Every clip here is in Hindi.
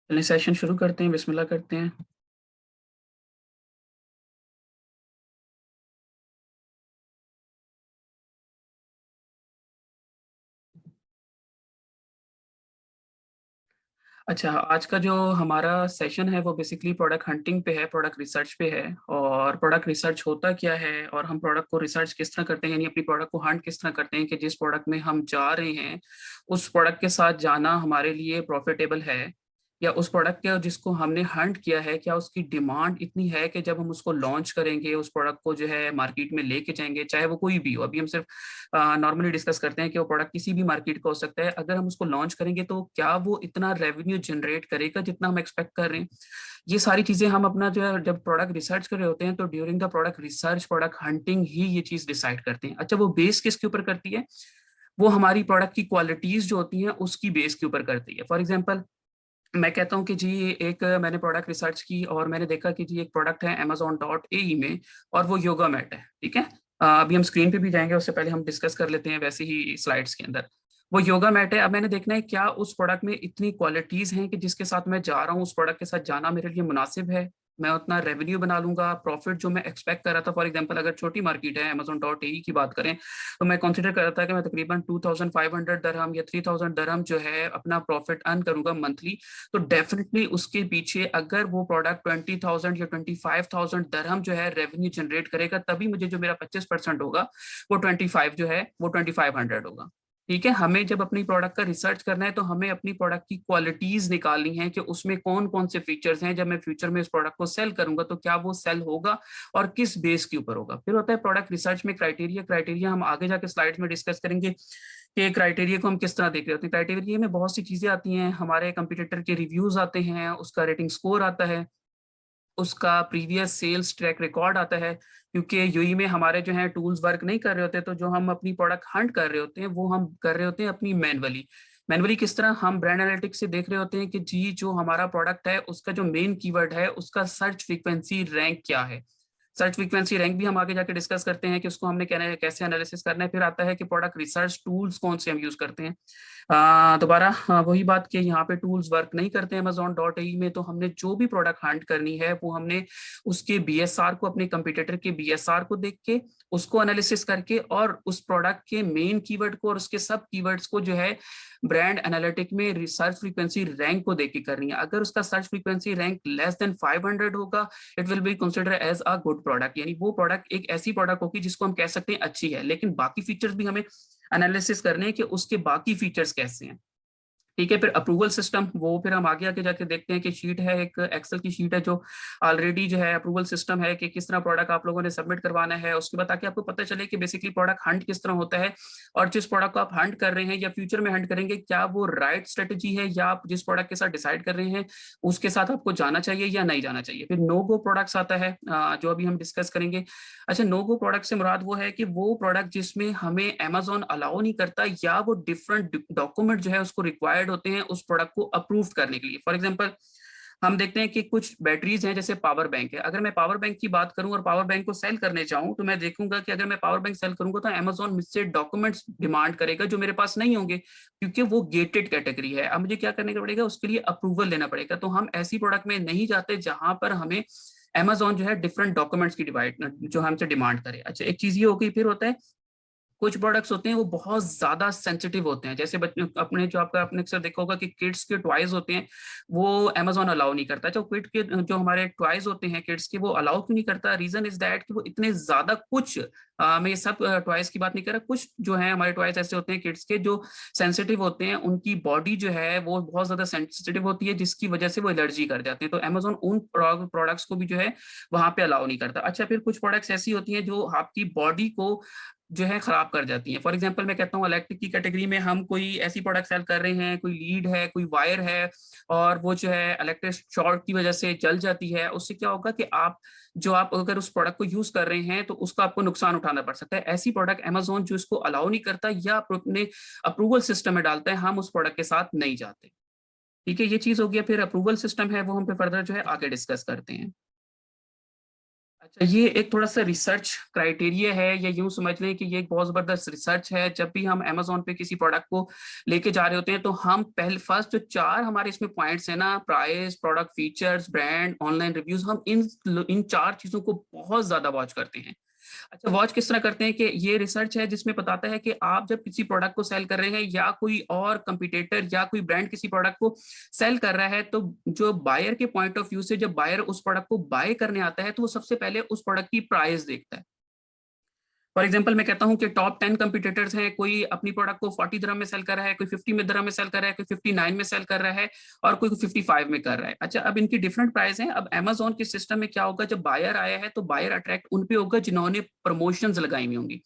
चलिए सेशन शुरू करते हैं, बिस्मिल्लाह करते हैं। अच्छा, आज का जो हमारा सेशन है वो बेसिकली प्रोडक्ट हंटिंग पे है, प्रोडक्ट रिसर्च पे है। और प्रोडक्ट रिसर्च होता क्या है और हम प्रोडक्ट को रिसर्च किस तरह करते हैं, यानी अपनी प्रोडक्ट को हंट किस तरह करते हैं कि जिस प्रोडक्ट में हम जा रहे हैं उस प्रोडक्ट के साथ जाना हमारे लिए प्रॉफिटेबल है, या उस प्रोडक्ट के जिसको हमने हंट किया है क्या उसकी डिमांड इतनी है कि जब हम उसको लॉन्च करेंगे, उस प्रोडक्ट को जो है मार्केट में लेके जाएंगे, चाहे वो कोई भी हो। अभी हम सिर्फ नॉर्मली डिस्कस करते हैं कि वो प्रोडक्ट किसी भी मार्केट का हो सकता है। अगर हम उसको लॉन्च करेंगे तो क्या वो इतना रेवेन्यू जनरेट करेगा जितना हम एक्सपेक्ट कर रहे हैं। ये सारी चीजें हम अपना जो है जब प्रोडक्ट रिसर्च कर रहे होते हैं तो during the product research, product hunting ही ये चीज डिसाइड करते हैं। अच्छा, वो बेस किसके ऊपर करती है? वो हमारी प्रोडक्ट की क्वालिटीज जो होती हैं उसकी बेस के ऊपर करती है। फॉर एग्जाम्पल, मैं कहता हूँ कि जी एक मैंने प्रोडक्ट रिसर्च की और मैंने देखा कि जी एक प्रोडक्ट है amazon.ae में, और वो योगा मैट है। ठीक है। अभी हम स्क्रीन पे भी जाएंगे, उससे पहले हम डिस्कस कर लेते हैं वैसे ही स्लाइड्स के अंदर। वो योगा मैट है। अब मैंने देखना है क्या उस प्रोडक्ट में इतनी क्वालिटीज हैं कि जिसके साथ मैं जा रहा हूँ, उस प्रोडक्ट के साथ जाना मेरे लिए मुनासिब है, मैं उतना रेवेन्यू बना लूंगा, प्रॉफिट जो मैं एक्सपेक्ट कर रहा था। फॉर एग्जांपल, अगर छोटी मार्केट है amazon.ae की बात करें तो मैं कंसीडर कर रहा था कि मैं तकरीबन 2500 दरहम या 3000 दरहम जो है अपना प्रॉफिट अर्न करूंगा मंथली। तो डेफिनेटली उसके पीछे अगर वो प्रोडक्ट 20,000 या 25,000 दरहम जो है रेवेन्यू जनरेट करेगा, तभी मुझे जो मेरा 25% होगा वो 25 जो है वो 2500 होगा। ठीक है। हमें जब अपनी प्रोडक्ट का रिसर्च करना है तो हमें अपनी प्रोडक्ट की क्वालिटीज निकालनी है कि उसमें कौन कौन से फीचर्स हैं, जब मैं फ्यूचर में इस प्रोडक्ट को सेल करूंगा तो क्या वो सेल होगा और किस बेस के ऊपर होगा। फिर होता है प्रोडक्ट रिसर्च में क्राइटेरिया। क्राइटेरिया हम आगे जाके स्लाइड्स में डिस्कस करेंगे कि क्राइटेरिया को हम किस तरह देख रहे होते हैं। क्राइटेरिया में बहुत सी चीजें आती हैं, हमारे कंपटीटर के रिव्यूज आते हैं, उसका रेटिंग स्कोर आता है, उसका प्रीवियस सेल्स ट्रैक रिकॉर्ड आता है। क्योंकि यूई में हमारे जो है टूल्स वर्क नहीं कर रहे होते, तो जो हम अपनी प्रोडक्ट हंट कर रहे होते हैं वो हम कर रहे होते हैं अपनी मैनुअली। मैनुअली किस तरह? हम ब्रांड एनालिटिक्स से देख रहे होते हैं कि जी जो हमारा प्रोडक्ट है उसका जो मेन कीवर्ड है उसका सर्च फ्रीक्वेंसी रैंक क्या है। सर्च फ्रीक्वेंसी रैंक भी हम आगे जाके डिस्कस करते हैं कि उसको हमने कैसे एनालिसिस करना है। फिर आता है कि प्रोडक्ट रिसर्च टूल्स कौन से हम यूज करते हैं। दोबारा वही बात कि यहाँ पे टूल्स वर्क नहीं करते हैं amazon.ai में, तो हमने जो भी प्रोडक्ट हंट करनी है वो हमने उसके बीएसआर को, अपने कंपटीटर के बीएसआर को देख के, उसको एनालिसिस करके और उस प्रोडक्ट के मेन कीवर्ड को और उसके सब कीवर्ड्स को जो है ब्रांड एनालिटिक में रिसर्च फ्रीक्वेंसी रैंक को देख के करनी है। अगर उसका search frequency rank less than 500 होगा, it will be consider as a good product, यानी वो प्रोडक्ट एक ऐसी प्रोडक्ट होगी जिसको हम कह सकते हैं अच्छी है। लेकिन बाकी फीचर्स भी हमें एनालिसिस करने हैं कि उसके बाकी फीचर्स कैसे हैं। ठीक है। फिर अप्रूवल सिस्टम, वो फिर हम आगे आके जाके देखते हैं कि शीट है, एक एक्सेल की शीट है जो ऑलरेडी जो है अप्रूवल सिस्टम है कि किस तरह प्रोडक्ट आप लोगों ने सबमिट करवाना है। उसके बाद ताकि आपको पता चले कि बेसिकली प्रोडक्ट हंट किस तरह होता है, और जिस प्रोडक्ट को आप हंट कर रहे हैं या फ्यूचर में हंट करेंगे क्या वो राइट स्ट्रेटेजी है, या आप जिस प्रोडक्ट के साथ डिसाइड कर रहे हैं उसके साथ आपको जाना चाहिए या नहीं जाना चाहिए। फिर नो गो प्रोडक्ट्स आता है जो अभी हम डिस्कस करेंगे। अच्छा, नो गो प्रोडक्ट से मुराद वो है कि वो प्रोडक्ट जिसमें हमें अमेजोन अलाउ नहीं करता, या वो डिफरेंट डॉक्यूमेंट जो है उसको रिक्वायर्ड होते हैं उस प्रोडक्ट को अप्रूव करने के लिए। फॉर एग्जांपल, हम देखते हैं कि कुछ बैटरीज हैं, जैसे पावर बैंक है। अगर मैं पावर बैंक की बात करूं और पावर बैंक को सेल करने चाहूं तो मैं देखूंगा कि अगर मैं पावर बैंक सेल करूंगा तो अमेजोन मुझसे डॉक्यूमेंट्स डिमांड करेगा जो मेरे पास नहीं होंगे, क्योंकि वो गेटेड कैटेगरी है। अब मुझे क्या करने का पड़ेगा? उसके लिए अप्रूवल लेना पड़ेगा। तो हम ऐसी प्रोडक्ट में नहीं जाते जहां पर हमें अमेजोन जो है डिफरेंट डॉक्यूमेंट्स की डिवाइड जो हमसे डिमांड करे। अच्छा, एक चीज ये हो गई। फिर होता है कुछ प्रोडक्ट्स होते हैं वो बहुत ज्यादा सेंसिटिव होते हैं, जैसे बच्चों अपने जो आपका आपने अक्सर देखा होगा कि किड्स के टॉयज होते हैं वो अमेजोन अलाउ नहीं करता। जो किड के जो हमारे टॉयज होते हैं किड्स के, वो अलाउ क्यों नहीं करता? रीजन इज दैट कि वो इतने ज्यादा कुछ मैं ये सब टॉयज की बात नहीं कर रहा, कुछ जो है हमारे टॉयज ऐसे होते हैं किड्स के जो सेंसिटिव होते हैं, उनकी बॉडी जो है वो बहुत ज्यादा सेंसिटिव होती है जिसकी वजह से वो एलर्जी कर जाते हैं। तो अमेजोन उन प्रोडक्ट्स को भी जो है वहां पे अलाउ नहीं करता। अच्छा, फिर कुछ प्रोडक्ट्स ऐसी होती हैं जो आपकी बॉडी को जो है खराब कर जाती हैं। फॉर एग्जांपल, मैं कहता हूँ इलेक्ट्रिक की कैटेगरी में हम कोई ऐसी प्रोडक्ट सेल कर रहे हैं, कोई लीड है, कोई वायर है, और वो जो है इलेक्ट्रिक शॉर्ट की वजह से जल जाती है। उससे क्या होगा कि आप अगर उस प्रोडक्ट को यूज कर रहे हैं तो उसका आपको नुकसान उठाना पड़ सकता है। ऐसी प्रोडक्ट अमेजोन जो इसको अलाउ नहीं करता या अपने अप्रूवल सिस्टम में डालता है, हम उस प्रोडक्ट के साथ नहीं जाते। ठीक है, ये चीज हो गया। फिर अप्रूवल सिस्टम है वो हम पे फर्दर जो है आगे डिस्कस करते हैं। अच्छा, ये एक थोड़ा सा रिसर्च क्राइटेरिया है, या यूं समझ लें कि ये एक बहुत जबरदस्त रिसर्च है। जब भी हम अमेजोन पे किसी प्रोडक्ट को लेके जा रहे होते हैं, तो हम पहले फर्स्ट जो चार हमारे इसमें पॉइंट्स है ना, price, product features, brand, online reviews, हम इन चार चीजों को बहुत ज्यादा वॉच करते हैं। अच्छा, वॉच किस तरह करते हैं कि ये रिसर्च है जिसमें बताता है कि आप जब किसी प्रोडक्ट को सेल कर रहे हैं, या कोई और कंपटीटर या कोई ब्रांड किसी प्रोडक्ट को सेल कर रहा है, तो जो बायर के पॉइंट ऑफ व्यू से जब बायर उस प्रोडक्ट को बाय करने आता है, तो वो सबसे पहले उस प्रोडक्ट की प्राइस देखता है। फॉर एग्जाम्पल मैं कहता हूं कि टॉप 10 कंपटीटर्स हैं, कोई अपनी प्रोडक्ट को 40 दिरहम में सेल कर रहा है, कोई 50 में दिरहम में सेल कर रहा है, कोई 59 में सेल कर रहा है, और कोई 55 में कर रहा है। अच्छा, अब इनकी डिफरेंट प्राइस हैं। अब अमेजोन के सिस्टम में क्या होगा, जब बायर आया है तो बायर अट्रैक्ट उन पे होगा जिन्होंने प्रमोशंस लगाई हुई होंगी।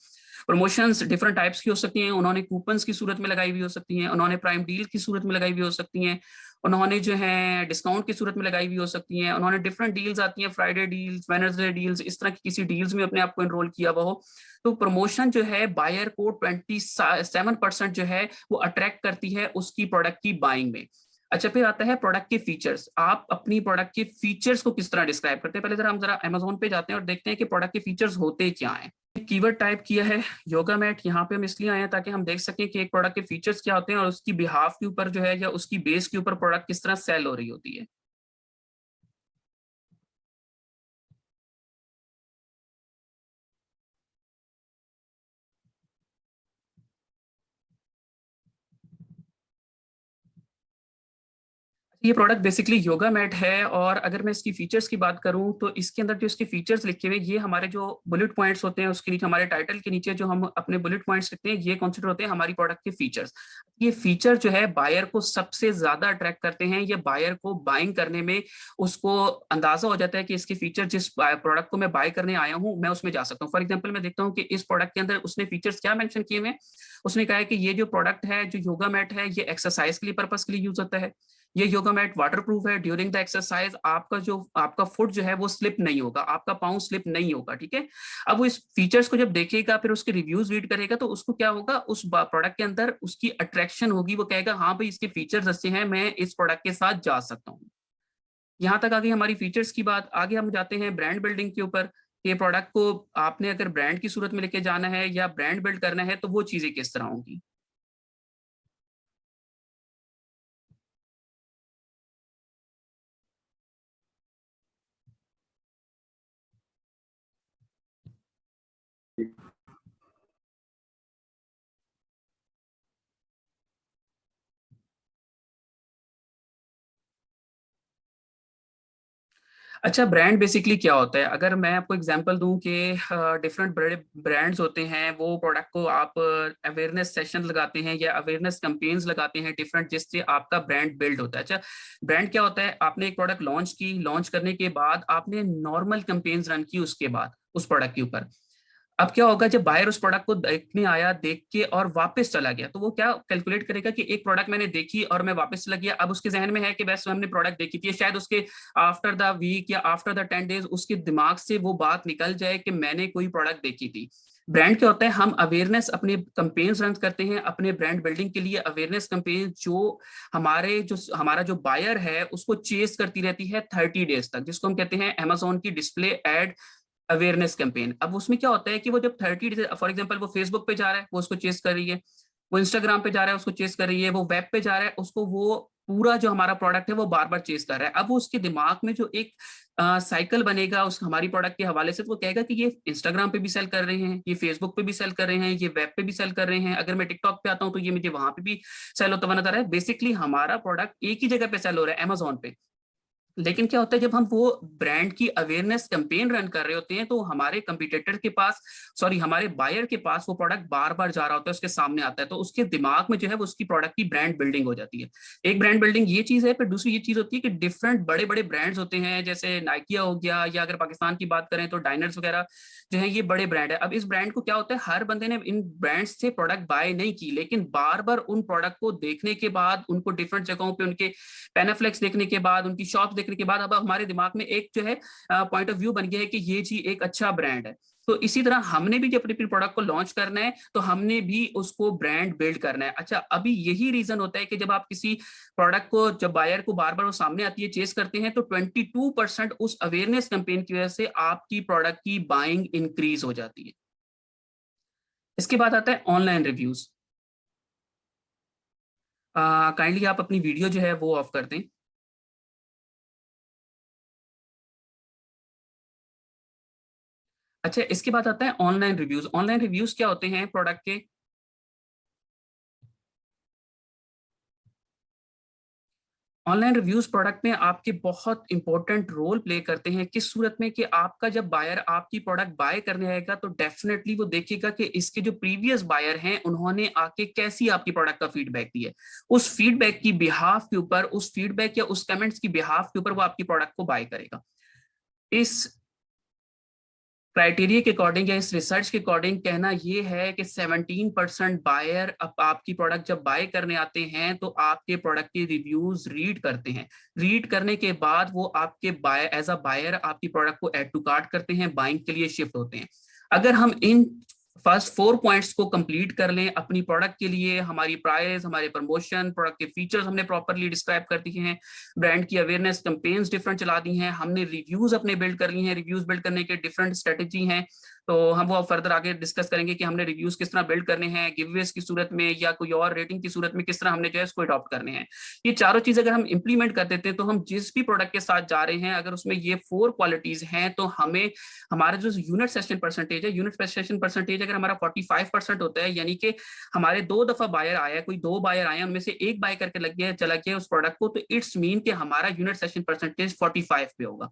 प्रमोशंस डिफरेंट टाइप्स की हो सकती हैं, उन्होंने कूपन्स की सूरत में लगाई हुई हो सकती हैं, उन्होंने प्राइम डील की सूरत में लगाई हुई हो सकती हैं, उन्होंने जो है डिस्काउंट की सूरत में लगाई हुई हो सकती हैं, उन्होंने डिफरेंट डील्स आती हैं, फ्राइडे डील्स, वेडनेसडे डील्स, इस तरह की किसी डील्स में अपने आप को एनरोल किया हुआ हो। तो प्रमोशन जो है बायर को 27% जो है वो अट्रैक्ट करती है उसकी प्रोडक्ट की बाइंग में। अच्छा, फिर आता है प्रोडक्ट के फीचर्स। आप अपनी प्रोडक्ट के फीचर्स को किस तरह डिस्क्राइब करते हैं? पहले जरा हम जरा अमेजोन पे जाते हैं और देखते हैं कि प्रोडक्ट के फीचर्स होते क्या हैं। कीवर्ड टाइप किया है योगा मैट, यहाँ पे हम इसलिए आए हैं ताकि हम देख सकें कि एक प्रोडक्ट के फीचर्स क्या होते हैं और उसकी बिहाफ के ऊपर जो है, या उसकी बेस के ऊपर प्रोडक्ट किस तरह सेल हो रही होती है। ये प्रोडक्ट बेसिकली योगा मैट है, और अगर मैं इसकी फीचर्स की बात करूं तो इसके अंदर जो इसके फीचर्स लिखे हुए, ये हमारे जो बुलेट पॉइंट्स होते हैं उसके नीचे, हमारे टाइटल के नीचे जो हम अपने बुलेट पॉइंट्स लिखते हैं, ये कंसीडर होते हैं हमारी प्रोडक्ट के फीचर्स। ये फीचर जो है बायर को सबसे ज्यादा अट्रैक्ट करते हैं, ये बायर को बाइंग करने में उसको अंदाजा हो जाता है कि इसके फीचर, जिस प्रोडक्ट को मैं बाय करने आया हूं मैं उसमें जा सकता हूँ। फॉर एग्जाम्पल मैं देखता हूँ कि इस प्रोडक्ट के अंदर उसने फीचर्स क्या मेंशन किए हुए। उसने कहा है कि ये जो प्रोडक्ट है, जो योगा मैट है, ये एक्सरसाइज के लिए पर्पज के लिए यूज होता है। ये योगा मैट वाटर प्रूफ है, ड्यूरिंग द एक्सरसाइज आपका फुट जो है वो स्लिप नहीं होगा, आपका पाँव स्लिप नहीं होगा, ठीक है। अब वो इस फीचर्स को जब देखेगा, फिर उसके रिव्यूज रीड करेगा, तो उसको क्या होगा, उस प्रोडक्ट के अंदर उसकी अट्रैक्शन होगी, वो कहेगा हाँ भाई इसके फीचर्स अच्छे हैं, मैं इस प्रोडक्ट के साथ जा सकता हूँ। यहाँ तक आ गई हमारी फीचर्स की बात। आगे हम जाते हैं ब्रांड बिल्डिंग के ऊपर। ये प्रोडक्ट को आपने अगर ब्रांड की सूरत में लेके जाना है या ब्रांड बिल्ड करना है, तो वो चीजें किस तरह होंगी। अच्छा, ब्रांड बेसिकली क्या होता है? अगर मैं आपको एग्जांपल दूं कि डिफरेंट बड़े ब्रांड्स होते हैं, वो प्रोडक्ट को आप अवेयरनेस सेशन लगाते हैं या अवेयरनेस कैंपेन्स लगाते हैं डिफरेंट, जिससे आपका ब्रांड बिल्ड होता है। अच्छा, ब्रांड क्या होता है? आपने एक प्रोडक्ट लॉन्च की, लॉन्च करने के बाद आपने नॉर्मल कैंपेन्स रन की उसके बाद उस प्रोडक्ट के ऊपर। अब क्या होगा, जब बायर उस प्रोडक्ट को देखने आया, देख के और वापस चला गया, तो वो क्या कैलकुलेट करेगा कि एक प्रोडक्ट मैंने देखी और मैं वापस चला गया। अब उसके जहन में है कि वैसे हमने प्रोडक्ट देखी थी, शायद उसके आफ्टर द वीक या आफ्टर द 10 डेज उसके दिमाग से वो बात निकल जाए कि मैंने कोई प्रोडक्ट देखी थी। ब्रांड क्या होता है? हम अवेयरनेस अपने कंपेन्स रन करते हैं अपने ब्रांड बिल्डिंग के लिए, अवेयरनेस कंपेन जो हमारा जो बायर है उसको चेस करती रहती है 30 डेज तक, जिसको हम कहते हैं अमेजोन की डिस्प्ले एड अवेयरनेस कैंपेन। अब उसमें क्या होता है कि वो जब 30 डेज, फॉर एग्जांपल वो फेसबुक पे जा रहा है, वो उसको चेस कर रही है, वो इंस्टाग्राम पे जा रहा है, उसको चेस कर रही है, वो वेब पे जा रहा है, उसको वो पूरा जो हमारा प्रोडक्ट है वो बार बार चेस कर रहा है। अब वो उसके दिमाग में जो एक साइकिल बनेगा उस हमारी प्रोडक्ट के हवाले से, तो वो कहेगा कि ये इंस्टाग्राम पे भी सेल कर रहे हैं, ये फेसबुक पे भी सेल कर रहे हैं, ये वेब पे भी सेल कर रहे हैं, अगर मैं टिकटॉक पे आता हूँ तो ये मुझे वहां पे भी सेल होता हुआ नजर है। बेसिकली हमारा प्रोडक्ट एक ही जगह पे सेल हो रहा है, अमेजोन पे। लेकिन क्या होता है, जब हम वो ब्रांड की अवेयरनेस कैंपेन रन कर रहे होते हैं, तो हमारे कंपटीटर के पास, सॉरी हमारे बायर के पास वो प्रोडक्ट बार बार जा रहा होता है, उसके सामने आता है, तो उसके दिमाग में जो है वो उसकी प्रोडक्ट की ब्रांड बिल्डिंग हो जाती है। एक ब्रांड बिल्डिंग ये चीज है। फिर दूसरी ये चीज होती है कि डिफरेंट बड़े बड़े ब्रांड्स होते हैं, जैसे नाइकिया हो गया, या अगर पाकिस्तान की बात करें तो डाइनर्स वगैरह जो है, ये बड़े ब्रांड है। अब इस ब्रांड को क्या होता है, हर बंदे ने इन ब्रांड्स से प्रोडक्ट बाय नहीं की, लेकिन बार बार उन प्रोडक्ट को देखने के बाद, उनको डिफरेंट जगहों पे उनके पैनाफ्लेक्स देखने के बाद, उनकी शॉप देखने के बाद अब हमारे दिमाग में एक जो है पॉइंट ऑफ व्यू बन गया है कि ये जी एक अच्छा ब्रांड है। तो इसी तरह हमने भी जब अपने प्रोडक्ट को लॉन्च करना है तो हमने भी उसको ब्रांड बिल्ड करना है। अच्छा, अभी यही रीजन होता है कि जब आप किसी प्रोडक्ट को, जब बायर को बार बार वो सामने आती है, चेस करते हैं, तो 22% उस अवेयरनेस कैंपेन की वजह से आपकी प्रोडक्ट की बाइंग इंक्रीज हो जाती है। इसके बाद आता है ऑनलाइन रिव्यूज। काइंडली आप अपनी वीडियो जो है वो ऑफ कर दें। अच्छा, इसके बाद आता है ऑनलाइन रिव्यूज। ऑनलाइन रिव्यूज क्या होते हैं प्रोडक्ट के? ऑनलाइन रिव्यूज प्रोडक्ट में आपके बहुत इंपॉर्टेंट रोल प्ले करते हैं। किस सूरत में? कि आपका जब बायर आपकी प्रोडक्ट बाय करने आएगा तो डेफिनेटली वो देखेगा कि इसके जो प्रीवियस बायर हैं उन्होंने आके कैसी आपकी प्रोडक्ट का फीडबैक दिया है। उस फीडबैक की बिहाफ के ऊपर, उस फीडबैक या उस कमेंट्स की बिहाफ के ऊपर वो आपकी प्रोडक्ट को बाय करेगा। इस क्राइटेरिया के अकॉर्डिंग या इस रिसर्च के अकॉर्डिंग कहना ये है कि 17% बायर अब आपकी प्रोडक्ट जब बाय करने आते हैं तो आपके प्रोडक्ट के रिव्यूज रीड करते हैं। रीड करने के बाद वो आपके बायर, एज अ बायर, आपकी प्रोडक्ट को ऐड टू कार्ट करते हैं, बाइंग के लिए शिफ्ट होते हैं। अगर हम इन फर्स्ट 4 पॉइंट्स को कंप्लीट कर लें अपनी प्रोडक्ट के लिए, हमारी प्राइस, हमारे प्रमोशन, प्रोडक्ट के फीचर्स हमने प्रॉपर्ली डिस्क्राइब कर दिए हैं, ब्रांड की अवेयरनेस कैंपेन्स डिफरेंट चला दी हैं, हमने रिव्यूज अपने बिल्ड कर लिए हैं, रिव्यूज बिल्ड करने के डिफरेंट स्ट्रेटेजी हैं, तो हम वो फर्दर आगे डिस्कस करेंगे कि हमने रिव्यूज किस तरह बिल्ड करने हैं, गिवअवेज की सूरत में या कोई और रेटिंग की सूरत में किस तरह हमने जो है इसको अडॉप्ट करने हैं। ये चारों चीज अगर हम इंप्लीमेंट कर देते हैं तो हम जिस भी प्रोडक्ट के साथ जा रहे हैं, अगर उसमें ये 4 क्वालिटीज हैं तो हमें हमारा जो यूनिट सेशन परसेंटेज है, यूनिट सेशन परसेंटेज अगर हमारा 45% होता है, यानी कि हमारे 2 दफा बायर आया, कोई 2 बायर आए, उनमें से एक बाय करके लग गया, चला गया उस प्रोडक्ट को, तो इट्स मीन कि हमारा यूनिट सेशन परसेंटेज 45 पे होगा।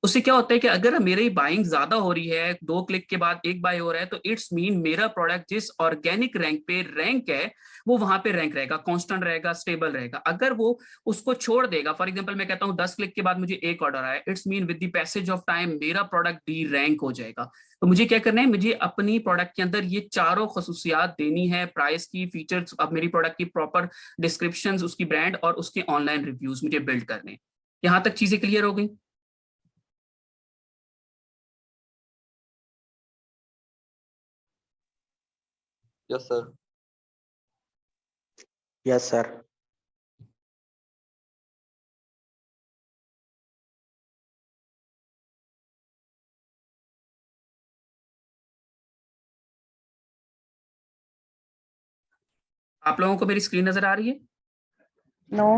उससे क्या होता है कि अगर मेरी बाइंग ज्यादा हो रही है, 2 क्लिक के बाद एक बाय हो रहा है, तो इट्स मीन मेरा प्रोडक्ट जिस ऑर्गेनिक रैंक पे रैंक है वो वहां पे रैंक रहेगा, कांस्टेंट रहेगा, स्टेबल रहेगा। अगर वो उसको छोड़ देगा, फॉर एग्जांपल मैं कहता हूं 10 क्लिक के बाद मुझे एक ऑर्डर आया, it's mean with the passage of time मेरा प्रोडक्ट डी रैंक हो जाएगा। तो मुझे क्या करना है, मुझे अपनी प्रोडक्ट के अंदर ये चारों खसूसियात देनी है, प्राइस की, फीचर्स, अब मेरी प्रोडक्ट की प्रॉपर डिस्क्रिप्शन, उसकी ब्रांड और उसके ऑनलाइन रिव्यूज मुझे बिल्ड करने। यहां तक चीजें क्लियर हो गई? Yes sir. Yes sir. आप लोगों को मेरी स्क्रीन नजर आ रही है? नो।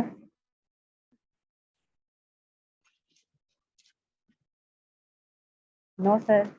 No sir.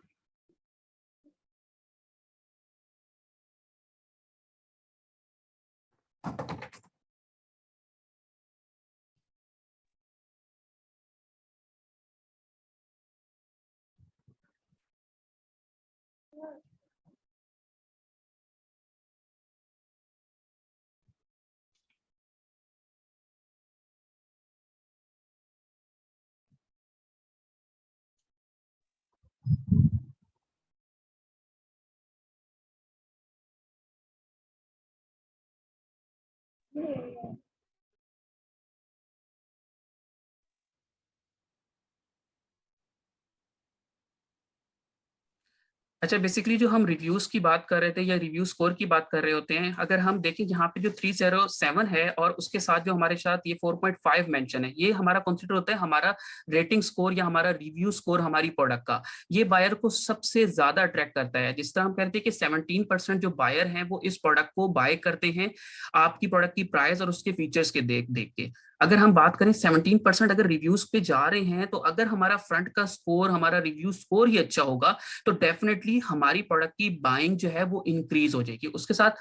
अच्छा, बेसिकली जो हम रिव्यूज की बात कर रहे थे या रिव्यू स्कोर की बात कर रहे होते हैं, अगर हम देखें यहाँ पे जो 307 है और उसके साथ जो हमारे साथ ये 4.5 मेंशन है, ये हमारा कंसिडर होता है हमारा रेटिंग स्कोर या हमारा रिव्यू स्कोर हमारी प्रोडक्ट का। ये बायर को सबसे ज्यादा अट्रैक्ट करता है। जिस तरह हम कहते हैं कि 17% जो बायर हैं वो इस प्रोडक्ट को बाय करते हैं आपकी प्रोडक्ट की प्राइस और उसके फीचर्स के देख देख के। अगर हम बात करें 17% अगर रिव्यूज पे जा रहे हैं, तो अगर हमारा फ्रंट का स्कोर, हमारा रिव्यू स्कोर ही अच्छा होगा तो डेफिनेटली हमारी प्रोडक्ट की बाइंग जो है वो इंक्रीज हो जाएगी। उसके साथ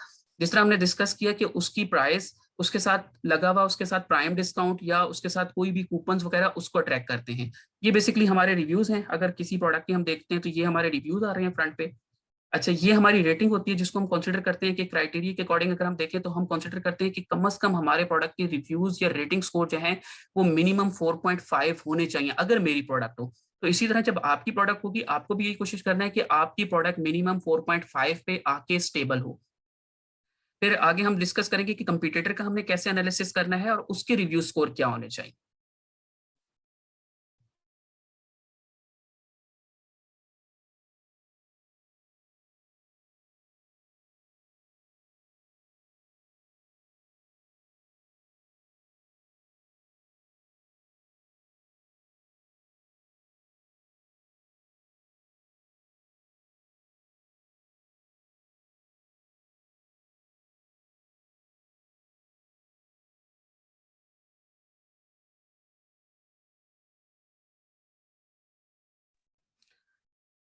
जिस तरह हमने डिस्कस किया कि उसकी प्राइस, उसके साथ लगा हुआ, उसके साथ प्राइम डिस्काउंट या उसके साथ कोई भी कूपन्स वगैरह उसको अट्रैक्ट करते हैं। ये बेसिकली हमारे रिव्यूज हैं। अगर किसी प्रोडक्ट के हम देखते हैं तो ये हमारे रिव्यूज आ रहे हैं फ्रंट पे। अच्छा, ये हमारी रेटिंग होती है जिसको हम कंसीडर करते हैं कि क्राइटेरिया के अकॉर्डिंग अगर हम देखें तो हम कंसीडर करते हैं कि कम से कम हमारे प्रोडक्ट के रिव्यूज या रेटिंग स्कोर जो है वो मिनिमम 4.5 होने चाहिए अगर मेरी प्रोडक्ट हो। तो इसी तरह जब आपकी प्रोडक्ट होगी आपको भी यही कोशिश करना है कि आपकी प्रोडक्ट मिनिमम 4.5 पे आके स्टेबल हो। फिर आगे हम डिस्कस करेंगे कि कंपटीटर का हमने कैसे एनालिसिस करना है और उसके रिव्यू स्कोर क्या होने चाहिए।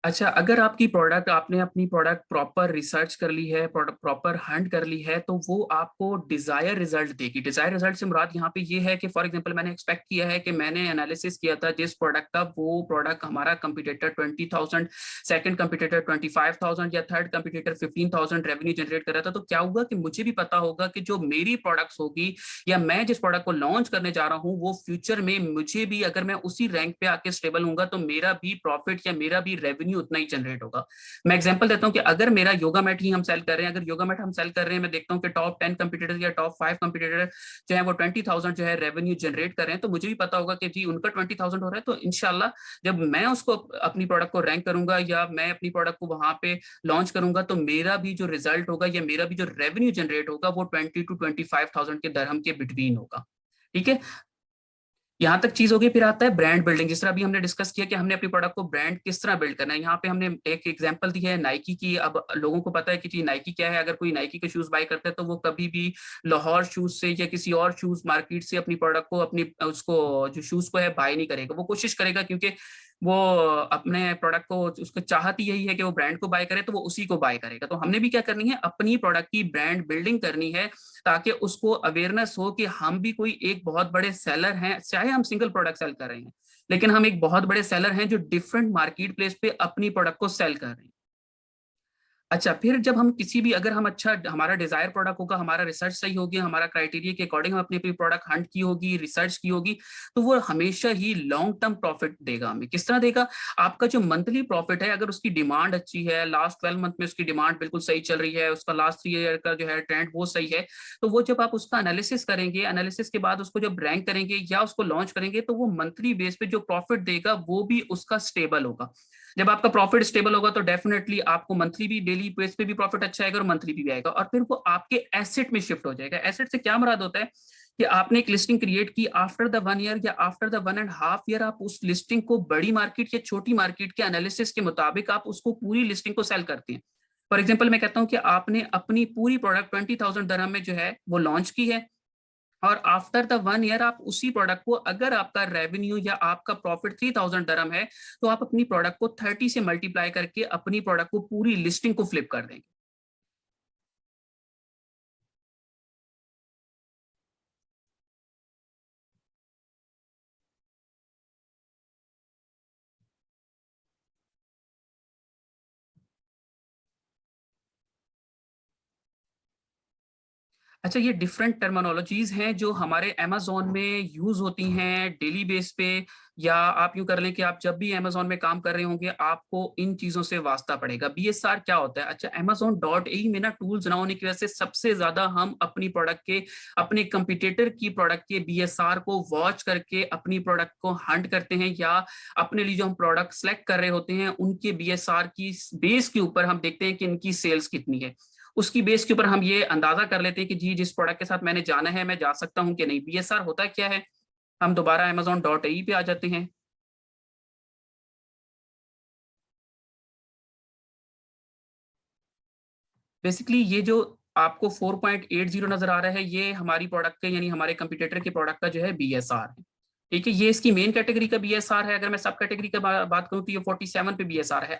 अच्छा, अगर आपकी प्रोडक्ट आपने अपनी प्रोडक्ट प्रॉपर रिसर्च कर ली है, प्रॉपर हंट कर ली है, तो वो आपको डिजायर रिजल्ट देगी। डिजायर रिजल्ट से मुराद यहाँ पे ये है कि फॉर एग्जांपल मैंने एक्सपेक्ट किया है कि मैंने एनालिसिस किया था जिस प्रोडक्ट का, वो प्रोडक्ट हमारा कंपटीटर 20,000, सेकंड कंपटीटर 25,000 या थर्ड कंपटीटर 15,000 रेवेन्यू जनरेट कर रहा था। तो क्या होगा कि मुझे भी पता होगा कि जो मेरी प्रोडक्ट्स होगी या मैं जिस प्रोडक्ट को लॉन्च करने जा रहा हूँ, वो फ्यूचर में मुझे भी, अगर मैं उसी रैंक पे आके स्टेबल हूँ, तो मेरा भी प्रॉफिट या मेरा भी रेवेन्यू उतना ही जनरेट होगा। मैं एग्जांपल देता हूं कि अगर मेरा योगा मैट ही हम सेल कर रहे हैं, अगर योगा मैट हम सेल कर रहे हैं, मैं देखता हूं कि टॉप 10 कंपटीटर या टॉप 5 कंपटीटर जो है वो 20,000 जो है रेवेन्यू जनरेट कर रहे हैं, तो मुझे भी पता होगा कि जी उनका 20,000 हो रहा है, तो इंशाल्लाह जब मैं उसको अपनी प्रोडक्ट को रैंक करूंगा या मैं अपनी प्रोडक्ट को वहां पे लॉन्च करूंगा, तो मेरा भी जो रिजल्ट होगा या मेरा भी जो रेवेन्यू जनरेट होगा वो 20 to 25,000 के दरहम के बिटवीन होगा। ठीक है, यहाँ तक चीज होगी। फिर आता है ब्रांड बिल्डिंग। जिस तरह अभी हमने डिस्कस किया कि हमने अपनी प्रोडक्ट को ब्रांड किस तरह बिल्ड करना है, यहाँ पे हमने एक एग्जांपल दी है नाइकी की। अब लोगों को पता है कि जी नाइकी क्या है। अगर कोई नाइकी के शूज बाय करता है तो वो कभी भी लाहौर शूज से या किसी और शूज मार्केट से अपनी प्रोडक्ट को, अपनी उसको जो शूज को है बाय नहीं करेगा। वो कोशिश करेगा, क्योंकि वो अपने प्रोडक्ट को, उसको चाहती यही है कि वो ब्रांड को बाय करे, तो वो उसी को बाय करेगा। तो हमने भी क्या करनी है, अपनी प्रोडक्ट की ब्रांड बिल्डिंग करनी है, ताकि उसको अवेयरनेस हो कि हम भी कोई एक बहुत बड़े सेलर हैं। चाहे हम सिंगल प्रोडक्ट सेल कर रहे हैं, लेकिन हम एक बहुत बड़े सेलर हैं जो डिफरेंट मार्केट प्लेस पे अपनी प्रोडक्ट को सेल कर रहे हैं। अच्छा, फिर जब हम किसी भी, अगर हम, अच्छा हमारा डिजायर प्रोडक्ट होगा, हमारा रिसर्च सही होगी, हमारा क्राइटेरिया के अकॉर्डिंग हम अपनी अपनी प्रोडक्ट हंट की होगी, रिसर्च की होगी, तो वो हमेशा ही लॉन्ग टर्म प्रॉफिट देगा हमें। किस तरह देगा? आपका जो मंथली प्रॉफिट है, अगर उसकी डिमांड अच्छी है, लास्ट 12 मंथ में उसकी डिमांड बिल्कुल सही चल रही है, उसका लास्ट 3 ईयर का जो है ट्रेंड वो सही है, तो वो जब आप उसका एनालिसिस करेंगे, एनालिसिस के बाद उसको जब रैंक करेंगे या उसको लॉन्च करेंगे, तो वो मंथली बेस पे जो प्रॉफिट देगा वो भी उसका स्टेबल होगा। जब आपका प्रॉफिट स्टेबल होगा तो डेफिनेटली आपको मंथली भी, डेली बेस पे भी प्रॉफिट अच्छा आएगा और मंथली भी आएगा, और फिर वो आपके एसेट में शिफ्ट हो जाएगा। एसेट से क्या मुराद होता है कि आपने एक लिस्टिंग क्रिएट की, आफ्टर द 1 ईयर या आफ्टर द 1.5 ईयर आप उस लिस्टिंग को बड़ी मार्केट या छोटी मार्केट के एनालिसिस के मुताबिक आप उसको, पूरी लिस्टिंग को सेल करते हैं। फॉर एग्जाम्पल मैं कहता हूं कि आपने अपनी पूरी प्रोडक्ट 20,000 दरहम में जो है वो लॉन्च की है, और आफ्टर द 1 ईयर आप उसी प्रोडक्ट को, अगर आपका रेवेन्यू या आपका प्रॉफिट 3,000 दरम है, तो आप अपनी प्रोडक्ट को 30 से मल्टीप्लाई करके अपनी प्रोडक्ट को, पूरी लिस्टिंग को फ्लिप कर देंगे। अच्छा, ये डिफरेंट टर्मिनोलॉजीज हैं जो हमारे अमेजोन में यूज होती हैं डेली बेस पे, या आप यूं कर लें कि आप जब भी अमेजोन में काम कर रहे होंगे आपको इन चीजों से वास्ता पड़ेगा। बीएसआर क्या होता है? अच्छा, amazon.ai में ना टूल्स ना होने की वजह से सबसे ज्यादा हम अपनी प्रोडक्ट के, अपने कंपटीटर की प्रोडक्ट के बीएसआर को वॉच करके अपनी प्रोडक्ट को हंट करते हैं, या अपने लिए जो हम प्रोडक्ट सेलेक्ट कर रहे होते हैं उनके बीएसआर की बेस के ऊपर हम देखते हैं कि इनकी सेल्स कितनी है। उसकी बेस के ऊपर हम ये अंदाजा कर लेते हैं कि जी जिस प्रोडक्ट के साथ मैंने जाना है, मैं जा सकता हूं कि नहीं। बीएसआर होता क्या है? हम दोबारा amazon.ai पे आ जाते हैं। बेसिकली ये जो आपको 4.80 नजर आ रहा है, ये हमारी प्रोडक्ट के, यानी हमारे कंपटीटर के प्रोडक्ट का जो है बीएसआर है। ठीक है, ये इसकी मेन कैटेगरी का बीएसआर है। अगर मैं सब कैटेगरी का बात करूं तो ये 47 पे बीएसआर है।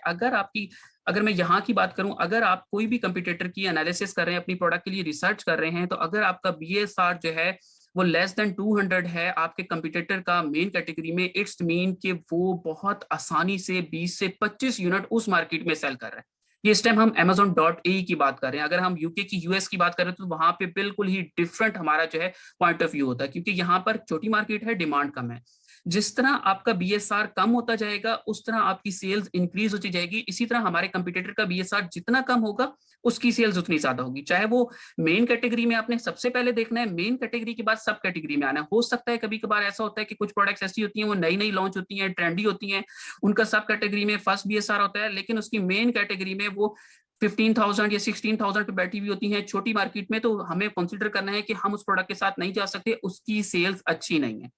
अगर मैं यहाँ की बात करूं, अगर आप कोई भी कंपटीटर की एनालिसिस कर रहे हैं, अपनी प्रोडक्ट के लिए रिसर्च कर रहे हैं, तो अगर आपका बीएसआर जो है वो लेस देन 200 है आपके कंपटीटर का मेन कैटेगरी में, इट्स मीन कि वो बहुत आसानी से 20 से 25 यूनिट उस मार्केट में सेल कर रहा है। ये इस टाइम हम amazon.ai की बात कर रहे हैं। अगर हम यूके की, यूएस की बात कर रहे हैं, तो वहां पे बिल्कुल ही डिफरेंट हमारा जो है पॉइंट ऑफ व्यू होता है, क्योंकि यहाँ पर छोटी मार्केट है, डिमांड कम है। जिस तरह आपका बीएसआर कम होता जाएगा उस तरह आपकी सेल्स इंक्रीज होती जाएगी। इसी तरह हमारे कंपटीटर का बीएसआर जितना कम होगा उसकी सेल्स उतनी ज्यादा होगी। चाहे वो मेन कैटेगरी में आपने सबसे पहले देखना है, मेन कैटेगरी के बाद सब कैटेगरी में आना है। हो सकता है कभी कभार ऐसा होता है कि कुछ प्रोडक्ट्स ऐसी होती हैं, वो नई नई लॉन्च होती हैं, ट्रेंडी होती हैं, उनका सब कैटेगरी में फर्स्ट बीएसआर होता है, लेकिन उसकी मेन कैटेगरी में वो 15,000 या 16,000 पे बैठी हुई होती हैं छोटी मार्केट में। तो हमें कंसिडर करना है कि हम उस प्रोडक्ट के साथ नहीं जा सकते, उसकी सेल्स अच्छी नहीं है।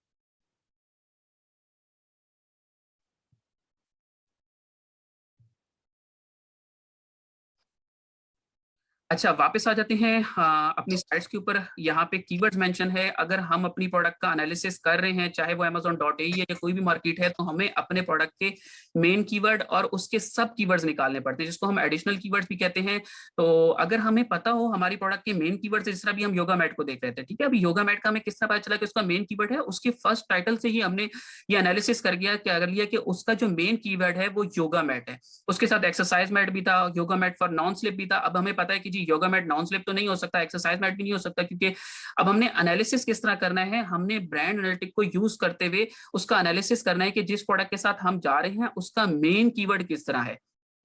अच्छा, वापस आ जाते हैं अपनी स्लाइड्स के ऊपर। यहाँ पे कीवर्ड्स मेंशन है। अगर हम अपनी प्रोडक्ट का एनालिसिस कर रहे हैं, चाहे वो amazon.ai है या कोई भी मार्केट है, तो हमें अपने प्रोडक्ट के मेन कीवर्ड और उसके सब कीवर्ड्स निकालने पड़ते हैं, जिसको हम एडिशनल कीवर्ड्स भी कहते हैं। तो अगर हमें पता हो हमारी प्रोडक्ट के मेन कीवर्ड्स, जिस तरह भी हम योगा मैट को देख रहे थे, ठीक है, अभी योगा मैट का हमें किस तरह पता चला कि उसका मेन कीवर्ड है, उसके फर्स्ट टाइटल से ही हमने ये एनालिसिस कर लिया कि उसका जो मेन कीवर्ड है वो योगा मैट है। उसके साथ एक्सरसाइज मैट भी था, yoga mat for non slip भी था। अब हमें पता है कि जी योगा मैट नॉन स्लिप तो नहीं हो सकता, एक्सरसाइज मैट भी नहीं हो सकता, क्योंकि अब हमने एनालिसिस किस तरह करना है, हमने ब्रांड एनालिटिक को यूज करते हुए उसका एनालिसिस करना है कि जिस प्रोडक्ट के साथ हम जा रहे हैं उसका मेन कीवर्ड किस तरह है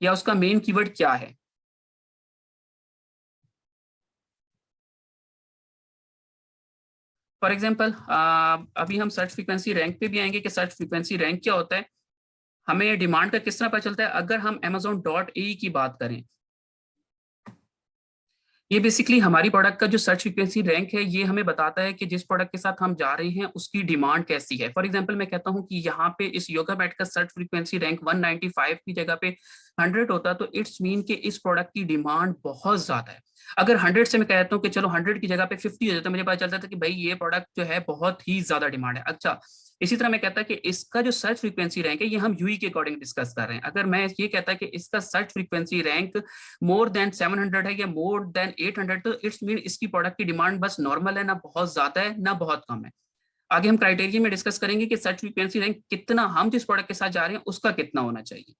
या उसका मेन कीवर्ड क्या है। फॉर एग्जाम्पल अभी हम सर्च फ्रीक्वेंसी रैंक पे भी आएंगे कि सर्च फ्रीक्वेंसी रैंक क्या होता है, हमें डिमांड का किस तरह पता चलता है। अगर हम amazon.ai की बात करें, ये बेसिकली हमारी प्रोडक्ट का जो सर्च फ्रीक्वेंसी रैंक है, ये हमें बताता है कि जिस प्रोडक्ट के साथ हम जा रहे हैं उसकी डिमांड कैसी है। फॉर एग्जांपल मैं कहता हूं कि यहाँ पे इस योगा मैट का सर्च फ्रीक्वेंसी रैंक 195 की जगह पे 100 होता, तो इट्स मीन कि इस प्रोडक्ट की डिमांड बहुत ज्यादा है। अगर 100 से मैं कहता हूँ कि चलो 100 की जगह पे 50 हो जाता, मुझे पता चलता था कि भाई ये प्रोडक्ट जो है बहुत ही ज्यादा डिमांड है। अच्छा, इसी तरह मैं कहता कि इसका जो सर्च फ्रीक्वेंसी रैंक है, ये हम यूई के अकॉर्डिंग डिस्कस कर रहे हैं। अगर मैं ये कहता कि इसका search frequency rank more than 700 है या मोर देन 800, तो इट्स मीन इसकी प्रोडक्ट की डिमांड बस नॉर्मल है, ना बहुत ज्यादा है ना बहुत कम है। आगे हम क्राइटेरिया में डिस्कस करेंगे कि सर्च फ्रीक्वेंसी रैंक कितना, हम जिस प्रोडक्ट के साथ जा रहे हैं उसका कितना होना चाहिए।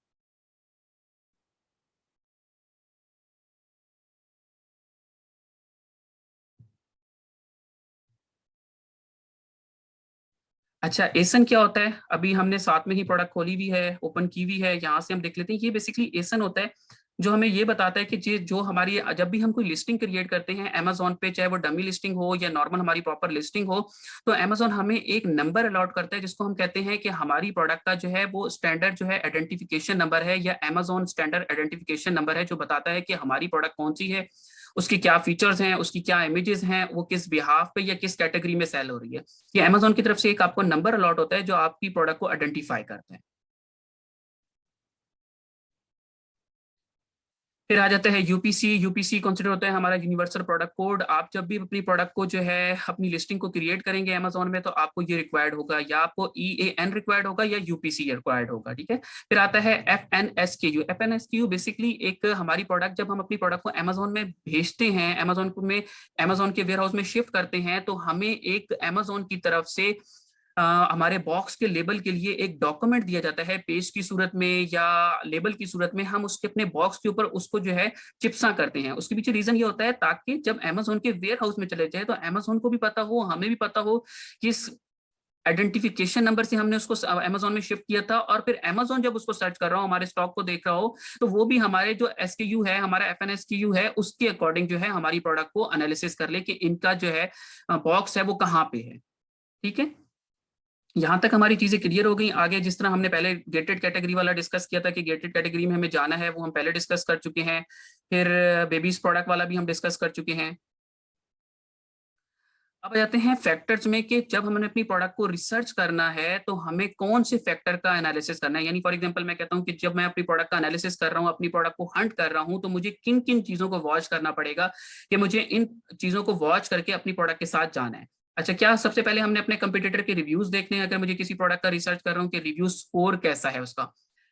अच्छा, एसन क्या होता है? अभी हमने साथ में ही प्रोडक्ट खोली हुई है, ओपन की हुई है, यहाँ से हम देख लेते हैं। ये बेसिकली एसन होता है जो हमें ये बताता है कि जो हमारी, जब भी हम कोई लिस्टिंग क्रिएट करते हैं अमेजोन पे, चाहे वो डमी लिस्टिंग हो या नॉर्मल हमारी प्रॉपर लिस्टिंग हो, तो अमेजोन हमें एक नंबर अलॉट करता है जिसको हम कहते हैं कि हमारी प्रोडक्ट का जो है वो स्टैंडर्ड जो है आइडेंटिफिकेशन नंबर है, या अमेजोन स्टैंडर्ड आइडेंटिफिकेशन नंबर है, जो बताता है कि हमारी प्रोडक्ट कौन सी है, उसकी क्या फीचर्स हैं, उसकी क्या इमेजेस हैं, वो किस बिहाफ पे या किस कैटेगरी में सेल हो रही है। ये अमेजोन की तरफ से एक आपको नंबर अलॉट होता है जो आपकी प्रोडक्ट को आइडेंटिफाई करता है। फिर आ जाता है यूपीसी। यूपीसी कंसिडर होता है हमारा यूनिवर्सल प्रोडक्ट कोड। आप जब भी अपनी प्रोडक्ट को जो है अपनी लिस्टिंग को क्रिएट करेंगे अमेजोन में, तो आपको ये रिक्वायर्ड होगा, या आपको EAN रिक्वायर्ड होगा या यूपीसी रिक्वायर्ड होगा, ठीक है। फिर आता है FNSKU। FNSKU बेसिकली एक हमारी प्रोडक्ट, जब हम अपनी प्रोडक्ट को अमेजोन में भेजते हैं, अमेजोन के वेयर हाउस में शिफ्ट करते हैं, तो हमें एक अमेजोन की तरफ से हमारे बॉक्स के लेबल के लिए एक डॉक्यूमेंट दिया जाता है, पेज की सूरत में या लेबल की सूरत में। हम उसके अपने बॉक्स के ऊपर उसको जो है चिपसा करते हैं। उसके पीछे रीजन ये होता है ताकि जब अमेजोन के वेयर हाउस में चले जाए तो अमेजोन को भी पता हो, हमें भी पता हो कि इस आइडेंटिफिकेशन नंबर से हमने उसको अमेजोन में शिफ्ट किया था, और फिर अमेजोन जब उसको सर्च कर रहा हो, हमारे स्टॉक को देख रहा हो, तो वो भी हमारे जो SKU है, हमारा FNSKU है, उसके अकॉर्डिंग जो है हमारी प्रोडक्ट को एनालिसिस कर ले कि इनका जो है बॉक्स है वो कहाँ पे है, ठीक है। यहाँ तक हमारी चीजें क्लियर हो गई। आगे जिस तरह हमने पहले गेटेड कैटेगरी वाला डिस्कस किया था कि गेटेड कैटेगरी में हमें जाना है, वो हम पहले डिस्कस कर चुके हैं। फिर बेबीज प्रोडक्ट वाला भी हम डिस्कस कर चुके हैं। अब आ जाते हैं फैक्टर्स में कि जब हमने अपनी प्रोडक्ट को रिसर्च करना है तो हमें कौन से फैक्टर का एनालिसिस करना है। यानी फॉर एग्जांपल मैं कहता हूं कि जब मैं अपनी प्रोडक्ट का एनालिसिस कर रहा हूं, अपनी प्रोडक्ट को हंट कर रहा हूं, तो मुझे किन किन चीजों को वॉच करना पड़ेगा, कि मुझे इन चीजों को वॉच करके अपनी प्रोडक्ट के साथ जाना है। अच्छा, क्या सबसे पहले हमने अपने कंपटीटर के रिव्यूज देखने हैं? अगर मुझे किसी प्रोडक्ट का रिसर्च कर रहा हूँ कि रिव्यू स्कोर कैसा है उसका,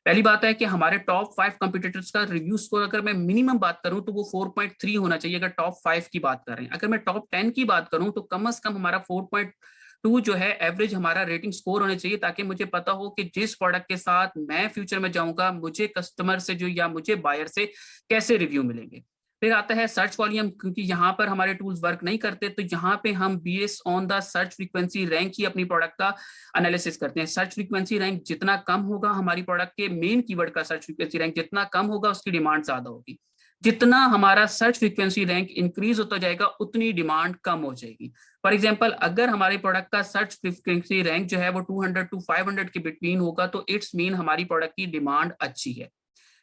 पहली बात है कि हमारे टॉप 5 कंपटीटर्स का रिव्यू स्कोर अगर मैं मिनिमम बात करूं तो वो 4.3 होना चाहिए, अगर टॉप 5 की बात कर रहे हैं। अगर मैं टॉप 10 की बात करूं तो कम से कम हमारा 4.2 जो है एवरेज हमारा रेटिंग स्कोर होना चाहिए, ताकि मुझे पता हो कि जिस प्रोडक्ट के साथ मैं फ्यूचर में जाऊंगा मुझे कस्टमर से जो या मुझे बायर से कैसे रिव्यू मिलेंगे। फिर आता है सर्च वॉल्यूम, क्योंकि यहाँ पर हमारे टूल्स वर्क नहीं करते, तो यहाँ पे हम based on the search frequency rank ही अपनी प्रोडक्ट का एनालिसिस करते हैं। सर्च फ्रीक्वेंसी रैंक जितना कम होगा, हमारी प्रोडक्ट के मेन कीवर्ड का सर्च फ्रीक्वेंसी रैंक जितना कम होगा, उसकी डिमांड ज्यादा होगी। जितना हमारा सर्च फ्रीक्वेंसी रैंक इंक्रीज होता जाएगा उतनी डिमांड कम हो जाएगी। फॉर एग्जांपल, अगर हमारे प्रोडक्ट का सर्च फ्रीक्वेंसी रैंक जो है वो 200 टू 500 के बिटवीन होगा, तो इट्स मीन हमारी प्रोडक्ट की डिमांड अच्छी है।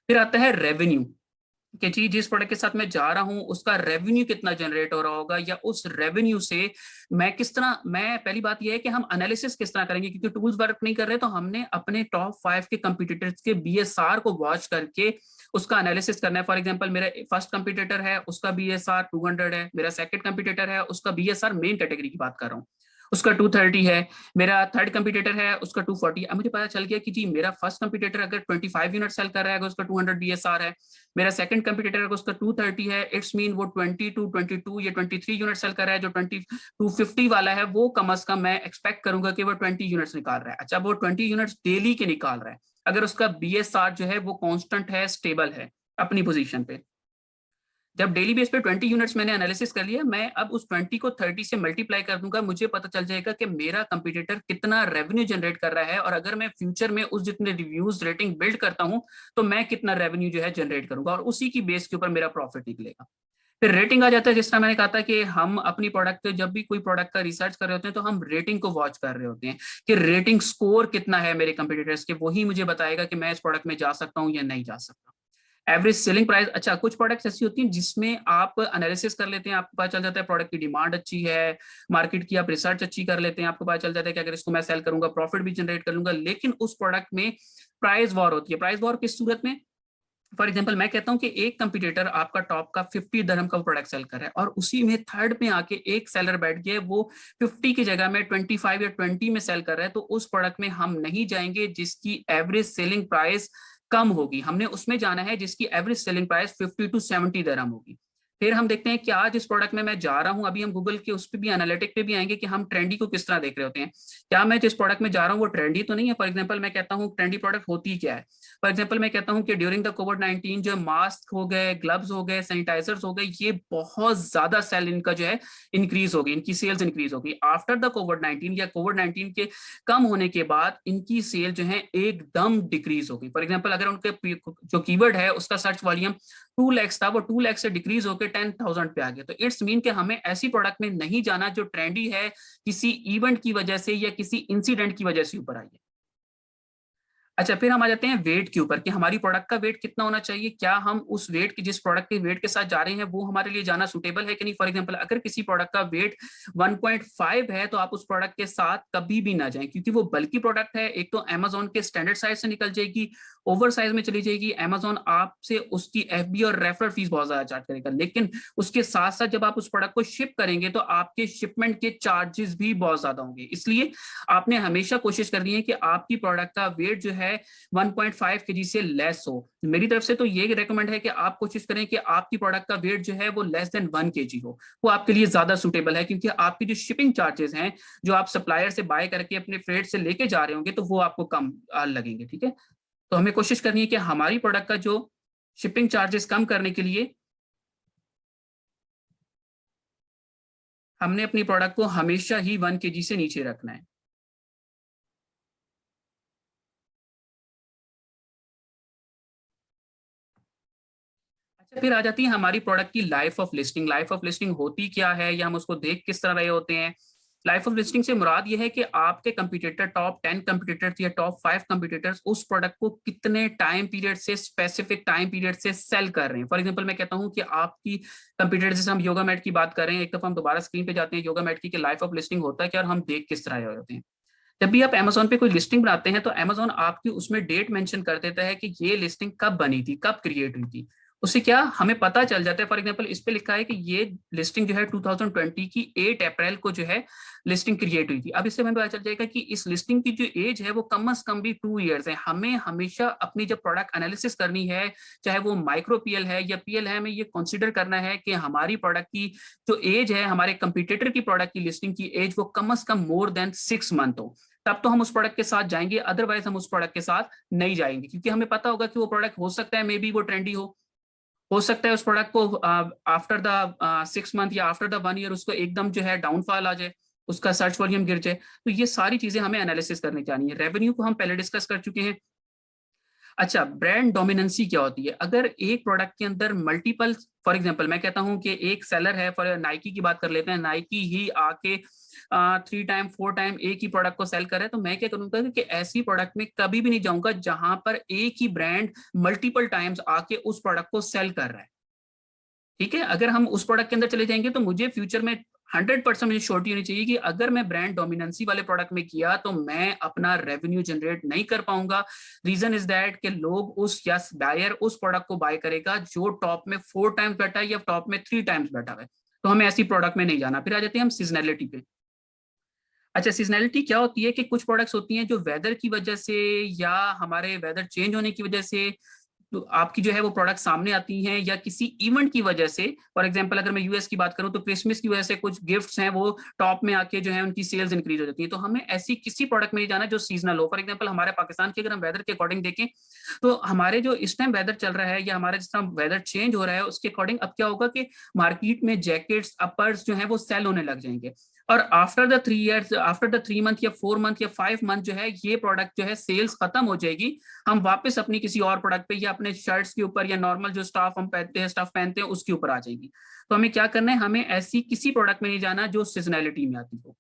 फिर आता है रेवेन्यू। कि जी जिस प्रोडक्ट के साथ मैं जा रहा हूं उसका रेवेन्यू कितना जनरेट हो रहा होगा, या उस रेवेन्यू से मैं किस तरह, मैं पहली बात यह है कि हम एनालिसिस किस तरह करेंगे, क्योंकि टूल्स वर्क नहीं कर रहे तो हमने अपने टॉप 5 के कंपटीटर्स के बीएसआर को वॉच करके उसका एनालिसिस करना है। फॉर एग्जांपल मेरा फर्स्ट कंपटीटर है, उसका बीएसआर 200 है, मेरा सेकंड कंपटीटर है, उसका बीएसआर मेन कैटेगरी की बात कर रहा हूँ, उसका 230 है, मेरा थर्ड कंपटीटर है उसका 240। अब मुझे पता चल गया कि जी मेरा फर्स्ट कंपटीटर अगर 25 यूनिट सेल कर रहा है, अगर उसका 200 बीएसआर है, मेरा सेकंड कंपटीटर अगर उसका 230 है, इट्स मीन वो 22 या 23 यूनिट सेल कर रहा है, जो 250 वाला है वो कम से कम मैं एक्सपेक्ट करूंगा कि वो 20 यूनिट्स निकाल रहा है। अच्छा, वो 20 यूनिट्स डेली के निकाल रहा है, अगर उसका बीएसआर जो है वो कांस्टेंट है, स्टेबल है अपनी पोजीशन पे। जब डेली बेस पे 20 यूनिट्स मैंने एनालिसिस कर लिया, मैं अब उस 20 को 30 से मल्टीप्लाई कर दूंगा, मुझे पता चल जाएगा कि मेरा कंपटीटर कितना रेवेन्यू जनरेट कर रहा है, और अगर मैं फ्यूचर में उस जितने रिव्यूज रेटिंग बिल्ड करता हूं तो मैं कितना रेवेन्यू जो है जनरेट करूंगा, और उसी की बेस के ऊपर मेरा प्रॉफिट निकलेगा। फिर रेटिंग आ जाता है, जिस तरह मैंने कहा था कि हम अपनी प्रोडक्ट, जब भी कोई प्रोडक्ट का रिसर्च कर रहे होते हैं तो हम रेटिंग को वॉच कर रहे होते हैं कि रेटिंग स्कोर कितना है मेरे कंपटीटर्स के, वही मुझे बताएगा कि मैं इस प्रोडक्ट में जा सकता हूं या नहीं जा सकता। एवरेज सेलिंग प्राइस, अच्छा कुछ प्रोडक्ट्स ऐसी होती हैं जिसमें आप एनालिसिस कर लेते हैं, आपको पता चल जाता है प्रोडक्ट की डिमांड अच्छी है, मार्केट की आप रिसर्च अच्छी कर लेते हैं, आपको पता चल जाता है कि अगर इसको मैं सेल करूंगा प्रॉफिट भी जनरेट कर लूंगा, लेकिन उस प्रोडक्ट में प्राइस वॉर होती है। प्राइस वॉर किस सूरत में? फॉर एग्जाम्पल मैं कहता हूं कि एक कंपटीटर आपका टॉप का 50 दरहम का प्रोडक्ट सेल कर रहा है, और उसी में थर्ड में आके एक सेलर बैठ गया, वो 50 की जगह में 25 या 20 में सेल कर रहा है, तो उस प्रोडक्ट में हम नहीं जाएंगे जिसकी एवरेज सेलिंग प्राइस कम होगी, हमने उसमें जाना है जिसकी एवरेज सेलिंग प्राइस 50 to 70 दरहम होगी। फिर हम देखते हैं कि आज इस प्रोडक्ट में मैं जा रहा हूं, अभी हम गूगल के उस पर भी एनालिटिक पे भी आएंगे कि हम ट्रेंडी को किस तरह देख रहे होते हैं। क्या मैं जिस प्रोडक्ट में जा रहा हूं वो ट्रेंडी तो नहीं है? फॉर एग्जाम्पल मैं कहता हूं ट्रेंडी प्रोडक्ट होती क्या है। फॉर एग्जाम्पल मैं कहता हूं कि ड्यूरिंग द कोविड-19 जो मास्क हो गए, ग्लव्स हो गए, सैनिटाइजर्स हो गए, ये बहुत ज्यादा सेल इनका जो है इंक्रीज होगी, इनकी सेल्स इंक्रीज होगी। आफ्टर द कोविड-19 या कोविड-19 के कम होने के बाद इनकी सेल जो है एकदम डिक्रीज होगी। फॉर एग्जाम्पल अगर उनके जो कीवर्ड है उसका सर्च वॉल्यूम 2 लाख था, वो 2 लाख से डिक्रीज होकर 10,000 पे आ गया, तो इट्स मीन कि हमें ऐसी प्रोडक्ट में नहीं जाना जो ट्रेंडी है, किसी इवेंट की वजह से या किसी इंसिडेंट की वजह से ऊपर आई है। अच्छा, फिर हम आ जाते हैं वेट के ऊपर कि हमारी प्रोडक्ट का वेट कितना होना चाहिए, क्या हम उस वेट की, जिस प्रोडक्ट के वेट के साथ जा रहे हैं वो हमारे लिए जाना सुटेबल है कि नहीं। फॉर एग्जांपल अगर किसी प्रोडक्ट का वेट 1.5 है तो आप उस प्रोडक्ट के साथ कभी भी ना जाएं, क्योंकि वो बल्कि प्रोडक्ट है, एक तो अमेजोन के स्टैंडर्ड साइज से निकल जाएगी, ओवर साइज में चली जाएगी, अमेजोन आपसे उसकी एफबी और रेफरल फीस बहुत ज्यादा चार्ज करेगा, लेकिन उसके साथ साथ जब आप उस प्रोडक्ट को शिप करेंगे तो आपके शिपमेंट के चार्जेस भी बहुत ज्यादा होंगे। इसलिए आपने हमेशा कोशिश करनी है कि आपकी प्रोडक्ट का वेट जो है 1.5 केजी से लेस हो। मेरी तरफ से तो ये रेकमेंड है कि आप कोशिश करें कि आपकी प्रोडक्ट का वेट जो है वो लेस देन 1 केजी हो, वो आपके लिए ज्यादा सुटेबल है, क्योंकि आपकी जो शिपिंग चार्जेस हैं जो आप सप्लायर से बाय करके अपने फ्रेट से लेके जा रहे होंगे तो वो आपको कम लगेंगे। ठीक है, तो हमें कोशिश करनी है कि हमारी प्रोडक्ट का जो शिपिंग चार्जेस कम करने के लिए हमने अपनी प्रोडक्ट को हमेशा ही 1 केजी से नीचे रखना है। अच्छा, फिर आ जाती है हमारी प्रोडक्ट की life of listing. Life of listing होती क्या है या हम उसको देख किस तरह रहे होते हैं? लाइफ ऑफ लिस्टिंग से मुराद ये है कि आपके कंपटीटर, टॉप 10 कंपटीटर्स या टॉप 5 कंपटीटर्स उस प्रोडक्ट को कितने टाइम पीरियड से, स्पेसिफिक टाइम पीरियड से सेल कर रहे हैं। फॉर एग्जांपल मैं कहता हूं कि आपकी कंपटीटर, जैसे हम योगा मैट की बात कर रहे हैं, एक दफा हम दोबारा स्क्रीन पे जाते हैं, योगा मैट की लाइफ ऑफ लिस्टिंग होता है क्या और हम देख किस तरह रहे होते हैं। जब भी आप Amazon पे कोई लिस्टिंग बनाते हैं तो Amazon आपकी उसमें डेट मेंशन कर देता है कि ये लिस्टिंग कब बनी थी, कब क्रिएट हुई थी। उससे क्या हमें पता चल जाता है। फॉर एग्जांपल इस पे लिखा है कि ये लिस्टिंग जो है 2020 की 8 अप्रैल को जो है लिस्टिंग क्रिएट हुई थी। अब इससे हमें पता चल जाएगा कि इस लिस्टिंग की जो एज है वो कम से कम भी 2 इयर्स है। हमें हमेशा अपनी जब प्रोडक्ट एनालिसिस करनी है, चाहे वो माइक्रो पीएल है या पीएल है, हमें ये कंसीडर करना है कि हमारी प्रोडक्ट की जो एज है, हमारे कंपटीटर की प्रोडक्ट की लिस्टिंग की एज वो कम से कम मोर देन 6 मंथ हो, तब तो हम उस प्रोडक्ट के साथ जाएंगे, अदरवाइज हम उस प्रोडक्ट के साथ नहीं जाएंगे, क्योंकि हमें पता होगा कि वो प्रोडक्ट हो सकता है मे बी वो ट्रेंडी हो सकता है उस प्रोडक्ट को आफ्टर द 6 मंथ या आफ्टर द 1 ईयर उसको एकदम जो है डाउनफॉल आ जाए, उसका सर्च वॉल्यूम गिर जाए। तो ये सारी चीजें हमें एनालिसिस करनी चाहिए। रेवेन्यू को हम पहले डिस्कस कर चुके हैं। अच्छा, ब्रांड डोमिनेंसी क्या होती है? अगर एक प्रोडक्ट के अंदर मल्टीपल, फॉर एग्जांपल मैं कहता हूं कि एक सेलर है, फॉर नाइकी की बात कर लेते हैं, नाइकी ही आके 3 टाइम 4 टाइम एक ही प्रोडक्ट को सेल कर रहा है, तो मैं क्या करूंगा कि ऐसी प्रोडक्ट में कभी भी नहीं जाऊंगा जहां पर एक ही ब्रांड मल्टीपल टाइम्स आके उस प्रोडक्ट को सेल कर रहा है। ठीक है, अगर हम उस प्रोडक्ट के अंदर चले जाएंगे तो मुझे फ्यूचर में 100% मुझे श्योरिटी होनी चाहिए कि अगर मैं ब्रांड डोमिनेंसी वाले प्रोडक्ट में किया तो मैं अपना रेवेन्यू जनरेट नहीं कर पाऊंगा। रीजन इज दैट कि लोग उस या बायर उस प्रोडक्ट को बाय करेगा जो टॉप में 4 टाइम्स बैठा है या टॉप में 3 टाइम्स बैठा है। तो हमें ऐसी प्रोडक्ट में नहीं जाना। फिर आ जाते हैं हम सीजनैलिटी पे। अच्छा, सीजनैलिटी क्या होती है कि कुछ प्रोडक्ट्स होती हैं जो वेदर की वजह से या हमारे वेदर चेंज होने की वजह से तो आपकी जो है वो प्रोडक्ट सामने आती हैं, या किसी इवेंट की वजह से। फॉर एग्जांपल अगर मैं यूएस की बात करूं तो क्रिसमस की वजह से कुछ गिफ्ट्स हैं वो टॉप में आके जो है उनकी सेल्स इंक्रीज हो जाती है। तो हमें ऐसी किसी प्रोडक्ट में नहीं जाना जो सीजनल हो। फॉर एग्जांपल हमारे पाकिस्तान के अगर हम वेदर के अकॉर्डिंग देखें तो हमारे जो इस टाइम वेदर चल रहा है या हमारा जिस तरह वेदर चेंज हो रहा है उसके अकॉर्डिंग अब क्या होगा कि मार्केट में जैकेट्स अपर्स जो है वो सेल होने लग जाएंगे। और after the 3 years, after the 3 month या 4 मंथ या 5 मंथ जो है ये प्रोडक्ट जो है सेल्स खत्म हो जाएगी। हम वापस अपनी किसी और प्रोडक्ट पे या अपने शर्ट्स के ऊपर या नॉर्मल जो स्टाफ हम पहनते हैं स्टाफ पहनते हैं उसके ऊपर आ जाएगी। तो हमें क्या करना है, हमें ऐसी किसी प्रोडक्ट में नहीं जाना जो सीजनैलिटी में आती हो।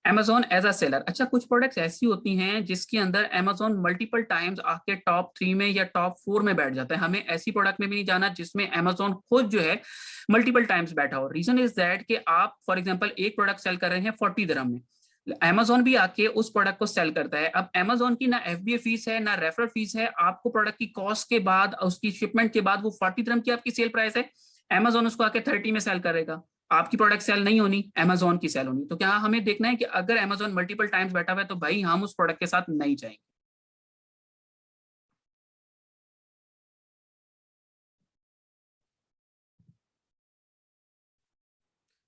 Amazon as a seller. अच्छा, कुछ प्रोडक्ट्स ऐसी होती हैं जिसके अंदर Amazon मल्टीपल टाइम्स आके टॉप 3 में या टॉप 4 में बैठ जाता है। हमें ऐसी प्रोडक्ट में भी नहीं जाना जिसमें Amazon खुद जो है मल्टीपल टाइम्स बैठा हो। रीजन इज दैट कि आप फॉर एग्जांपल एक प्रोडक्ट सेल कर रहे हैं 40 दिरहम में, Amazon भी आके उस प्रोडक्ट को सेल करता है। अब Amazon की ना FBA फीस है ना रेफरल फीस है, आपको प्रोडक्ट की कॉस्ट के बाद उसकी शिपमेंट के बाद वो 40 दिरहम की आपकी सेल प्राइस है, Amazon उसको आके 30 में सेल करेगा। आपकी प्रोडक्ट सेल नहीं होनी, Amazon की सेल होनी। तो क्या हमें देखना है कि अगर Amazon मल्टीपल टाइम्स बैठा हुआ है तो भाई हम उस प्रोडक्ट के साथ नहीं जाएंगे।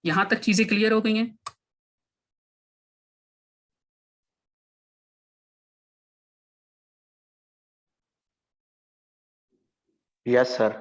यहां तक चीजें क्लियर हो गई हैं? Yes sir.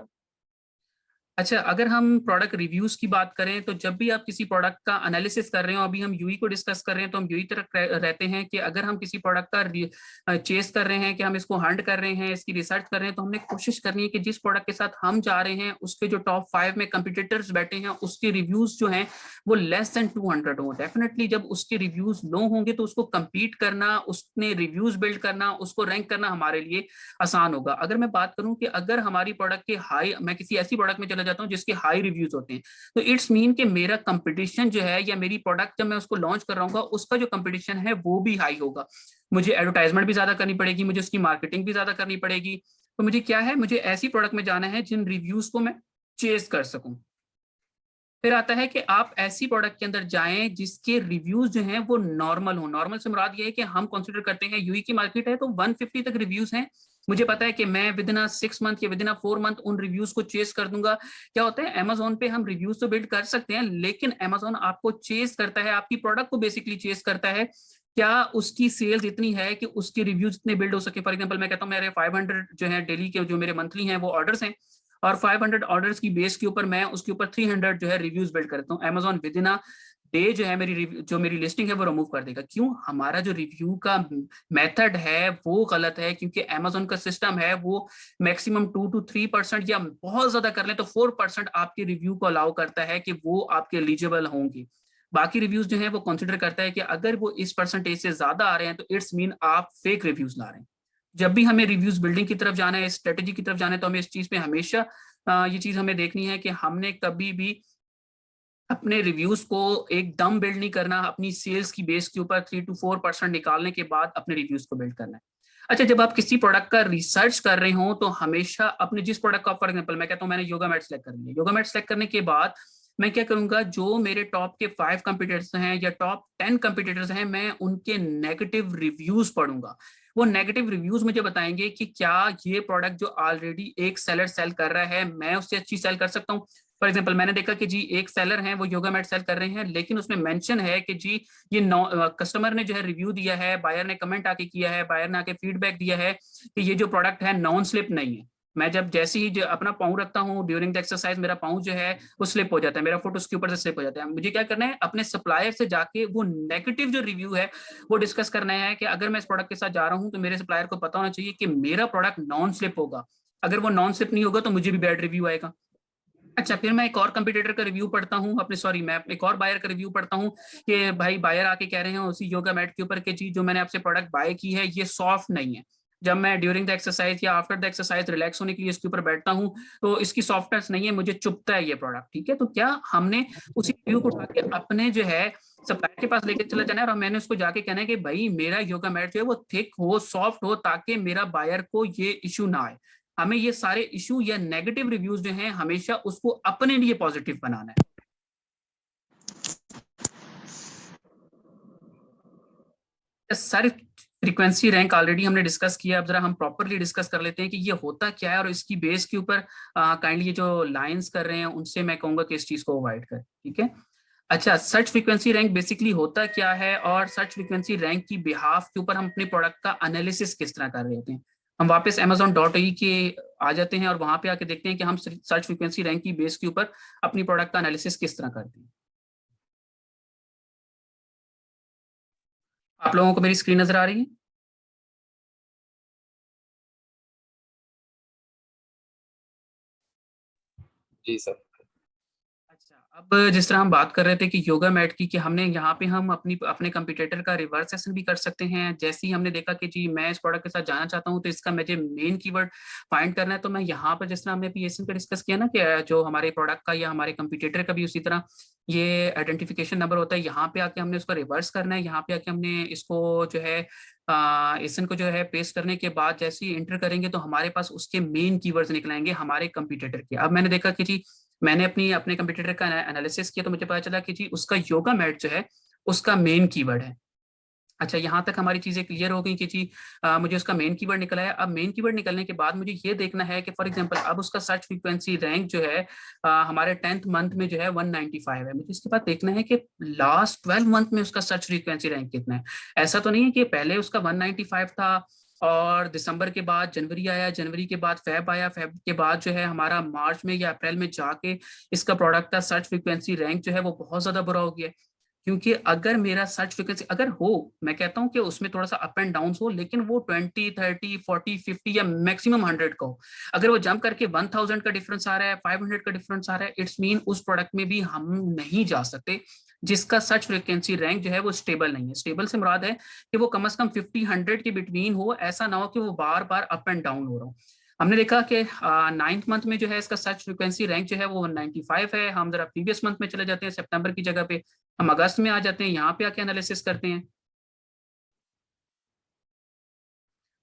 अच्छा, अगर हम प्रोडक्ट रिव्यूज की बात करें तो जब भी आप किसी प्रोडक्ट का एनालिसिस कर रहे हो, अभी हम यूई को डिस्कस कर रहे हैं तो हम यूई तरफ रहते हैं कि अगर हम किसी प्रोडक्ट का चेस कर रहे हैं कि हम इसको हंट कर रहे हैं, इसकी रिसर्च कर रहे हैं, तो हमने कोशिश करनी है कि जिस प्रोडक्ट के साथ हम जा रहे हैं उसके जो टॉप 5 में कंपिटिटर्स बैठे हैं उसके रिव्यूज जो हैं वो लेस देन 200 हो। डेफिनेटली जब उसके रिव्यूज लो होंगे तो उसको कम्पीट करना, उसने रिव्यूज बिल्ड करना, उसको रैंक करना हमारे लिए आसान होगा। अगर मैं बात करूं कि अगर हमारी प्रोडक्ट के हाई, मैं किसी ऐसी प्रोडक्ट में चला जाता हूं जिसके हाई रिव्यूज होते हैं, तो इट्स मीन कि मेरा कंपटीशन जो है या मेरी प्रोडक्ट जब मैं उसको लॉन्च कर रहा हूँ उसका जो कंपटीशन है वो भी हाई होगा। मुझे एडवर्टाइजमेंट भी ज्यादा करनी पड़ेगी, मुझे उसकी मार्केटिंग भी ज्यादा करनी पड़ेगी। तो मुझे क्या है, मुझे ऐसी प्रोडक्ट में जाना है जिन रिव्यूज को मैं चेस कर सकूं। फिर आता है कि आप ऐसी प्रोडक्ट के अंदर जाएं जिसके रिव्यूज जो हैं वो नॉर्मल हो। नॉर्मल से मुराद ये है कि हम कंसीडर करते हैं यूई की मार्केट है तो 150 तक रिव्यूज हैं, मुझे पता है कि मैं विद इन 6 मंथ या विद इन 4 मंथ उन रिव्यूज को चेस कर दूंगा। क्या होता है, Amazon पे हम रिव्यूज तो बिल्ड कर सकते हैं लेकिन Amazon आपको चेस करता है, आपकी प्रोडक्ट को बेसिकली चेस करता है। क्या उसकी सेल्स इतनी है कि उसके रिव्यूज इतने बिल्ड हो सके। फॉर एग्जांपल मैं कहता हूँ मेरे 500 जो है डेली के जो मेरे मंथली हैं वो ऑर्डर्स हैं, और 500 ऑर्डर्स की बेस के ऊपर मैं उसके ऊपर 300 जो है रिव्यूज बिल्ड करता हूँ। Amazon विद इन डे जो है मेरी लिस्टिंग है वो रिमूव कर देगा। क्यों? हमारा जो रिव्यू का मेथड है वो गलत है, क्योंकि Amazon का सिस्टम है वो मैक्सिमम 2 to 3% या बहुत ज्यादा कर ले तो 4% आपके रिव्यू को अलाउ करता है कि वो आपके एलिजिबल होंगे। बाकी रिव्यूज जो है वो कंसिडर करता है कि अगर वो इस परसेंटेज से ज्यादा आ रहे हैं तो इट्स मीन आप फेक रिव्यूज ला रहे हैं। जब भी हमें रिव्यूज बिल्डिंग की तरफ जाना है, स्ट्रेटेजी की तरफ जाना है, तो हमें इस चीज पे हमेशा ये चीज हमें देखनी है कि हमने कभी भी अपने रिव्यूज को एकदम बिल्ड नहीं करना, अपनी सेल्स की बेस के ऊपर 3 to 4% निकालने के बाद अपने रिव्यूज को बिल्ड करना है। अच्छा, जब आप किसी प्रोडक्ट का रिसर्च कर रहे हो तो हमेशा अपने जिस प्रोडक्ट का, फॉर एग्जांपल मैं कहता हूं मैंने योगा मैट सेलेक्ट कर लिया, योगा मैट सेलेक्ट करने के बाद मैं क्या करूंगा, जो मेरे टॉप के 5 कंपीटिटर्स हैं या टॉप 10 कंपीटिटर्स हैं मैं उनके नेगेटिव रिव्यूज पढ़ूंगा। वो नेगेटिव रिव्यूज मुझे बताएंगे कि क्या ये प्रोडक्ट जो ऑलरेडी एक सेलर सेल कर रहा है मैं उससे अच्छी सेल कर सकता हूँ। फॉर एग्जांपल मैंने देखा कि जी एक सेलर है वो योगा मैट सेल कर रहे हैं, लेकिन उसमें मेंशन है कि जी ये कस्टमर ने जो है रिव्यू दिया है, बायर ने कमेंट आके किया है, बायर ने आके फीडबैक दिया है कि ये जो प्रोडक्ट है नॉन स्लिप नहीं है। मैं जब जैसे ही जो अपना पाँव रखता हूँ ड्यूरिंग द एक्सरसाइज मेरा पाँव जो है वो स्लिप हो जाता है, मेरा फुट उसके ऊपर से स्लिप हो जाता है। मुझे क्या करना है, अपने सप्लायर से जाके वो नेगेटिव जो रिव्यू है वो डिस्कस करना है कि अगर मैं इस प्रोडक्ट के साथ जा रहा हूँ तो मेरे सप्लायर को पता होना चाहिए कि मेरा प्रोडक्ट नॉन स्लिप होगा। अगर वो नॉन स्लिप नहीं होगा तो मुझे भी बैड रिव्यू आएगा। अच्छा, फिर मैं एक और कंपटीटर का रिव्यू पढ़ता हूँ मैं एक और बायर का रिव्यू पढ़ता हूँ कि भाई बायर आके कह रहे हैं उसी योगा मैट के ऊपर कि जी जो मैंने आपसे प्रोडक्ट बाय की है ये सॉफ्ट नहीं है। जब मैं ड्यूरिंग द एक्सरसाइज या आफ्टर द एक्सरसाइज रिलैक्स होने के लिए इसके ऊपर बैठता हूँ तो इसकी सॉफ्टनेस नहीं है, मुझे चुभता है ये प्रोडक्ट। ठीक है, तो क्या हमने उसी रिव्यू को उठा के अपने जो है सप्लायर के पास लेके चला जाना है और मैंने उसको जाके कहना है कि भाई मेरा योगा मैट जो है वो थिक हो, सॉफ्ट हो, ताकि मेरा बायर को ये इश्यू ना आए। हमें ये सारे इशू या नेगेटिव रिव्यूज जो हैं हमेशा उसको अपने लिए पॉजिटिव बनाना है। सर फ्रीक्वेंसी रैंक ऑलरेडी हमने डिस्कस किया, अब जरा हम प्रॉपरली डिस्कस कर लेते हैं कि ये होता क्या है और इसकी बेस के ऊपर काइंडली ये जो लाइंस कर रहे हैं उनसे मैं कहूंगा कि इस चीज को अवॉइड कर। ठीक है, अच्छा, सर्च फ्रीक्वेंसी रैंक बेसिकली होता क्या है और सर्च फ्रीक्वेंसी रैंक की बिहाफ के ऊपर हम अपने प्रोडक्ट का एनालिसिस किस तरह कर रहे होते हैं। हम वापस amazon.in के आ जाते हैं और वहां पे आके देखते हैं कि हम सर्च फ्रीक्वेंसी रैंक की बेस के ऊपर अपनी प्रोडक्ट का एनालिसिस किस तरह करते हैं। आप लोगों को मेरी स्क्रीन नजर आ रही है? जी सर। अच्छा, अब जिस तरह हम बात कर रहे थे कि योगा मैट की, कि हमने यहाँ पे हम अपने कंपटीटर का रिवर्स सेशन भी कर सकते हैं। जैसे ही हमने देखा कि जी मैं इस प्रोडक्ट के साथ जाना चाहता हूँ तो इसका मुझे मेन कीवर्ड फाइंड करना है, तो मैं यहाँ पर जिस तरह हमने पीएसएन का डिस्कस किया ना कि जो हमारे प्रोडक्ट का या हमारे कंपटीटर का भी उसी तरह ये आइडेंटिफिकेशन नंबर होता है, यहाँ पे आके हमने उसको रिवर्स करना है। यहाँ पे आके हमने इसको जो है एसन को जो है पेस्ट करने के बाद जैसे ही एंटर करेंगे तो हमारे पास उसके मेन कीवर्ड्स निकल आएंगे हमारे कंपटीटर के। अब मैंने देखा कि जी मैंने अपने कंप्यूटर का एनालिसिस किया तो मुझे पता चला कि जी उसका योगा मैट जो है उसका मेन कीवर्ड है। अच्छा, यहाँ तक हमारी चीजें क्लियर हो गई कि जी मुझे उसका मेन कीवर्ड निकला है। अब मेन कीवर्ड निकलने के बाद मुझे ये देखना है कि फॉर एग्जांपल अब उसका सर्च फ्रीक्वेंसी रैंक जो है हमारे 10th मंथ में जो है 195 है। मुझे इसके बाद देखना है कि लास्ट 12 मंथ में उसका सर्च फ्रीक्वेंसी रैंक कितना है। ऐसा तो नहीं है कि पहले उसका 195 था और दिसंबर के बाद जनवरी आया, जनवरी के बाद फेब आया, फेब के बाद जो है हमारा मार्च में या अप्रैल में जाके इसका प्रोडक्ट का सर्च फ्रीक्वेंसी रैंक जो है वो बहुत ज्यादा बुरा हो गया। क्योंकि अगर मेरा सर्च फ्रीक्वेंसी अगर हो, मैं कहता हूं कि उसमें थोड़ा सा अप एंड डाउन हो, लेकिन वो 20, 30, 40, 50 या मैक्सिमम 100 का हो। अगर वो जंप करके 1000 का डिफरेंस आ रहा है, 500 का डिफरेंस आ रहा है, इट्स मीन उस प्रोडक्ट में भी हम नहीं जा सकते जिसका सर्च फ्रीक्वेंसी रैंक जो है वो स्टेबल नहीं है। स्टेबल से मुराद है कि वो कम से कम 50, 100 के बिटवीन हो, ऐसा ना हो कि वो बार बार अप एंड डाउन हो रहा हो। हमने देखा कि 9th मंथ में जो है इसका सर्च फ्रीक्वेंसी रैंक जो है वो 195 है। हम जरा प्रीवियस मंथ में चले जाते हैं, सितंबर की जगह पे हम अगस्त में आ जाते हैं, यहाँ पे आके एनालिसिस करते हैं।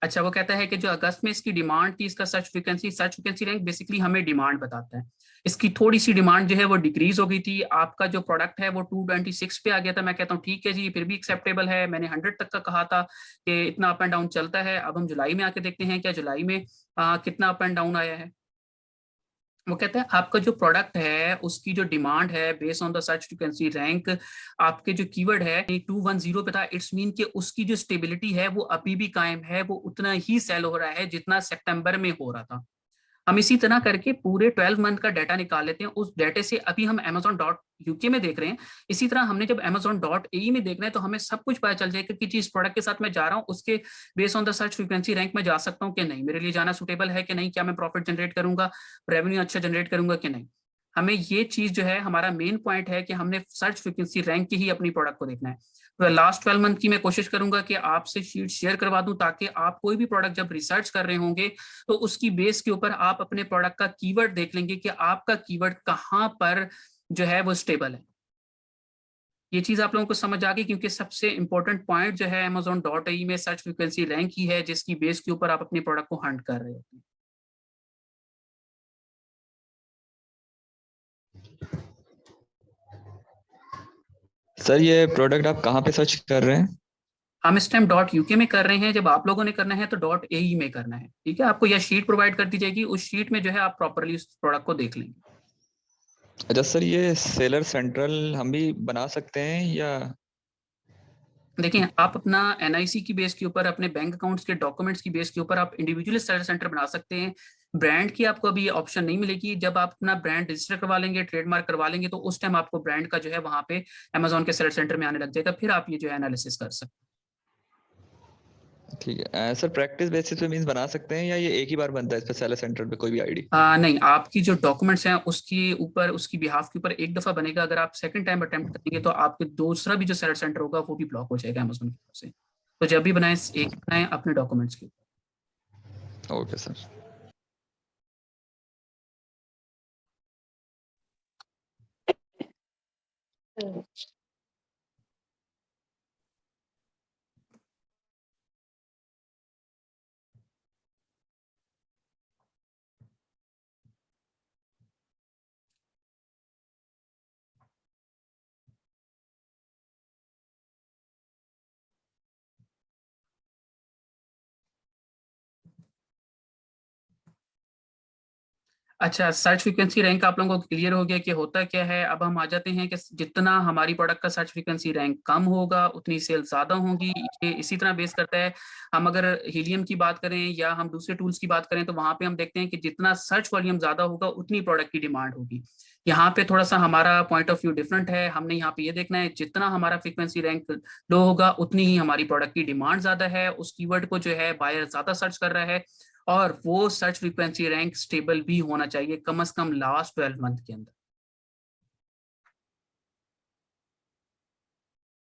अच्छा, वो कहता है कि जो अगस्त में इसकी डिमांड थी, इसका सर्च फ्रीक्वेंसी रैंक बेसिकली हमें डिमांड बताता है। इसकी थोड़ी सी डिमांड जो है वो डिक्रीज हो गई थी। आपका जो प्रोडक्ट है वो 226 पे आ गया था। मैं कहता हूँ ठीक है जी, फिर भी एक्सेप्टेबल है। मैंने 100 तक का कहा था कि इतना अप एंड डाउन चलता है। अब हम जुलाई में आके देखते हैं क्या जुलाई में कितना अप एंड डाउन आया है। वो कहता है आपका जो प्रोडक्ट है उसकी जो डिमांड है based on the search frequency rank, आपके जो कीवर्ड है 210 पे था, इट्स मीन कि उसकी जो स्टेबिलिटी है वो अभी भी कायम है, वो उतना ही सेल हो रहा है जितना सितंबर में हो रहा था। हम इसी तरह करके पूरे 12 मंथ का डाटा निकाल लेते हैं। उस डाटे से अभी हम amazon.uk में देख रहे हैं। इसी तरह हमने जब amazon.ae में देखना है तो हमें सब कुछ पता चल जाएगा कि जिस प्रोडक्ट के साथ मैं जा रहा हूँ उसके base on the search frequency rank में जा सकता हूँ कि नहीं, मेरे लिए जाना सुटेबल है कि नहीं, क्या मैं प्रॉफिट जनरेट करूंगा, रेवेन्यू अच्छा जनरेट करूंगा कि नहीं। हमें ये चीज जो है हमारा मेन पॉइंट है कि हमने सर्च फ्रीक्वेंसी रैंक की ही अपनी प्रोडक्ट को देखना है। तो लास्ट 12 मंथ की मैं कोशिश करूंगा कि आपसे शीट शेयर करवा दूं ताकि आप कोई भी प्रोडक्ट जब रिसर्च कर रहे होंगे तो उसकी बेस के ऊपर आप अपने प्रोडक्ट का कीवर्ड देख लेंगे कि आपका कीवर्ड कहां पर जो है वो स्टेबल है। ये चीज आप लोगों को समझ आ गई, क्योंकि सबसे इंपॉर्टेंट पॉइंट जो है amazon.in में सर्च फ्रीक्वेंसी रैंक ही है जिसकी बेस के ऊपर आप अपने प्रोडक्ट को हंट कर रहे होते हैं। सर ये प्रोडक्ट आप कहाँ पे सर्च कर रहे हैं? हम इस टाइम .uk में कर रहे हैं, जब आप लोगों ने करना है तो .ae में करना है। ठीक है, आपको यह शीट प्रोवाइड कर दी जाएगी, उस शीट में जो है आप प्रॉपरली उस प्रोडक्ट को देख लेंगे। अच्छा सर, ये सेलर सेंट्रल हम भी बना सकते हैं या? देखिए, आप अपना एनआईसी की बेस के ऊपर, अपने बैंक अकाउंट्स के डॉक्यूमेंट्स की बेस के ऊपर आप इंडिविजुअल सेलर सेंटर बना सकते हैं। ब्रांड की आपको अभी ऑप्शन नहीं मिलेगी। जब आप अपना ब्रांड रजिस्टर करवा लेंगे, ट्रेडमार्क करवा लेंगे, तो उस टाइम आपको ब्रांड का जो है वहां पे अमेजोन के सेलर सेंटर में आने लग जाएगा, फिर आप ये जो है एनालिसिस कर सकते हैं। ठीक है सर, प्रैक्टिस बेसिस पे मींस बना सकते हैं या ये एक ही बार बनता है इस पे सेलर सेंटर पे कोई भी आईडी? नहीं, आपकी जो डॉक्यूमेंट्स हैं उसके ऊपर, उसकी बिहाफ के ऊपर एक दफा बनेगा। अगर आप सेकंड टाइम अटेम्प्ट करेंगे तो आपके दूसरा भी जो सेलर सेंटर होगा वो भी ब्लॉक हो जाएगा अमेजोन की तरफ से। तो जब भी बनाए एक बनाए अपने डॉक्यूमेंट्स के ऊपर। Okay sir. अच्छा, सर्च फ्रीक्वेंसी रैंक आप लोगों को क्लियर हो गया कि होता क्या है। अब हम आ जाते हैं कि जितना हमारी प्रोडक्ट का सर्च फ्रीक्वेंसी रैंक कम होगा उतनी सेल ज्यादा होंगी। ये इसी तरह बेस करता है। हम अगर हीलियम की बात करें या हम दूसरे टूल्स की बात करें तो वहां पे हम देखते हैं कि जितना सर्च वॉल्यूम ज्यादा होगा उतनी प्रोडक्ट की डिमांड होगी। यहाँ पे थोड़ा सा हमारा पॉइंट ऑफ व्यू डिफरेंट है। हमने यहाँ पे ये देखना है जितना हमारा फ्रीक्वेंसी रैंक लो होगा उतनी ही हमारी प्रोडक्ट की डिमांड ज्यादा है, उस कीवर्ड को जो है बायर ज्यादा सर्च कर रहा है, और वो सर्च फ्रीक्वेंसी रैंक स्टेबल भी होना चाहिए कम से कम लास्ट 12 मंथ के अंदर।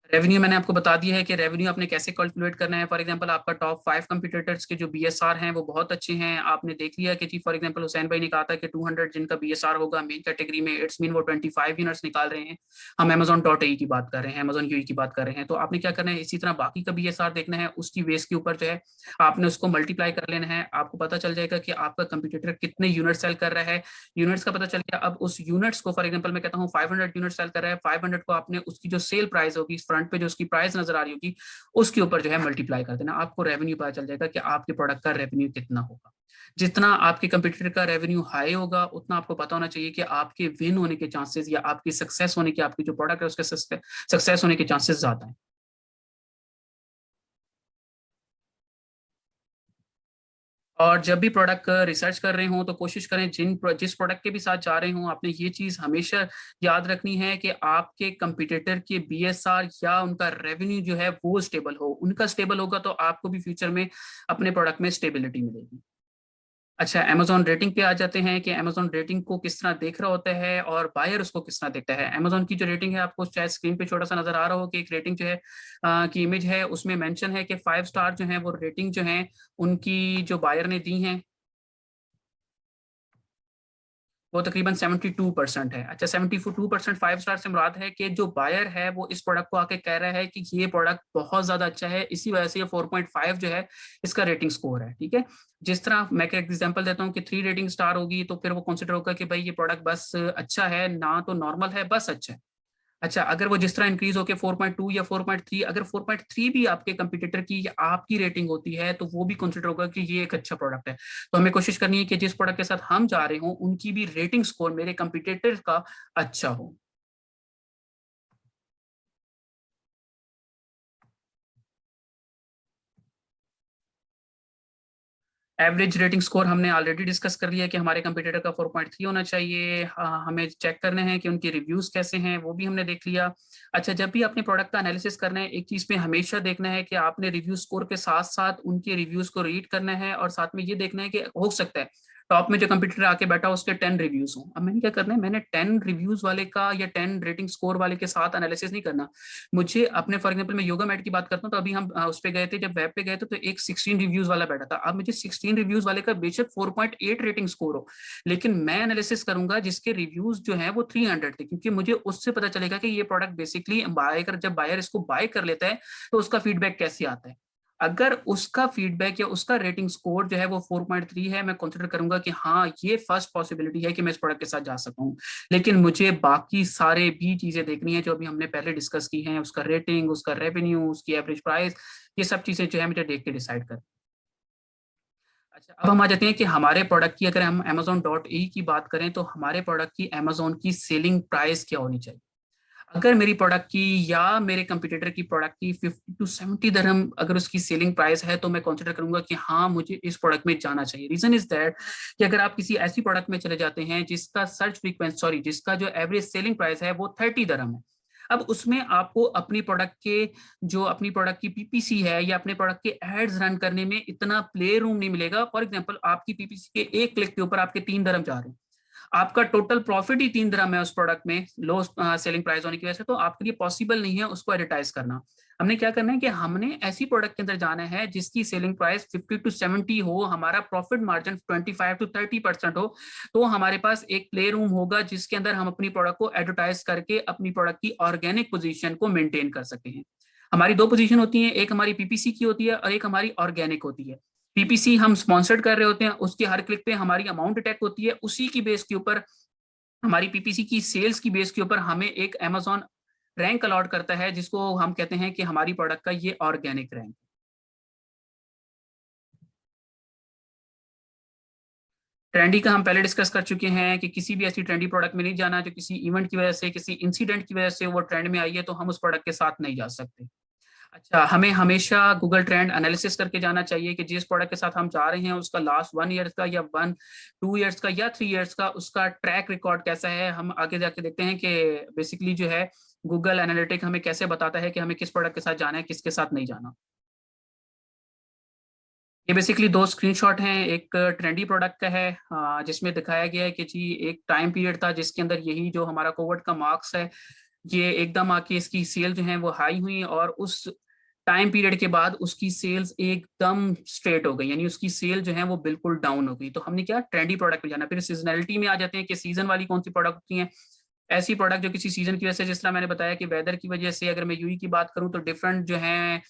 रेवेन्यू मैंने आपको बता दिया है कि रेवेन्यू आपने कैसे कैलकुलेट करना है। फॉर एग्जांपल आपका टॉप 5 कंपटीटर्स के जो बीएसआर हैं वो बहुत अच्छे हैं। आपने देख लिया कि जी फॉर एग्जांपल हुसैन भाई ने कहा था कि 200 जिनका बीएसआर होगा मेन कैटेगरी में, इट्स मीन वो 25 विनर्स निकाल रहे हैं। हम Amazon.ai की बात कर रहे हैं, Amazon यूई की बात कर रहे हैं। तो आपने क्या करना है, इसी तरह बाकी का बीएसआर देखना है, उसकी बेस के ऊपर जो है आपने उसको मल्टीप्लाई कर लेना है। आपको पता चल जाएगा कि आपका कंपटीटर कितने यूनिट सेल कर रहा है। यूनिट्स का पता चल गया। अब उस यूनिट्स को फॉर एग्जांपल मैं कहता हूँ 500 यूनिट सेल कर रहा है, 500 को आपने उसकी जो सेल प्राइस होगी फ्रंट पे जो उसकी प्राइस नजर आ रही होगी उसके ऊपर जो है मल्टीप्लाई कर देना। आपको रेवेन्यू पता चल जाएगा कि आपके प्रोडक्ट का रेवेन्यू कितना होगा। जितना आपके कंपटीटर का रेवेन्यू हाई होगा उतना आपको पता होना चाहिए कि आपके विन होने के चांसेस या आपकी सक्सेस होने के, आपकी जो प्रोडक्ट है उसके सक्सेस होने के चांसेस ज्यादा है। और जब भी प्रोडक्ट रिसर्च कर रहे हो तो कोशिश करें जिस प्रोडक्ट के भी साथ जा रहे हो आपने ये चीज हमेशा याद रखनी है कि आपके कंपटीटर के बीएसआर या उनका रेवेन्यू जो है वो स्टेबल हो। उनका स्टेबल होगा तो आपको भी फ्यूचर में अपने प्रोडक्ट में स्टेबिलिटी मिलेगी। अच्छा, अमेजोन रेटिंग पे आ जाते हैं कि अमेजोन रेटिंग को किस तरह देख रहा होता है और बायर उसको किस तरह देखता है। अमेजोन की जो रेटिंग है आपको शायद स्क्रीन पे छोटा सा नजर आ रहा हो कि एक रेटिंग जो है की इमेज है, उसमें मेंशन है कि 5 स्टार जो है वो रेटिंग जो है उनकी जो बायर ने दी है वो तकरीबन 72% है। अच्छा, 72% 5 स्टार से मुराद है कि जो बायर है वो इस प्रोडक्ट को आके कह रहा है कि ये प्रोडक्ट बहुत ज्यादा अच्छा है, इसी वजह से ये 4.5 जो है इसका रेटिंग स्कोर है। ठीक है, जिस तरह मैं एक एग्जांपल देता हूँ कि 3 रेटिंग स्टार होगी तो फिर वो कंसिडर होगा कि भाई ये प्रोडक्ट बस अच्छा है, ना तो नॉर्मल है, बस अच्छा है। अच्छा, अगर वो जिस तरह इंक्रीज होकर 4.2 या 4.3, अगर 4.3 भी आपके कंपटीटर की या आपकी रेटिंग होती है तो वो भी कंसिडर होगा कि ये एक अच्छा प्रोडक्ट है। तो हमें कोशिश करनी है कि जिस प्रोडक्ट के साथ हम जा रहे हो उनकी भी रेटिंग स्कोर मेरे कंपटीटर का अच्छा हो। एवरेज रेटिंग स्कोर हमने ऑलरेडी डिस्कस कर लिया कि हमारे कंपटीटर का 4.3 होना चाहिए। हमें चेक करना है कि उनके रिव्यूज कैसे हैं, वो भी हमने देख लिया। अच्छा, जब भी अपने प्रोडक्ट का एनालिसिस करना है एक चीज पे हमेशा देखना है कि आपने रिव्यू स्कोर के साथ साथ उनके रिव्यूज को रीड करना है और साथ में ये देखना है कि हो सकता है टॉप में जो कंप्यूटर आके बैठा उसके 10 रिव्यूज हो। अब मैंने क्या करना है, मैंने 10 रिव्यूज वाले का या 10 रेटिंग स्कोर वाले के साथ एनालिसिस नहीं करना। मुझे अपने फॉर एग्जांपल मैं योगा मैट की बात करता हूँ तो अभी हम उस पे गए थे, जब वेब पे गए थे तो एक 16 रिव्यूज वाला बैठा था। अब मुझे 16 रिव्यूज वाले का बेशक 4.8 रेटिंग स्कोर हो, लेकिन मैं एनालिसिस करूंगा जिसके रिव्यूज जो है वो 300 थे, क्योंकि मुझे उससे पता चलेगा कि ये प्रोडक्ट बेसिकली बायर, जब बायर इसको बाय कर लेता है तो उसका फीडबैक कैसे आता है। अगर उसका फीडबैक या उसका रेटिंग स्कोर जो है वो 4.3 है, मैं कंसिडर करूंगा कि हाँ ये फर्स्ट पॉसिबिलिटी है कि मैं इस प्रोडक्ट के साथ जा सकता हूँ। लेकिन मुझे बाकी सारे भी चीजें देखनी है जो अभी हमने पहले डिस्कस की हैं, उसका रेटिंग, उसका रेवेन्यू, उसकी एवरेज प्राइस, ये सब चीजें जो है मुझे देख के डिसाइड कर। अच्छा, अब हम आ जाते हैं कि हमारे प्रोडक्ट की, अगर हम Amazon.ai की बात करें तो हमारे प्रोडक्ट की Amazon की सेलिंग प्राइस क्या होनी चाहिए। अगर मेरी प्रोडक्ट की या मेरे कंपटीटर की प्रोडक्ट की 50 to 70 दरहम अगर उसकी सेलिंग प्राइस है तो मैं कंसिडर करूंगा कि हाँ मुझे इस प्रोडक्ट में जाना चाहिए। रीजन इज दैट कि अगर आप किसी ऐसी प्रोडक्ट में चले जाते हैं जिसका सर्च फ्रीक्वेंसी, सॉरी, जिसका जो एवरेज सेलिंग प्राइस है वो 30 दरहम है। अब उसमें आपको अपनी प्रोडक्ट की पीपीसी है या अपने प्रोडक्ट के एड्स रन करने में इतना प्ले रूम नहीं मिलेगा। फॉर एग्जांपल आपकी पीपीसी के एक क्लिक के ऊपर आपके 3 dirham जा रहे हैं, आपका टोटल प्रॉफिट ही 3 dirham है उस प्रोडक्ट में, लो सेलिंग प्राइस होने की वजह से, तो आपके लिए पॉसिबल नहीं है उसको एडिटाइज करना। हमने क्या करना है कि हमने ऐसी प्रोडक्ट के अंदर जाना है जिसकी सेलिंग प्राइस 50 to 70 हो, हमारा प्रॉफिट मार्जिन 25 to 30% हो, तो हमारे पास एक प्ले रूम होगा जिसके अंदर हम अपनी प्रोडक्ट को एडवर्टाइज करके अपनी प्रोडक्ट की ऑर्गेनिक पोजीशन को मेंटेन कर सकते हैं। हमारी 2 पोजीशन होती है, एक हमारी पीपीसी की होती है और एक हमारी ऑर्गेनिक होती है। पीपीसी हम स्पॉन्सर्ड कर रहे होते हैं, उसके हर क्लिक पे हमारी अमाउंट अटैक होती है, उसी की बेस के ऊपर, हमारी पीपीसी की सेल्स की बेस के ऊपर हमें एक अमेज़न रैंक अलॉट करता है, जिसको हम कहते हैं कि हमारी प्रोडक्ट का ये ऑर्गेनिक रैंक। ट्रेंडी का हम पहले डिस्कस कर चुके हैं कि किसी भी ऐसी ट्रेंडी प्रोडक्ट में नहीं जाना जो किसी इवेंट की वजह से, किसी इंसिडेंट की वजह से वो ट्रेंड में आई है, तो हम उस प्रोडक्ट के साथ नहीं जा सकते। अच्छा, हमें हमेशा गूगल ट्रेंड एनालिसिस करके जाना चाहिए कि जिस प्रोडक्ट के साथ हम जा रहे हैं उसका लास्ट 1 ईयर का या 2 ईयर्स का या 3 ईयर्स का उसका ट्रैक रिकॉर्ड कैसा है। हम आगे जाके देखते हैं कि बेसिकली जो है गूगल एनालिटिक हमें कैसे बताता है कि हमें किस प्रोडक्ट के साथ जाना है, किसके साथ नहीं जाना। ये बेसिकली 2 स्क्रीनशॉट हैं। एक ट्रेंडी प्रोडक्ट का है जिसमें दिखाया गया है कि जी एक टाइम पीरियड था जिसके अंदर यही जो हमारा कोवर्ट का मार्क्स है, ये एकदम आके इसकी सेल जो है वो हाई हुई और उस टाइम पीरियड के बाद उसकी सेल्स एकदम स्ट्रेट हो गई, यानी उसकी सेल जो है वो बिल्कुल डाउन हो गई। तो हमने क्या, ट्रेंडी प्रोडक्ट में जाना। फिर सीजनलिटी में आ जाते हैं कि सीजन वाली कौन सी प्रोडक्ट होती हैं। ऐसी प्रोडक्ट जो किसी सीजन की वजह से, जिस तरह मैंने बताया कि वेदर की वजह से, अगर मैं यूई की बात करूं तो डिफरेंट जो है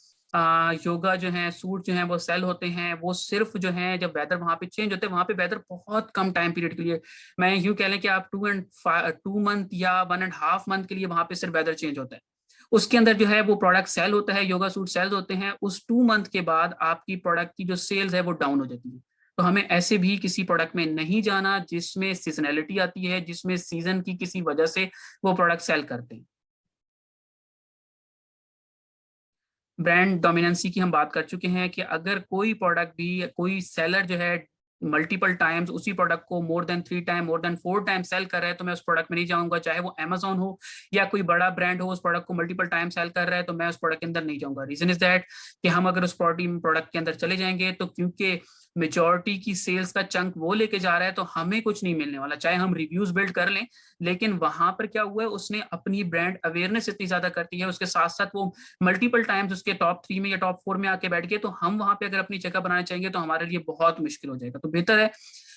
योगा जो है सूट जो है वो सेल होते हैं। वो सिर्फ जो है जब वेदर वहां पे चेंज होते हैं, वहां पे वेदर बहुत कम टाइम पीरियड के लिए, मैं यूं कह लें कि आप 2 मंथ या 1.5 मंथ के लिए वहां पे सिर्फ वेदर चेंज होता है, उसके अंदर जो है वो प्रोडक्ट सेल होता है, योगा सूट सेल होते हैं। उस 2 मंथ के बाद आपकी प्रोडक्ट की जो सेल्स है वो डाउन हो जाती है। तो हमें ऐसे भी किसी प्रोडक्ट में नहीं जाना जिसमें सीजनैलिटी आती है, जिसमें सीजन की किसी वजह से वो प्रोडक्ट सेल करते हैं। ब्रांड डोमिनेंसी की हम बात कर चुके हैं कि अगर कोई प्रोडक्ट भी, कोई सेलर जो है मल्टीपल टाइम्स उसी प्रोडक्ट को more than 3 time, more than 4 time sell कर रहा है, तो मैं उस प्रोडक्ट में नहीं जाऊंगा। चाहे वो अमेजोन हो या कोई बड़ा ब्रांड हो, उस प्रोडक्ट को मल्टीपल टाइम सेल कर रहा है तो मैं उस प्रोडक्ट के अंदर नहीं जाऊंगा। रीजन इज दैट कि हम अगर उस प्रोडक्ट के अंदर चले जाएंगे तो क्योंकि मेजोरिटी की सेल्स का चंक वो लेके जा रहा है, तो हमें कुछ नहीं मिलने वाला। चाहे हम रिव्यूज बिल्ड कर लें, लेकिन वहां पर क्या हुआ है, उसने अपनी ब्रांड अवेयरनेस इतनी ज्यादा करती है, उसके साथ साथ वो मल्टीपल टाइम्स उसके टॉप 3 में या टॉप 4 में आके बैठ गए, तो हम वहां पे अगर अपनी जगह बनाना चाहेंगे तो हमारे लिए बहुत मुश्किल हो जाएगा। तो बेहतर है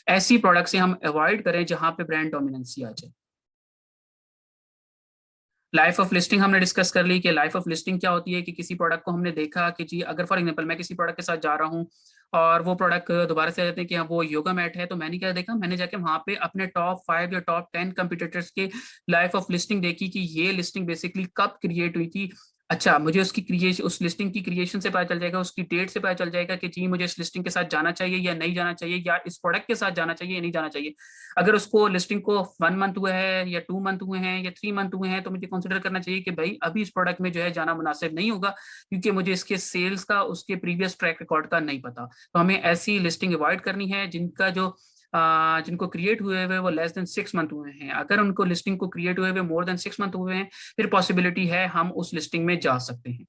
ऐसी प्रोडक्ट से हम अवॉइड करें जहां पे ब्रांड डोमिनेंसी आ जाए। लाइफ ऑफ लिस्टिंग हमने डिस्कस कर ली कि लाइफ ऑफ लिस्टिंग क्या होती है, कि किसी प्रोडक्ट को हमने देखा कि जी अगर फॉर एग्जांपल मैं किसी प्रोडक्ट के साथ जा रहा हूँ और वो प्रोडक्ट दोबारा से आ जाते हैं कि हाँ वो योगा मैट है, तो मैंने क्या देखा, मैंने जाके वहां पे अपने टॉप 5 या टॉप 10 कंपटीटर्स के लाइफ ऑफ लिस्टिंग देखी कि ये लिस्टिंग बेसिकली कब क्रिएट हुई थी। अच्छा, मुझे उसकी क्रिएशन, उस लिस्टिंग की क्रिएशन से पता चल जाएगा, उसकी डेट से पता चल जाएगा कि जी मुझे इस लिस्टिंग के साथ जाना चाहिए या नहीं जाना चाहिए, या इस प्रोडक्ट के साथ जाना चाहिए या नहीं जाना चाहिए। अगर उसको लिस्टिंग को 1 मंथ हुए हैं या 2 मंथ हुए हैं या 3 मंथ हुए हैं, तो मुझे कंसिडर करना चाहिए कि भाई अभी इस प्रोडक्ट में जो है जाना मुनासिब नहीं होगा, क्योंकि मुझे इसके सेल्स का, उसके प्रीवियस ट्रैक रिकॉर्ड का नहीं पता। तो हमें ऐसी लिस्टिंग अवॉइड करनी है जिनका जो जिनको क्रिएट हुए हुए वो लेस देन 6 मंथ हुए हैं। अगर उनको लिस्टिंग को क्रिएट हुए हुए मोर देन 6 मंथ हुए हैं, फिर पॉसिबिलिटी है हम उस लिस्टिंग में जा सकते हैं।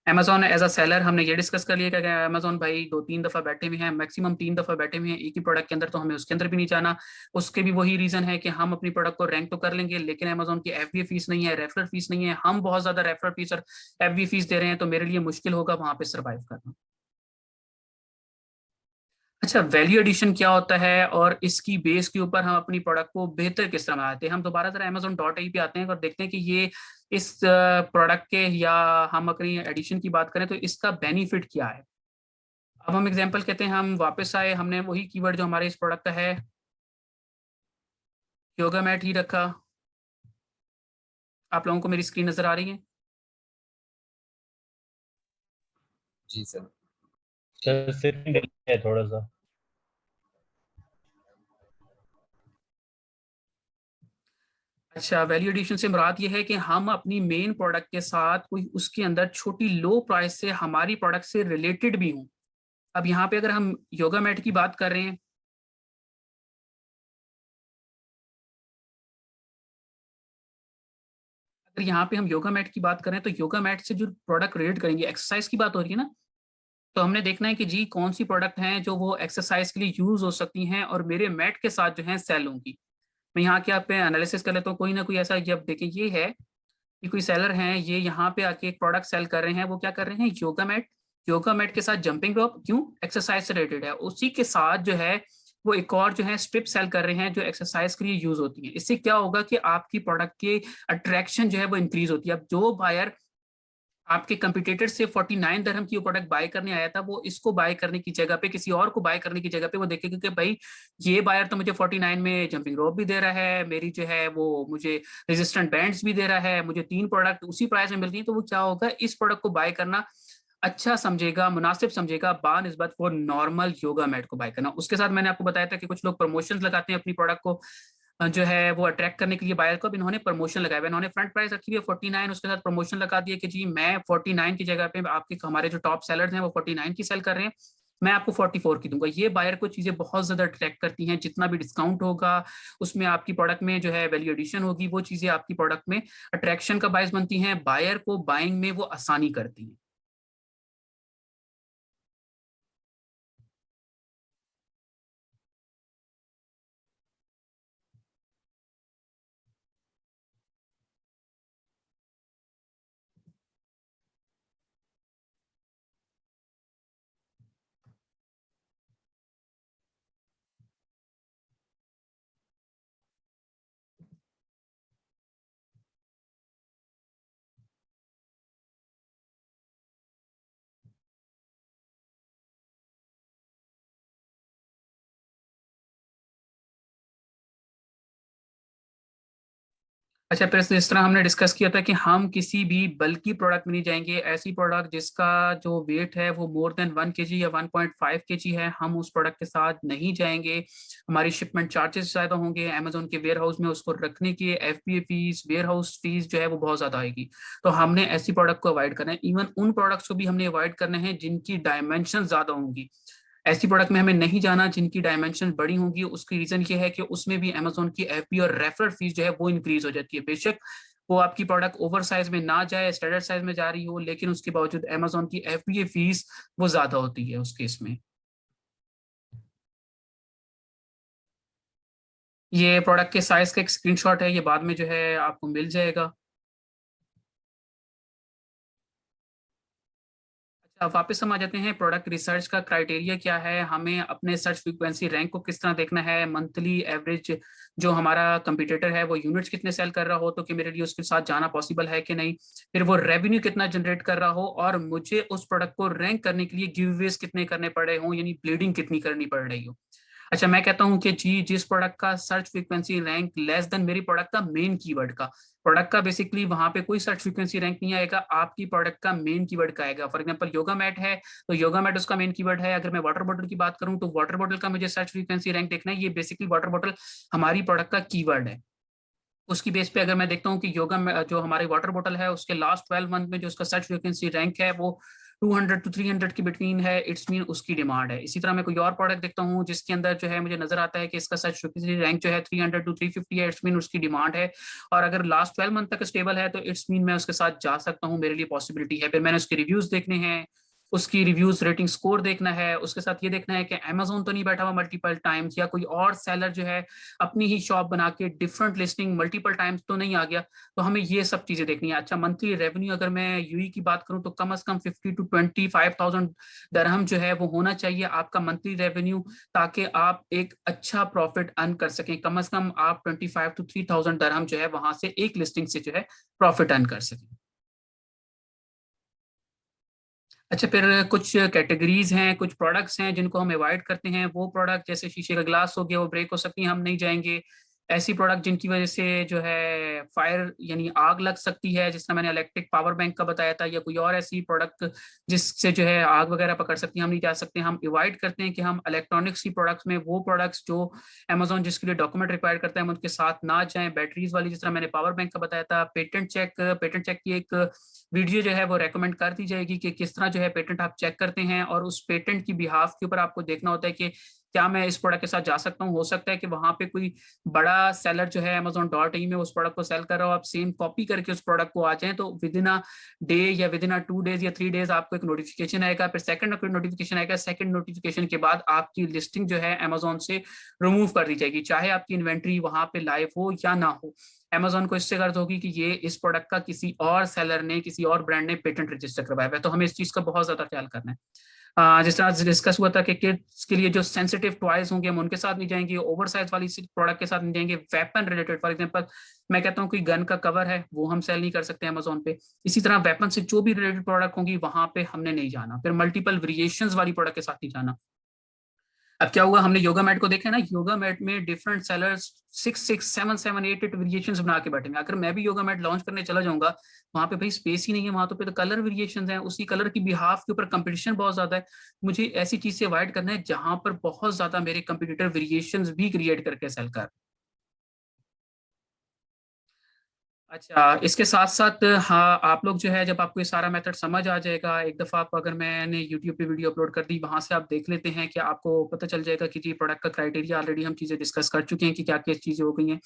अमेजोन एज अ सेलर हमने ये डिस्कस कर लिया कि अगर अमेजोन भाई 2-3 दफा बैठे हुए हैं, मैक्सिमम 3 दफा बैठे हुए हैं एक ही प्रोडक्ट के अंदर, तो हमें उसके अंदर भी नहीं जाना। उसके भी वही रीजन है कि हम अपनी प्रोडक्ट को रैंक तो कर लेंगे, लेकिन अमेजोन की एफबीए फीस नहीं है, रेफरल फीस नहीं है, हम बहुत ज्यादा रेफरल फीस और एफबीए फीस दे रहे हैं, तो मेरे लिए मुश्किल होगा वहां पे सर्वाइव करना। अच्छा, वैल्यू एडिशन क्या होता है और इसकी बेस के ऊपर हम अपनी प्रोडक्ट को बेहतर किस तरह बनाते हैं। हम दोबारा जरा amazon.ai पे आते हैं और देखते हैं कि ये इस प्रोडक्ट के, या हम अपनी एडिशन की बात करें तो इसका बेनिफिट क्या है। अब हम एग्जांपल कहते हैं, हम वापस आए, हमने वही कीवर्ड जो हमारे इस प्रोडक्ट का है योगा मैट ही रखा। आप लोगों को मेरी स्क्रीन नजर आ रही है? जी सर। सर सिर्फ है थोड़ा सा। अच्छा, वैल्यू एडिशन से मुराद ये है कि हम अपनी मेन प्रोडक्ट के साथ कोई उसके अंदर छोटी लो प्राइस से हमारी प्रोडक्ट से रिलेटेड भी हूं। अब यहाँ पे अगर हम योगा मैट की बात कर रहे हैं, अगर यहाँ पे हम योगा मैट की बात करें तो योगा मैट से जो प्रोडक्ट रिलेट करेंगे, एक्सरसाइज की बात हो रही है ना, तो हमने देखना है कि जी कौन सी प्रोडक्ट हैं जो वो एक्सरसाइज के लिए यूज हो सकती हैं और मेरे मैट के साथ जो है सेल होंगी। मैं यहाँ के आप पे एनालिसिस कर लेता हूँ, कोई ना कोई ऐसा, ये अब देखिए ये है कि कोई सेलर हैं, ये यहाँ पे आके एक प्रोडक्ट सेल कर रहे हैं, वो क्या कर रहे हैं, योगा मैट। योगा मैट के साथ जंपिंग रॉप, क्यों, एक्सरसाइज से रिलेटेड है। उसी के साथ जो है वो एक और जो है स्ट्रिप सेल कर रहे हैं जो एक्सरसाइज के लिए यूज होती है। इससे क्या होगा कि आपकी प्रोडक्ट की अट्रैक्शन जो है वो इंक्रीज होती है। अब जो बायर आपके कंपटीटर से 49 दरहम की वो प्रोडक्ट बाय करने आया था, वो इसको बाय करने की जगह पे, किसी और को बाय करने की जगह पे वो देखेगा कि भाई ये बायर तो मुझे 49 में जंपिंग रोप भी दे रहा है, मेरी जो है वो मुझे रेजिस्टेंट बैंड्स भी दे रहा है, मुझे 3 प्रोडक्ट उसी प्राइस में मिल रही है। तो वो क्या होगा, इस प्रोडक्ट को बाय करना अच्छा समझेगा, मुनासिब समझेगा बानिस्बत वो नॉर्मल योगा मैट को बाय करना। उसके साथ मैंने आपको बताया था कि कुछ लोग प्रमोशंस लगाते हैं अपनी प्रोडक्ट को जो है वो अट्रैक्ट करने के लिए बायर को। अब इन्होंने प्रमोशन लगाया, इन्होंने फ्रंट प्राइस रखी हुई है 49, उसके साथ प्रमोशन लगा दिया कि जी मैं 49 की जगह पे, आपके हमारे जो टॉप सेलर्स हैं वो 49 की सेल कर रहे हैं, मैं आपको 44 की दूंगा। ये बायर को चीजें बहुत ज्यादा अट्रैक्ट करती हैं। जितना भी डिस्काउंट होगा उसमें आपकी प्रोडक्ट में जो है वैल्यू एडिशन होगी, वो चीजें आपकी प्रोडक्ट में अट्रैक्शन का बायस बनती हैं, बायर को बाइंग में वो आसानी करती हैं। अच्छा, फिर जिस तरह हमने डिस्कस किया था कि हम किसी भी बल्कि प्रोडक्ट में नहीं जाएंगे, ऐसी प्रोडक्ट जिसका जो वेट है वो मोर देन 1 kg या 1.5 kg है, हम उस प्रोडक्ट के साथ नहीं जाएंगे। हमारी शिपमेंट चार्जेस ज्यादा होंगे, अमेजोन के वेयर हाउस में उसको रखने की FBA fees, warehouse fees जो है वो बहुत ज्यादा आएगी। तो हमने ऐसी प्रोडक्ट को अवॉइड करना है। इवन उन प्रोडक्ट्स को भी हमने अवॉइड करना है जिनकी डायमेंशन ज्यादा होंगी। ऐसी प्रोडक्ट में हमें नहीं जाना जिनकी डायमेंशन बड़ी होंगी। उसकी रीजन ये है कि उसमें भी अमेजोन की एफबी और रेफरल फीस जो है वो इंक्रीज हो जाती है। बेशक वो आपकी प्रोडक्ट ओवर साइज में ना जाए, स्टैंडर्ड साइज में जा रही हो, लेकिन उसके बावजूद अमेजोन की एफबीए फीस वो ज्यादा होती है उस केस में। ये प्रोडक्ट के साइज का एक स्क्रीनशॉट है, ये बाद में जो है आपको मिल जाएगा। अच्छा, वापस हम आ जाते हैं, प्रोडक्ट रिसर्च का क्राइटेरिया क्या है, हमें अपने सर्च फ्रीक्वेंसी रैंक को किस तरह देखना है, मंथली एवरेज जो हमारा कंपटीटर है वो यूनिट्स कितने सेल कर रहा हो तो कि मेरे लिए उसके साथ जाना पॉसिबल है कि नहीं, फिर वो रेवेन्यू कितना जनरेट कर रहा हो, और मुझे उस प्रोडक्ट को रैंक करने के लिए गिवअवेज कितने करने पड़ रहे हो, यानी ब्लीडिंग कितनी करनी पड़ रही हो। अच्छा, मैं कहता हूं कि जी जिस प्रोडक्ट का search frequency rank less then मेरी प्रोडक्ट का मेन कीवर्ड का, प्रोडक्ट का बेसिकली वहां पे कोई सर्च फ्रीक्वेंसी रैंक नहीं आएगा, आपकी प्रोडक्ट का मेन कीवर्ड का आएगा। फॉर एग्जांपल योगा मैट है तो योगा मैट उसका मेन कीवर्ड है। अगर मैं वाटर बॉटल की बात करूं तो वाटर बॉटल का मुझे सर्च फ्रीक्वेंसी रैंक देखना है, ये बेसिकली वाटर बॉटल हमारी प्रोडक्ट का कीवर्ड है। उसकी बेस पे अगर मैं देखता हूँ कि योगा में जो हमारी वाटर बॉटल है उसके लास्ट 12 मंथ में जो उसका सर्च फ्रीक्वेंसी रैंक है वो 200 to 300 के बिटवीन है, इट्स मीन उसकी डिमांड है। इसी तरह मैं कोई और प्रोडक्ट देखता हूँ जिसके अंदर जो है मुझे नजर आता है कि इसका सर्च फ्रीक्वेंसी रैंक जो है 300 to 350 है, इट्स मीन उसकी डिमांड है, और अगर लास्ट 12 मंथ तक स्टेबल है तो इट्स मीन मैं उसके साथ जा सकता हूँ, मेरे लिए पॉसिबिलिटी है। फिर मैंने उसके रिव्यूज देखने हैं, उसकी रिव्यूज रेटिंग स्कोर देखना है, उसके साथ ये देखना है कि अमेजोन तो नहीं बैठा हुआ मल्टीपल टाइम्स, या कोई और सेलर जो है अपनी ही शॉप बना के डिफरेंट लिस्टिंग मल्टीपल टाइम्स तो नहीं आ गया। तो हमें ये सब चीजें देखनी है। अच्छा, मंथली रेवेन्यू अगर मैं यूई की बात करूं तो कम से कम 50 to 25,000 दरहम जो है वो होना चाहिए आपका मंथली रेवेन्यू, ताकि आप एक अच्छा प्रॉफिट अर्न कर सकें। कम से कम आप 25 to 3,000 दरहम जो है वहां से एक लिस्टिंग से जो है प्रॉफिट अर्न कर सकें। अच्छा, फिर कुछ कैटेगरीज हैं, कुछ प्रोडक्ट्स हैं जिनको हम अवॉइड करते हैं। वो प्रोडक्ट जैसे शीशे का ग्लास हो गया, वो ब्रेक हो सकती है, हम नहीं जाएंगे। ऐसी प्रोडक्ट जिनकी वजह से जो है फायर यानी आग लग सकती है, जिस तरह मैंने इलेक्ट्रिक पावर बैंक का बताया था, या कोई और ऐसी प्रोडक्ट जिससे जो है आग वगैरह पकड़ सकती है, हम नहीं जा सकते। हम अवॉइड करते हैं कि हम इलेक्ट्रॉनिक्स की प्रोडक्ट्स में वो प्रोडक्ट्स जो अमेजोन जिसके लिए डॉक्यूमेंट रिक्वायर करता है हम उनके साथ ना जाएं। बैटरीज वाली जिस तरह मैंने पावर बैंक का बताया था, पेटेंट चेक की एक वीडियो जो है वो रेकमेंड कर दी जाएगी कि किस तरह जो है पेटेंट आप चेक करते हैं, और उस पेटेंट की बिहाफ के ऊपर आपको देखना होता है कि क्या मैं इस प्रोडक्ट के साथ जा सकता हूँ? हो सकता है कि वहां पे कोई बड़ा सेलर जो है Amazon.in में उस प्रोडक्ट को सेल कर रहा हो, आप सेम कॉपी करके उस प्रोडक्ट को आ जाए तो विद इन अ डे या विद इन अ 2 days या 3 days आपको एक नोटिफिकेशन आएगा, फिर सेकंड नोटिफिकेशन आएगा, सेकंड नोटिफिकेशन के बाद आपकी लिस्टिंग जो है Amazon से रिमूव कर दी जाएगी, चाहे आपकी इन्वेंट्री वहां पे लाइव हो या ना हो। Amazon को इससे गर्ज होगी कि ये इस प्रोडक्ट का किसी और सेलर ने, किसी और ब्रांड ने पेटेंट रजिस्टर करवाया है, तो हमें इस चीज का बहुत ज्यादा ख्याल करना है। जिस तरह डिस्कस हुआ था कि किड्स के लिए जो सेंसिटिव टॉयज होंगे हम उनके साथ नहीं जाएंगे, ओवर साइज वाली प्रोडक्ट के साथ नहीं जाएंगे। वेपन रिलेटेड, फॉर एग्जांपल मैं कहता हूँ कोई गन का कवर है वो हम सेल नहीं कर सकते अमेजोन पे, इसी तरह वेपन से जो भी रिलेटेड प्रोडक्ट होंगी वहां पे हमने नहीं जाना। फिर मल्टीपल वेरिएशंस वाली प्रोडक्ट के साथ नहीं जाना। अब क्या हुआ, हमने योगा मैट को देखा है ना, योगा मैट में डिफरेंट सेलर्स 6, 7, 7, 8 वेरिएशंस बना के बैठे हैं। अगर मैं भी योगा मैट लॉन्च करने चला जाऊंगा, वहां पे भाई स्पेस ही नहीं है, वहां तो कलर वेरिएशंस हैं, उसी कलर की बिहाफ के ऊपर कंपटीशन बहुत ज्यादा है। मुझे ऐसी चीज से अवॉइड करना है जहां पर बहुत ज्यादा मेरे कंपटीटर वेरिएशंस भी क्रिएट करके सेल कर। अच्छा, इसके साथ साथ हाँ, आप लोग जो है जब आपको ये सारा मेथड समझ आ जाएगा, एक दफ़ा आपको अगर मैंने यूट्यूब पे वीडियो अपलोड कर दी, वहां से आप देख लेते हैं कि आपको पता चल जाएगा कि जी प्रोडक्ट का क्राइटेरिया ऑलरेडी हम चीज़ें डिस्कस कर चुके हैं कि क्या क्या चीज़ें हो गई हैं।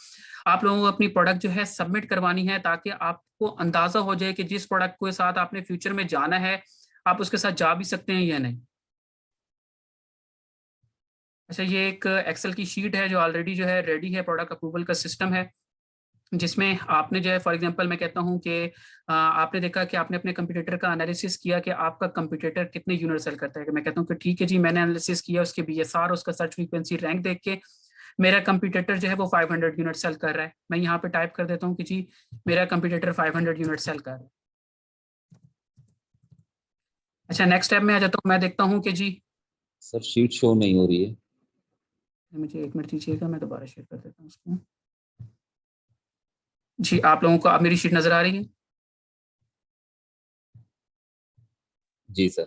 आप लोगों को अपनी प्रोडक्ट जो है सबमिट करवानी है ताकि आपको अंदाजा हो जाए कि जिस प्रोडक्ट के साथ आपने फ्यूचर में जाना है आप उसके साथ जा भी सकते हैं या नहीं। अच्छा, ये एक एक्सेल की शीट है जो ऑलरेडी जो है रेडी है, प्रोडक्ट अप्रूवल का सिस्टम है, जिसमें आपने जो है फॉर एग्जांपल मैं कहता हूं कि आपने देखा कि आपने अपने कंप्यूटर का एनालिसिस किया कि आपका कंप्यूटर कितने यूनिट सेल करता है, कि मैं कहता हूं कि ठीक है जी, मैंने एनालिसिस किया, उसके बीएसआर, उसका सर्च फ्रीक्वेंसी रैंक देख के मेरा कंप्यूटर जो है वो 500 यूनिट सेल कर रहा है। मैं यहाँ पे टाइप कर देता हूँ कि जी मेरा कंप्यूटर 500 यूनिट सेल कर रहा है। अच्छा, नेक्स्ट स्टेप में आ जाता हूँ, मैं देखता हूँ कि जी सर शीट शो नहीं हो रही है। मुझे 1 मिनट दीजिएगा, मैं दोबारा शेयर कर देता हूँ उसको। जी, आप लोगों को आप मेरी शीट नजर आ रही है? जी सर।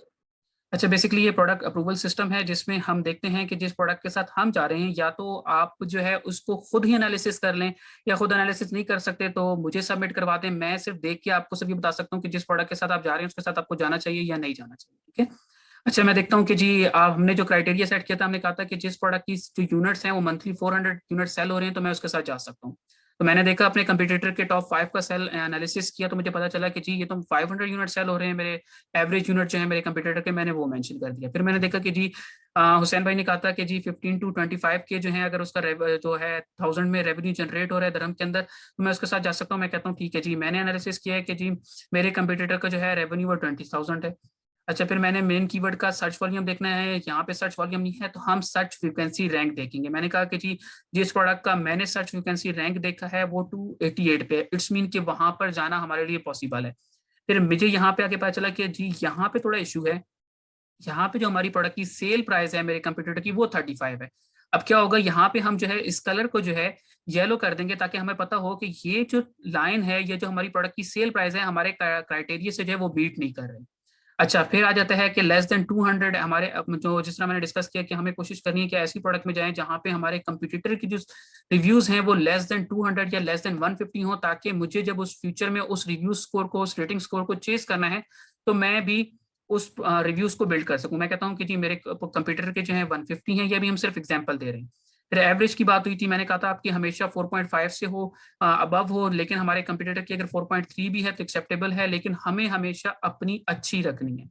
अच्छा, बेसिकली ये प्रोडक्ट अप्रूवल सिस्टम है जिसमें हम देखते हैं कि जिस प्रोडक्ट के साथ हम जा रहे हैं या तो आप जो है उसको खुद ही एनालिसिस कर लें, या खुद एनालिसिस नहीं कर सकते तो मुझे सबमिट करवा दें। मैं सिर्फ देख के आपको सिर्फ ये बता सकता हूँ कि जिस प्रोडक्ट के साथ आप जा रहे हैं उसके साथ आपको जाना चाहिए या नहीं जाना चाहिए। ठीक है। अच्छा, मैं देखता हूँ कि जी आप हमने जो क्राइटेरिया सेट किया था, हमने कहा था कि जिस प्रोडक्ट की जो यूनिट्स हैं वो मंथली 400 यूनिट सेल हो रहे हैं तो मैं उसके साथ जा सकता हूँ। तो मैंने देखा अपने कंप्यूटर के टॉप 5 का सेल एनालिसिस किया तो मुझे पता चला कि जी ये तो 500 यूनिट सेल हो रहे हैं, मेरे एवरेज यूनिट जो है मेरे कंप्यूटर के, मैंने वो मेंशन कर दिया। फिर मैंने देखा कि जी हुसैन भाई ने कहा था कि जी 15 to 25 के जो है अगर उसका जो है 1000 में रेवेन्यू जनरेट हो रहा है धर्म के अंदर तो मैं उसके साथ जा सकता हूँ। मैं कहता हूँ ठीक है जी, मैंने एनालिसिस किया है कि जी मेरे कंप्यूटर का जो है रेवेन्यू वो 20,000 है। अच्छा, फिर मैंने मेन कीवर्ड का सर्च वॉल्यूम देखना है, यहाँ पे सर्च वॉल्यूम नहीं है तो हम सर्च फ्रीक्वेंसी रैंक देखेंगे। मैंने कहा कि जी जिस प्रोडक्ट का मैंने सर्च फ्रीक्वेंसी रैंक देखा है वो 288 पे, इट्स मीन कि वहां पर जाना हमारे लिए पॉसिबल है। फिर मुझे यहाँ पे आके पता चला कि जी यहाँ पे थोड़ा इशू है, यहाँ पे जो हमारी प्रोडक्ट की सेल प्राइस है मेरे कंप्यूटर की वो 35 है। अब क्या होगा, यहाँ पे हम जो है इस कलर को जो है येलो कर देंगे ताकि हमें पता हो कि ये जो लाइन है, ये जो हमारी प्रोडक्ट की सेल प्राइस है हमारे क्राइटेरिया से जो है वो बीट नहीं कर रहे। अच्छा, फिर आ जाता है कि लेस देन 200 हमारे जो जिस तरह मैंने डिस्कस किया कि हमें कोशिश करनी है कि ऐसी प्रोडक्ट में जाएं जहां पे हमारे कंप्यूटर की जो रिव्यूज हैं वो लेस देन 200 या लेस देन 150 हो, ताकि मुझे जब उस फ्यूचर में उस रिव्यू स्कोर को, उस रेटिंग स्कोर को चेस करना है तो मैं भी उस रिव्यूज को बिल्ड कर सकूं। मैं कहता हूं कि जी मेरे कंप्यूटर के जो है 150 हैं, ये भी हम सिर्फ एग्जाम्पल दे रहे हैं। फिर एवरेज की बात हुई थी, मैंने कहा था आपकी हमेशा 4.5 से हो अबव हो, लेकिन हमारे कंप्यूटर की अगर 4.3 भी है तो एक्सेप्टेबल है, लेकिन हमें हमेशा अपनी अच्छी रखनी है।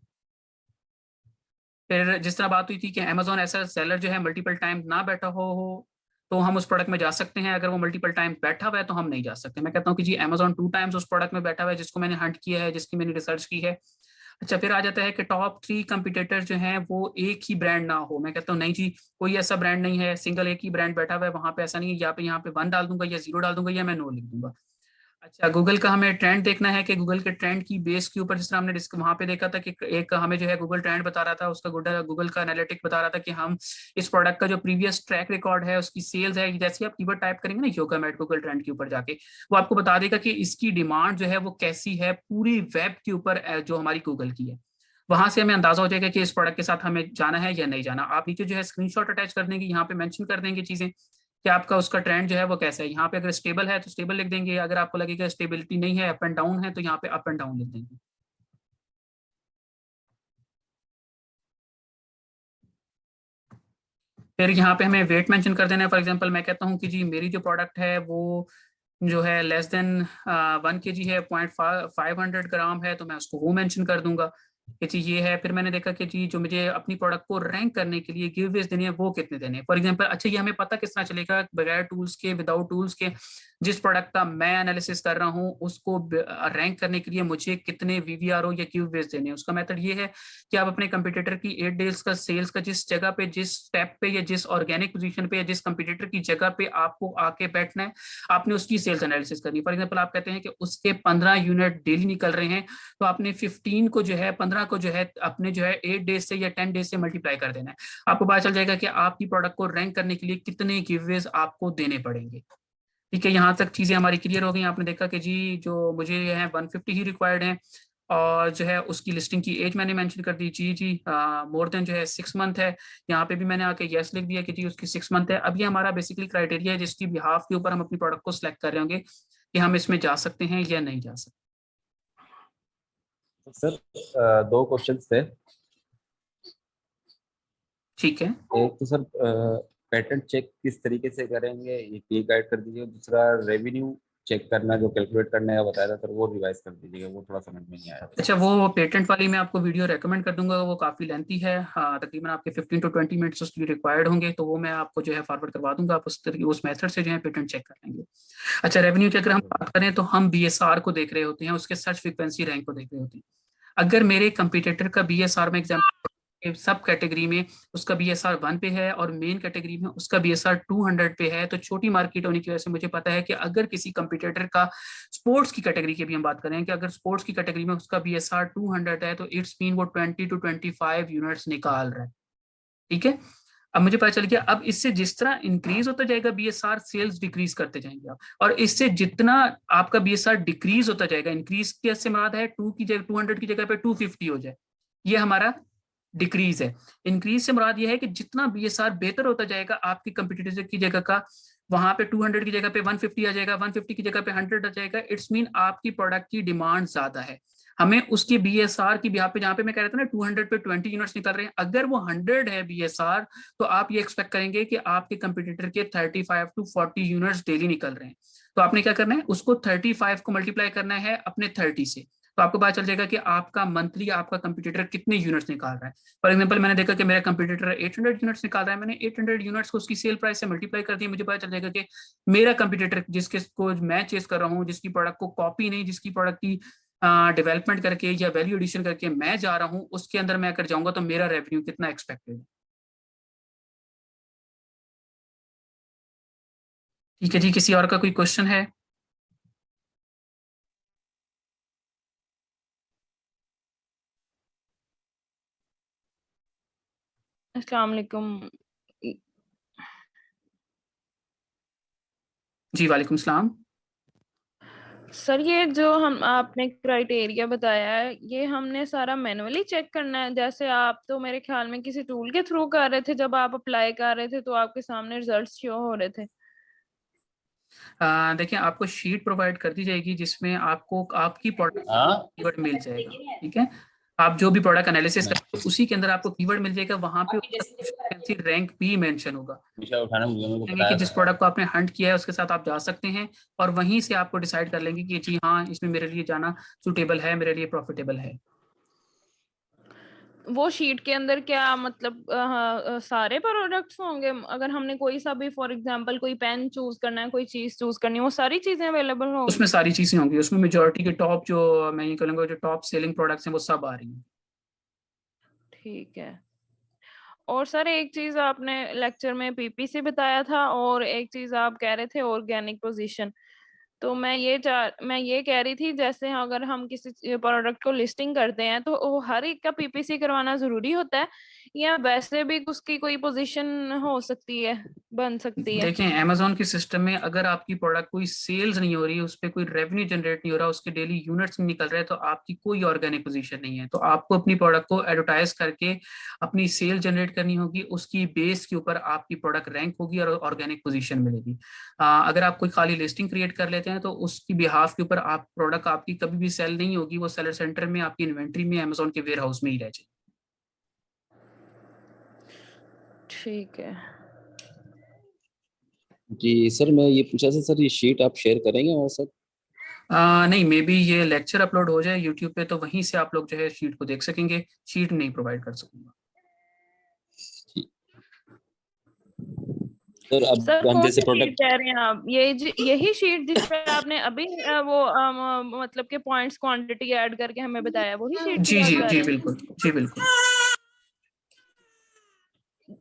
फिर जिस तरह बात हुई थी कि अमेजोन ऐसा सेलर जो है मल्टीपल टाइम ना बैठा हो तो हम उस प्रोडक्ट में जा सकते हैं, अगर वो मल्टीपल टाइम बैठा हुआ है तो हम नहीं जा सकते। मैं कहता हूँ कि जी अमेजोन 2 टाइम्स उस प्रोडक्ट में बैठा हुआ है जिसको मैंने हंट किया है, जिसकी मैंने रिसर्च की है। अच्छा, फिर आ जाता है कि टॉप 3 कंपटीटर जो हैं वो एक ही ब्रांड ना हो। मैं कहता हूँ नहीं जी, कोई ऐसा ब्रांड नहीं है, सिंगल एक ही ब्रांड बैठा हुआ है वहां पे, ऐसा नहीं है यहाँ पे 1 डाल दूंगा या 0 डाल दूंगा या मैं नो लिख दूंगा। अच्छा, गूगल का हमें ट्रेंड देखना है कि गूगल के ट्रेंड की बेस के ऊपर, जिस तरह हमने वहां पे देखा था कि एक हमें जो है गूगल ट्रेंड बता रहा था, उसका गूगल का एनालिटिक बता रहा था कि हम इस प्रोडक्ट का जो प्रीवियस ट्रैक रिकॉर्ड है, उसकी सेल्स है, जैसे आप कीवर्ड टाइप करेंगे ना योगा मैट गूगल ट्रेंड के ऊपर जाके, वो आपको बता देगा कि इसकी डिमांड जो है वो कैसी है पूरी वेब के ऊपर जो हमारी गूगल की है। वहां से हमें अंदाजा हो जाएगा कि इस प्रोडक्ट के साथ हमें जाना है या नहीं जाना। आप नीचे जो है स्क्रीनशॉट अटैच कर देंगे, यहाँ पे मेंशन कर देंगे चीजें कि आपका उसका ट्रेंड जो है वो कैसा है। यहाँ पे अगर स्टेबल है तो स्टेबल लिख देंगे, अगर आपको लगेगा स्टेबिलिटी नहीं है, अप एंड डाउन है, तो यहाँ पे अप एंड डाउन लिख देंगे। फिर यहाँ पे हमें वेट मेंशन कर देना है। फॉर एग्जांपल मैं कहता हूँ कि जी मेरी जो प्रोडक्ट है वो जो है लेस देन 1 kg है, 500 ग्राम है, तो मैं उसको वो मेंशन कर दूंगा कि जी ये है। फिर मैंने देखा कि जी जो मुझे अपनी प्रोडक्ट को रैंक करने के लिए गिवअवेज देने हैं वो कितने देने हैं। फॉर एग्जांपल अच्छा ये हमें पता किस तरह चलेगा बगैर टूल्स के, विदाउट टूल्स के, जिस प्रोडक्ट का मैं एनालिसिस कर रहा हूँ उसको रैंक करने के लिए मुझे कितने वीवीआरओ या गिवअवेज देने हैं। उसका मेथड ये है कि आप अपने कंपटीटर की 8 डेज का सेल्स का जिस जगह पे, जिस स्टेप पे या जिस ऑर्गेनिक पोजीशन पे या जिस कंपटीटर की जगह पे आपको आके बैठना है, आपने उसकी सेल्स एनालिसिस करनी है। फॉर एग्जांपल आप कहते हैं कि उसके 15 यूनिट डेली निकल रहे हैं, तो आपने 15 को जो है 15 को जो है अपने जो है 8 डेज से या 10 डेज से मल्टीप्लाई कर देना है। आपको पता चल जाएगा कि आपकी प्रोडक्ट को रैंक करने के लिए कितने गिवअवेज आपको देने पड़ेंगे। ठीक है, यहाँ तक चीजें हमारी क्लियर हो गई। आपने देखा कि जी जो मुझे है 150 ही रिक्वायर्ड है, और जो है उसकी लिस्टिंग की एज मैंने मेंशन कर दी जी मोर देन जो है 6 मंथ है। यहाँ पे भी मैंने आके यस लिख दिया कि जी उसकी 6 मंथ है। अब ये हमारा बेसिकली क्राइटेरिया है जिसकी बिहाफ के ऊपर हम अपनी प्रोडक्ट को सिलेक्ट कर रहे होंगे कि हम इसमें जा सकते हैं या नहीं जा सकते। सर 2 क्वेश्चंस थे। ठीक है, एक तो सर पेटेंट चेक किस तरीके से करेंगे ये गाइड कर दीजिए। दूसरा रेवेन्यू चेक करना जो कैलकुलेट करने का बताया था सर वो रिवाइज कर दीजिएगा, वो थोड़ा समझ में नहीं आया। अच्छा वो पेटेंट वाली मैं आपको वीडियो रेकमेंड कर दूंगा, वो काफी लेंथी है। हाँ, तकरीबन आपके 15 to 20 मिनट्स उसके लिए रिक्वायर्ड होंगे, तो वो मैं आपको जो है फॉरवर्ड करवा दूंगा। आप उस तरीके उस मेथड से जो है पेटेंट चेक कर लेंगे। अच्छा रेवेन्यू चेक अगर हम बात करें तो हम बीएसआर को देख रहे होते हैं, उसके सर्च फ्रीक्वेंसी रैंक को देख रहे होते हैं। अगर मेरे कंपटीटर का बीएसआर में एग्जाम्पल सब कैटेगरी में उसका बीएसआर 1 पे है और मेन कैटेगरी में उसका बीएसआर 200 पे है, तो छोटी मार्केट होने की वजह से मुझे पता है कि अगर किसी कंपटीटर का स्पोर्ट्स की कैटेगरी की भी हम बात करें कि अगर स्पोर्ट्स की कैटेगरी में उसका बीएसआर 200 है, तो इट्स मीन वो 20 to 25 यूनिट्स निकाल रहा है। ठीक है, अब मुझे पता चल गया। अब इससे जिस तरह इंक्रीज होता जाएगा बीएसआर, सेल्स डिक्रीज करते जाएंगे आप, और इससे जितना आपका बीएसआर डिक्रीज होता जाएगा, इंक्रीज कैसे मराद है 200 की जगह पे 250 हो जाए, ये हमारा डिक्रीज है। इंक्रीज से मुराद ये है कि जितना बीएसआर बेहतर होता जाएगा आपकी कंपटीटर की जगह का, वहां पे 200 की जगह पे 150 आ जाएगा, 150 की जगह पे 100 आ जाएगा। इट्स मीन आपकी प्रोडक्ट की डिमांड ज्यादा है। हमें उसकी बीएसआर की बिहाफ पे, जहां पे मैं कह रहा था ना 200 पे 20 यूनिट्स निकल रहे हैं, अगर वो 100 है बीएसआर, तो आप ये एक्सपेक्ट करेंगे कि आपके कंपटीटर के 35 to 40 यूनिट्स डेली निकल रहे हैं। तो आपने क्या करना है, उसको 35 को मल्टीप्लाई करना है अपने 30 से, तो आपको पता चल जाएगा कि आपका मंथली आपका कंपटीटर कितने यूनिट्स निकाल रहा है। फॉर एग्जांपल मैंने देखा कि मेरा कंपटीटर 800 यूनिट्स निकाल रहा है, मैंने 800 यूनिट्स को उसकी सेल प्राइस से मल्टीप्लाई कर दिया, मुझे पता चल जाएगा कि मेरा कंपटीटर जिसके को मैं चेस कर रहा हूँ, जिसकी प्रोडक्ट को कॉपी नहीं, जिसकी प्रोडक्ट की डेवलपमेंट करके या वैल्यू एडिशन करके मैं जा रहा हूँ, उसके अंदर मैं अगर जाऊंगा तो मेरा रेवेन्यू कितना एक्सपेक्टेड है। ठीक है जी, किसी और का कोई क्वेश्चन है? अस्सलाम वालेकुम। जी वालेकुम सलाम। सर ये जो हम आपने क्राइटेरिया बताया है, ये हमने सारा मैनुअली चेक करना है? जैसे आप तो मेरे ख्याल में किसी टूल के थ्रू कर रहे थे, जब आप अप्लाई कर रहे थे तो आपके सामने रिजल्ट्स शो हो रहे थे। देखिए आपको शीट प्रोवाइड कर दी जाएगी जिसमें आपको आपकी प्रोडक्ट कीवर्ड मिल जाएगा। ठीक है, आप जो भी प्रोडक्ट एनालिसिस करेंगे उसी के अंदर आपको कीवर्ड मिल जाएगा, वहां पे रैंक भी मेंशन होगा कि जिस प्रोडक्ट को आपने हंट किया है उसके साथ आप जा सकते हैं, और वहीं से आपको डिसाइड कर लेंगे कि जी हाँ इसमें मेरे लिए जाना सुटेबल है, मेरे लिए प्रॉफिटेबल है। वो शीट के अंदर क्या मतलब सारे प्रोडक्ट्स होंगे? अगर हमने कोई सा भी फॉर एग्जांपल कोई पेन चूज करना है, कोई चीज चूज करनी है, वो सारी चीजें अवेलेबल होंगी? उसमें सारी चीजें होंगी, उसमें मेजोरिटी के टॉप जो मैं ये कहूँगा जो टॉप सेलिंग प्रोडक्ट्स हैं वो सब आ रही हैं। ठीक है। और सर एक चीज आपने लेक्चर में पीपीसी बताया था, और एक चीज आप कह रहे थे ऑर्गेनिक पोजीशन। तो मैं ये कह रही थी, जैसे अगर हम किसी प्रोडक्ट को लिस्टिंग करते हैं तो वो हर एक का पीपीसी करवाना जरूरी होता है, या वैसे भी उसकी कोई पोजीशन हो सकती है, बन सकती है? देखें अमेजोन के सिस्टम में अगर आपकी प्रोडक्ट कोई सेल्स नहीं हो रही है, उस पर कोई रेवेन्यू जनरेट नहीं हो रहा, उसके डेली यूनिट्स नहीं निकल रहे, तो आपकी कोई ऑर्गेनिक पोजीशन नहीं है। तो आपको अपनी प्रोडक्ट को एडवर्टाइज करके अपनी सेल जनरेट करनी होगी, उसकी बेस के ऊपर आपकी प्रोडक्ट रैंक होगी और ऑर्गेनिक पोजीशन मिलेगी। अगर आप कोई खाली लिस्टिंग क्रिएट कर लेते हैं तो उसकी बिहाफ के ऊपर आप प्रोडक्ट आपकी कभी भी सेल नहीं होगी, वो सेलर सेंटर में आपकी इन्वेंट्री में अमेजोन के वेयर हाउस में ही रह जाएगी। ठीक है। जी सर, मैं ये पूछा था सर, ये शीट आप शेयर करेंगे हमारे साथ? नहीं, मे बी ये लेक्चर अपलोड हो जाए यूट्यूब पे तो वहीं से आप लोग जो है शीट को देख सकेंगे, शीट नहीं प्रोवाइड कर सकूंगा। सर अब सर हम कौन जैसे सी शीट प्रोडक्ट, कह रहे हैं आप? यही शीट जिस पे आपने अभी मतलब के पॉइंट्स क्वांटिटी ऐड करके हमें बताया, वही शीट की जी बात जी कर जी रहे हैं? बिल्कुल, जी बिल्कुल।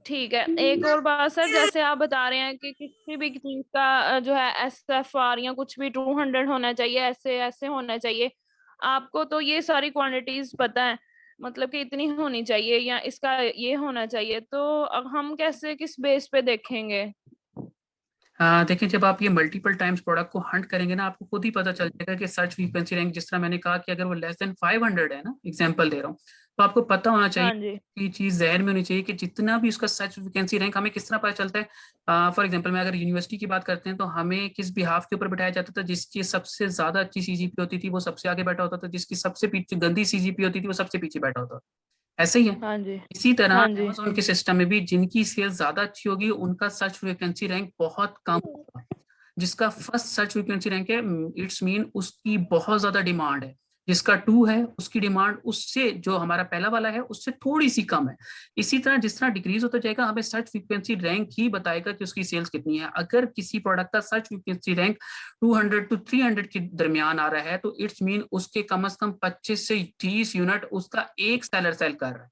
ठीक है। एक और बात सर, जैसे आप बता रहे हैं कि किसी भी चीज का जो है SFR या कुछ भी 200 होना चाहिए, ऐसे ऐसे होना चाहिए। आपको तो ये सारी क्वांटिटीज पता है, मतलब कि इतनी होनी चाहिए या इसका ये होना चाहिए, तो अब हम कैसे किस बेस पे देखेंगे? देखिए, जब आप ये मल्टीपल टाइम्स प्रोडक्ट को हंट करेंगे ना, आपको खुद ही पता चल जाएगा कि सर्च फ्रीक्वेंसी रैंक, जिस तरह मैंने कहा कि अगर वो लेस देन 500 है ना, एग्जांपल दे रहा हूँ, तो आपको पता होना चाहिए हाँ जी। कि चीज जहन में होनी चाहिए कि जितना भी उसका सर्च फ्रीक्वेंसी रैंक, हमें किस तरह पता चलता है। फॉर एग्जांपल मैं अगर यूनिवर्सिटी की बात करते हैं तो हमें किस बिहाफ के ऊपर बैठाया जाता था, जिसकी सबसे ज्यादा अच्छी सीजीपी होती थी वो सबसे आगे बैठा होता था, जिसकी सबसे पीछे गंदी सीजीपी होती थी वो सबसे पीछे बैठा होता था। ऐसे ही है। हाँ जी। इसी तरह हाँ जी। Amazon के सिस्टम में भी जिनकी सेल्स ज्यादा अच्छी होगी उनका सर्च फ्रीक्वेंसी रैंक बहुत कम होगा। जिसका फर्स्ट सर्च फ्रीक्वेंसी रैंक है, इट्स मीन उसकी बहुत ज्यादा डिमांड है। जिसका 2 है उसकी डिमांड उससे, जो हमारा पहला वाला है, उससे थोड़ी सी कम है। इसी तरह जिस तरह डिक्रीज होता जाएगा, हमें सर्च फ्रीक्वेंसी रैंक ही बताएगा कि उसकी सेल्स कितनी है। अगर किसी प्रोडक्ट का सर्च फ्रीक्वेंसी रैंक 200 to 300 के दरमियान आ रहा है तो इट्स मीन उसके कम से कम 25 से 30 यूनिट उसका एक सेलर सेल कर रहा है।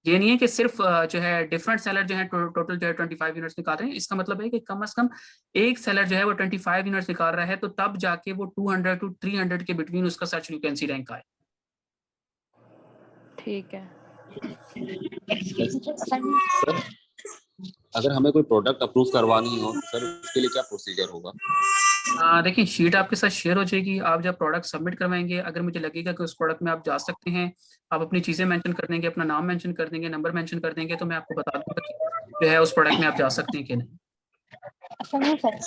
ये नहीं है कि सिर्फ जो है डिफरेंट सेलर जो है टोटल जो है 25 यूनिट्स निकाल रहे हैं। इसका मतलब है कि कम से कम एक सेलर जो है वो 25 यूनिट्स निकाल रहा है, तो तब जाके वो 200 to 300 के बिटवीन उसका सर्च फ्रीक्वेंसी रैंक आए। ठीक है। सर अगर हमें कोई प्रोडक्ट अप्रूव करवानी हो तो सर उसके लिए क्या प्रोसीजर होगा? देखिए, शीट आपके साथ शेयर हो जाएगी। आप जब प्रोडक्ट सबमिट करवाएंगे, अगर मुझे लगेगा कि उस प्रोडक्ट में आप जा सकते हैं, आप अपनी चीजें मेंशन कर देंगे, अपना नाम मेंशन कर देंगे, नंबर मेंशन कर देंगे, तो मैं आपको बता दूंगा कि जो है उस प्रोडक्ट में आप जा सकते हैं कि नहीं। Thank you sir.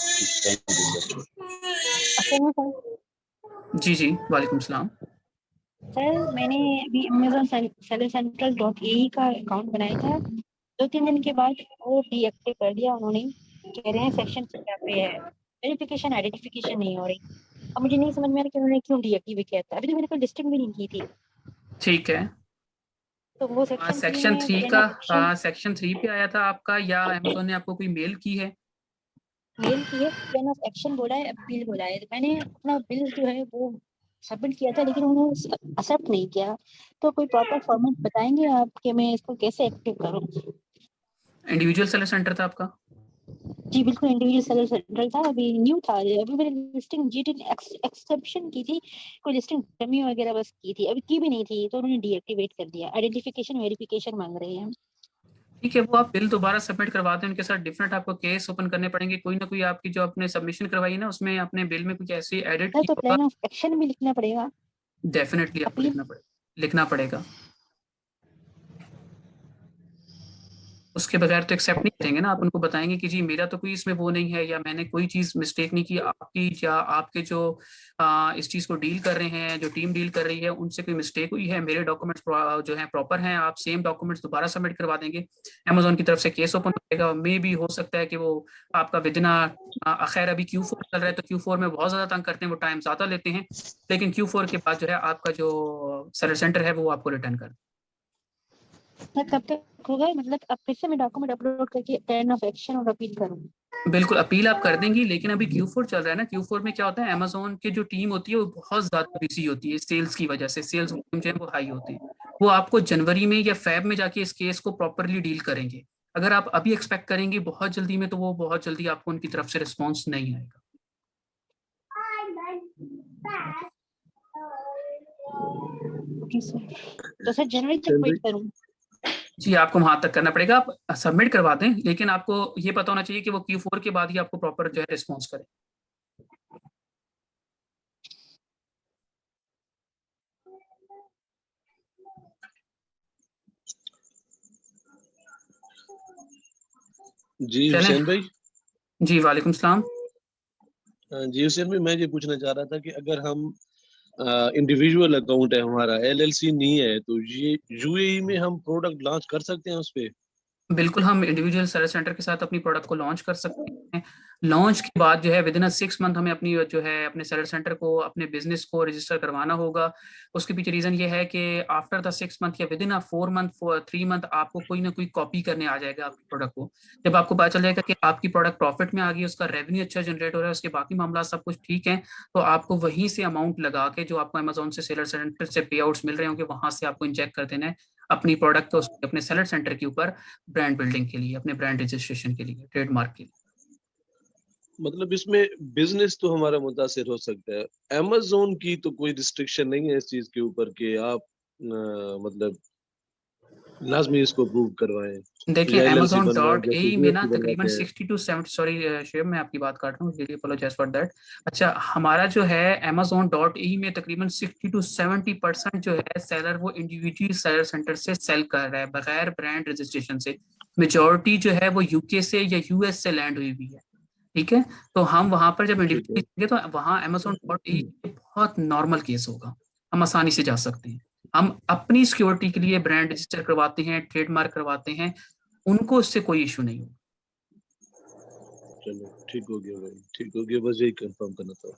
जी जी, वालेकुम सलाम। सर मैंने अभी अमेजोन सेलर सेंट्रल .ae का अकाउंट बनाया था, 2-3 दिन के बाद वो डीएक्टिव कर दिया उन्होंने। कह रहे हैं सेक्शन पे है, वेरिफिकेशन आइडेंटिफिकेशन नहीं हो रही। अब मुझे नहीं समझ में आ रहा कि उन्होंने क्यों डीएक्टिव किया था। अभी तो मैंने कोई लिस्टिंग भी नहीं की थी, ठीक है। तो वो सेक्शन 3 सेक्शन में 3 प्लान का ऑफ एक्शन सेक्शन 3 पे आया था आपका, या अमेजोन ने आपको कोई मेल की है? मेल की है, प्लान ऑफ एक्शन बोला है, अपील बोला है। मैंने अपना बिल जो है वो सबमिट किया था, लेकिन उन्होंने एक्सेप्ट नहीं किया। तो कोई प्रॉपर फॉर्मेट बताएंगे आप कि मैं इसको कैसे एक्टिव करूं? इंडिविजुअल सेलर सेंटर था आपका? जी बिल्कुल, इंडिविजुअल सेलर सेंट्रल था, अभी न्यू था। अभी मैंने लिस्टिंग जीटी एक्सेप्शन की थी, कोई लिस्टिंग डमी वगैरह बस की थी, अभी की भी नहीं थी, तो उन्होंने डीएक्टिवेट कर दिया। आइडेंटिफिकेशन वेरिफिकेशन मांग रहे हैं। ठीक है, वो आप बिल दोबारा सबमिट करवा दें, उनके साथ डिफरेंट आपको केस ओपन करने पड़ेंगे। कोई ना कोई आपकी जो आपने सबमिशन करवाई है ना, उसमें अपने बिल में कुछ ऐसी एडिट सर की तो होगा। प्लान ऑफ एक्शन भी लिखना पड़ेगा, डेफिनेटली आपको अपील। लिखना पड़ेगा। उसके बगैर तो एक्सेप्ट नहीं करेंगे ना। आप उनको बताएंगे कि जी मेरा तो कोई इसमें वो नहीं है, या मैंने कोई चीज मिस्टेक नहीं की, आपकी या आपके जो इस चीज को डील कर रहे हैं, जो टीम डील कर रही है, उनसे कोई मिस्टेक हुई है, मेरे डॉक्यूमेंट्स जो है प्रॉपर हैं, आप सेम डॉक्यूमेंट्स दोबारा सबमिट करवा देंगे। अमेजोन की तरफ से केस ओपन होगा। मे भी हो सकता है कि वो आपका विदिना, खैर अभी Q4 चल रहा है तो Q4 में बहुत ज्यादा तंग करते हैं, वो टाइम ज्यादा लेते हैं, लेकिन Q4 के बाद जो है आपका जो सर्विस सेंटर है वो आपको रिटर्न कर। कब तक होगा? मतलब अब फिर से मैं डॉक्यूमेंट अपलोड करके प्लान ऑफ एक्शन और अपील करूँ? बिल्कुल अपील आप कर देंगी, लेकिन अभी Q4 चल रहा है ना। Q4 में क्या होता है, अमेजोन की जो टीम होती है वो बहुत ज्यादा बिजी होती है, सेल्स की वजह से सेल्स वॉल्यूम जो है वो हाई होती है। वो आपको जनवरी में या फेब में जाके इस केस को प्रॉपरली डील करेंगे। अगर आप अभी एक्सपेक्ट करेंगे बहुत जल्दी में, तो वो बहुत जल्दी आपको उनकी तरफ से रिस्पॉन्स नहीं आएगा। ओके सर, तो सर जनवरी तक वेट करूँ? जी, आपको वहां तक करना पड़ेगा। आप सबमिट करवा दें, लेकिन आपको ये पता होना चाहिए कि वो Q4 के बाद ही आपको प्रॉपर जो है रिस्पॉन्स करें। जी चलें। हुसैन भाई। जी वालेकुम सलाम। जी हुसैन भाई, मैं ये पूछना चाह रहा था कि अगर हम इंडिविजुअल अकाउंट है हमारा, एलएलसी नहीं है, तो ये यूएई में हम प्रोडक्ट लॉन्च कर सकते हैं उस पे? बिल्कुल, हम इंडिविजुअल सेलर सेंटर के साथ अपनी प्रोडक्ट को लॉन्च कर सकते हैं। लॉन्च के बाद जो है विदिन अ 6 मंथ हमें अपनी जो है अपने सेलर सेंटर को, अपने बिजनेस को रजिस्टर करवाना होगा। उसके पीछे रीजन ये है कि आफ्टर द 6 मंथ या विदिन अ 4 मंथ 3 मंथ आपको कोई ना कोई कॉपी करने आ जाएगा आपकी प्रोडक्ट को। जब आपको पता चल जाएगा कि आपकी प्रोडक्ट प्रॉफिट में आ गई, उसका रेवेन्यू अच्छा जनरेट हो रहा है, उसके बाकी मामला सब कुछ ठीक है, तो आपको वहीं से अमाउंट लगा के जो आपको अमेजोन से सेलर सेंटर से पे आउट्स मिल रहे होंगे वहां से आपको इंजेक्ट कर देना है अपनी प्रोडक्ट को अपने सेलर सेंटर के ऊपर, ब्रांड बिल्डिंग के लिए, अपने ब्रांड रजिस्ट्रेशन के लिए, ट्रेडमार्क के लिए। मतलब इसमें बिजनेस तो हमारा मुतासिर हो सकता है, अमेज़न की तो कोई रिस्ट्रिक्शन नहीं है इस चीज के ऊपर कि आप मतलब लाजमी इसको प्रूव करवाएं देखिए या LLC बनवाएं जैसे amazon.ae में ना GST तकरीबन बनवाते हैं। 60 to 70, सॉरी शेब मैं आपकी बात काट रहा हूँ, रियली अपोलोजाइज फॉर दैट। अच्छा, हमारा जो है amazon.ae में तकरीबन 60 to 70% जो है सेलर वो इंडिविजुअल सेलर सेंटर से सेल कर रहा है बगैर ब्रांड रजिस्ट्रेशन से। मेजोरिटी जो है वो यूके से या यूएस से लैंड हुई हुई है, ठीक है। तो हम वहां पर जब इंडिविजुअली जाएंगे तो वहां amazon.ae बहुत नॉर्मल केस होगा, हम आसानी से जा सकते हैं। हम अपनी सिक्योरिटी के लिए ब्रांड रजिस्टर करवाते हैं, ट्रेडमार्क करवाते हैं, उनको इससे कोई इशू नहीं होगा। चलो ठीक हो गया भाई, ठीक हो गया, बस यही कंफर्म करना था।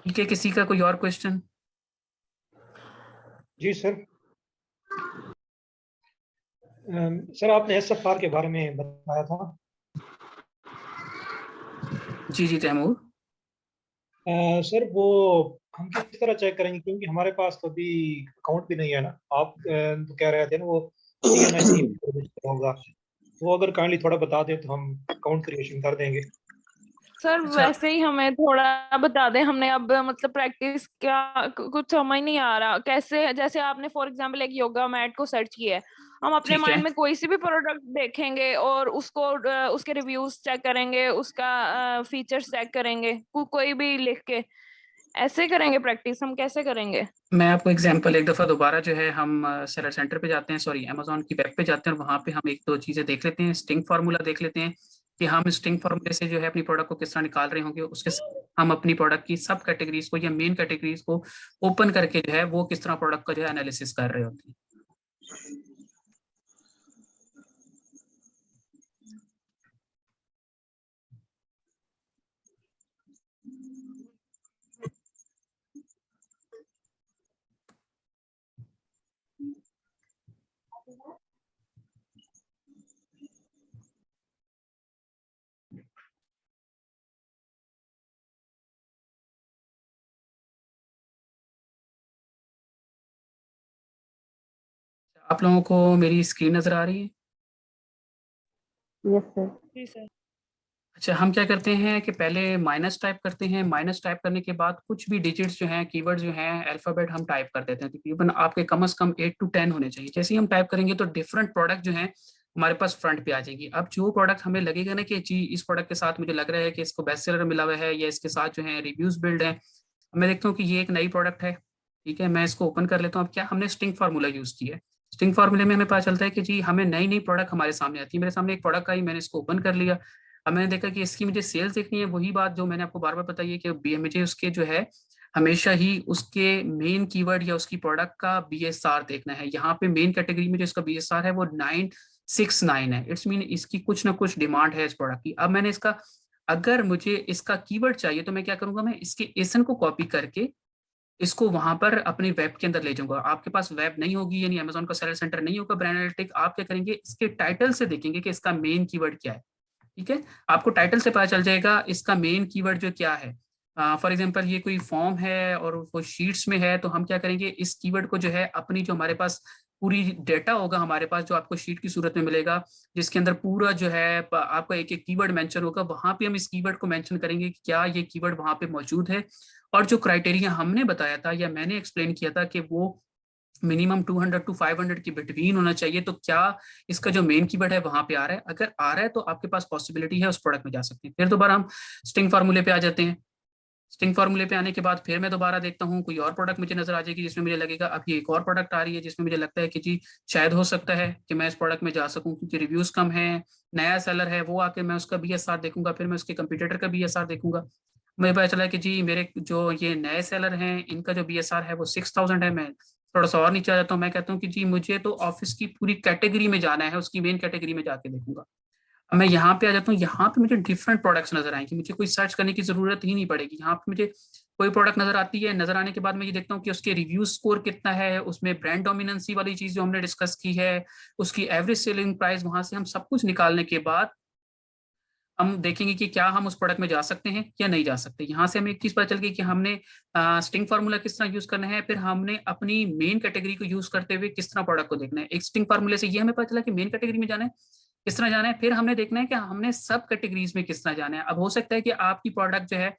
ठीक है, किसी का कोई और क्वेश्चन? जी सर। सर आपने SFR के बारे में बताया था। जी तैमूर। सर वो हम किस तरह चेक करेंगे, क्योंकि हमारे पास तो अभी अकाउंट भी नहीं है ना। आप तो कह रहे थे ना वो CMS होगा, वो अगर काइंडली थोड़ा बता दें तो हम अकाउंट क्रिएशन कर देंगे। सर वैसे ही हमें थोड़ा बता दें, हमने अब मतलब प्रैक्टिस क्या कुछ समझ नहीं आ रहा कैसे। जैसे आपने फॉर एग्जांपल एक योगा मैट को सर्च किया है, हम अपने माइंड में कोई सी भी प्रोडक्ट देखेंगे और उसको उसके रिव्यूज चेक करेंगे, उसका फीचर्स चेक करेंगे, कोई भी लिख के ऐसे करेंगे प्रैक्टिस। हम कैसे करेंगे? मैं आपको एग्जांपल एक दफ़ा दोबारा जो है हम सेलर सेंटर पे जाते हैं, सॉरी अमेजोन की वेब पे जाते हैं और वहाँ पे हम एक दो चीज़ें देख लेते हैं। स्टिंग फार्मूला देख लेते हैं कि हम स्टिंग फार्मूले से जो है अपनी प्रोडक्ट को किस तरह निकाल रहे होंगे। उसके हम अपनी प्रोडक्ट की सब कैटेगरीज को या मेन कैटेगरीज को ओपन करके जो है वो किस तरह प्रोडक्ट का जो है एनालिसिस कर रहे होते हैं। आप लोगों को मेरी स्क्रीन नजर आ रही है? Yes sir. जी सर। अच्छा, हम क्या करते हैं कि पहले माइनस टाइप करते हैं। माइनस टाइप करने के बाद कुछ भी डिजिट्स जो हैं, कीवर्ड जो हैं, अल्फाबेट हम टाइप कर देते हैं। तकरीबन आपके कम से कम 8 to 10 होने चाहिए। जैसे ही हम टाइप करेंगे तो डिफरेंट प्रोडक्ट जो हैं हमारे पास फ्रंट पे आ जाएगी। अब जो प्रोडक्ट हमें लगेगा ना कि जी इस प्रोडक्ट के साथ मुझे लग रहा है कि इसको बेस्ट सेलर मिला हुआ है या इसके साथ जो है रिव्यूज बिल्ड है, मैं देखता हूँ कि ये एक नई प्रोडक्ट है, ठीक है, मैं इसको ओपन कर लेता हूँ। अब क्या हमने स्टिंग फार्मूला यूज किया है, स्टिंग फार्मूले में हमें पता चलता है कि जी हमें नई नई प्रोडक्ट हमारे सामने आती है। मेरे सामने एक प्रोडक्ट आई, मैंने इसको ओपन कर लिया। अब मैंने देखा कि इसकी मुझे सेल्स देखनी है। वही बात जो मैंने आपको बार बार बताई है कि मुझे उसके जो है हमेशा ही उसके मेन कीवर्ड या उसकी प्रोडक्ट का BSR देखना है। यहाँ पे मेन कैटेगरी में जो इसका BSR है वो 969 है। इट्स मीन इसकी कुछ ना कुछ डिमांड है इस प्रोडक्ट की। अब मैंने इसका, अगर मुझे इसका कीवर्ड चाहिए तो मैं क्या करूंगा, मैं इसके एसन को कॉपी करके इसको वहां पर अपनी वेब के अंदर ले जाऊंगा। आपके पास वेब नहीं होगी, यानी अमेजोन का सेलर सेंटर नहीं होगा ब्रांड एनालिटिक, आप क्या करेंगे, इसके टाइटल से देखेंगे कि इसका मेन कीवर्ड क्या है। ठीक है, आपको टाइटल से पता चल जाएगा इसका मेन कीवर्ड जो क्या है। फॉर एग्जांपल ये कोई फॉर्म है और वो शीट्स में है, तो हम क्या करेंगे, इस कीवर्ड को जो है अपनी जो हमारे पास पूरी डेटा होगा, हमारे पास जो आपको शीट की सूरत में मिलेगा जिसके अंदर पूरा जो है आपका एक एक कीवर्ड मेंशन होगा, वहां पे हम इस कीवर्ड को मेंशन करेंगे कि क्या ये कीवर्ड वहां पे मौजूद है। और जो क्राइटेरिया हमने बताया था या मैंने एक्सप्लेन किया था कि वो मिनिमम 200 to 500 के बिटवीन होना चाहिए, तो क्या इसका जो मेन कीवर्ड है वहां पे आ रहा है। अगर आ रहा है तो आपके पास पॉसिबिलिटी है उस प्रोडक्ट में जा सकते हैं। फिर दोबारा हम स्टिंग फार्मूले पे आ जाते हैं। स्टिंग फार्मूले पे आने के बाद फिर मैं दोबारा देखता हूँ कोई और प्रोडक्ट मुझे नजर आ जाएगी जिसमें मुझे लगेगा अब ये एक और प्रोडक्ट आ रही है जिसमें मुझे लगता है कि जी शायद हो सकता है कि मैं इस प्रोडक्ट में जा सकूं क्योंकि रिव्यूज कम है, नया सेलर है, वो आके मैं उसका BSR देखूंगा, फिर मैं उसके कंपटीटर का BSR देखूंगा। मुझे पता चला कि जी मेरे जो ये नए सेलर हैं इनका जो BSR है वो 6000 है, मैं थोड़ा सा और नीचे आ जाता हूँ, मैं कहता हूँ कि जी मुझे तो ऑफिस की पूरी कैटेगरी में जाना है, उसकी मेन कैटेगरी में जाके देखूंगा। अब मैं यहाँ पे आ जाता हूँ, यहाँ पे मुझे डिफरेंट प्रोडक्ट्स नजर आएंगे, मुझे कोई सर्च करने की जरूरत ही नहीं पड़ेगी। यहाँ पे मुझे कोई प्रोडक्ट नजर आती है, नजर आने के बाद मैं ये देखता हूँ कि उसके रिव्यू स्कोर कितना है, उसमें ब्रांड डोमिनेंसी वाली चीज जो हमने डिस्कस की है, उसकी एवरेज सेलिंग प्राइस, वहां से हम सब कुछ निकालने के बाद हम देखेंगे कि क्या हम उस प्रोडक्ट में जा सकते हैं या नहीं जा सकते। यहाँ से हमें एक चीज पता चल गई कि हमने स्टिंग फार्मूला किस तरह यूज करना है, फिर हमने अपनी मेन कैटेगरी को यूज करते हुए किस तरह प्रोडक्ट को देखना है। एक स्टिंग फार्मूले से ये हमें पता चला कि मेन कैटेगरी में जाना है, किस तरह जाना है, फिर हमने देखना है कि हमने सब कैटेगरीज में किस तरह जाना है। अब हो सकता है कि आपकी प्रोडक्ट जो है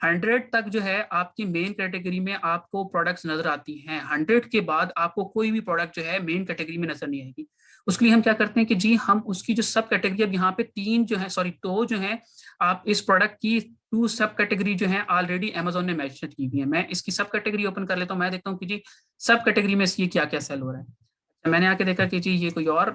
100 तक जो है आपकी मेन कैटेगरी में आपको प्रोडक्ट्स नजर आती हैं, 100 के बाद आपको कोई भी प्रोडक्ट जो है मेन कैटेगरी में नजर नहीं आएगी। उसके लिए हम क्या करते हैं कि जी हम उसकी जो सब कैटेगरी, अब यहाँ पे 3 जो है, सॉरी 2 जो है, आप इस प्रोडक्ट की 2 सब कैटेगरी जो है ऑलरेडी अमेजोन ने मेंशन की हुई है। मैं इसकी सब कैटेगरी ओपन कर लेता हूँ, मैं देखता हूँ कि जी सब कैटेगरी में ये क्या क्या सेल हो रहा है। मैंने आके देखा कि जी ये कोई और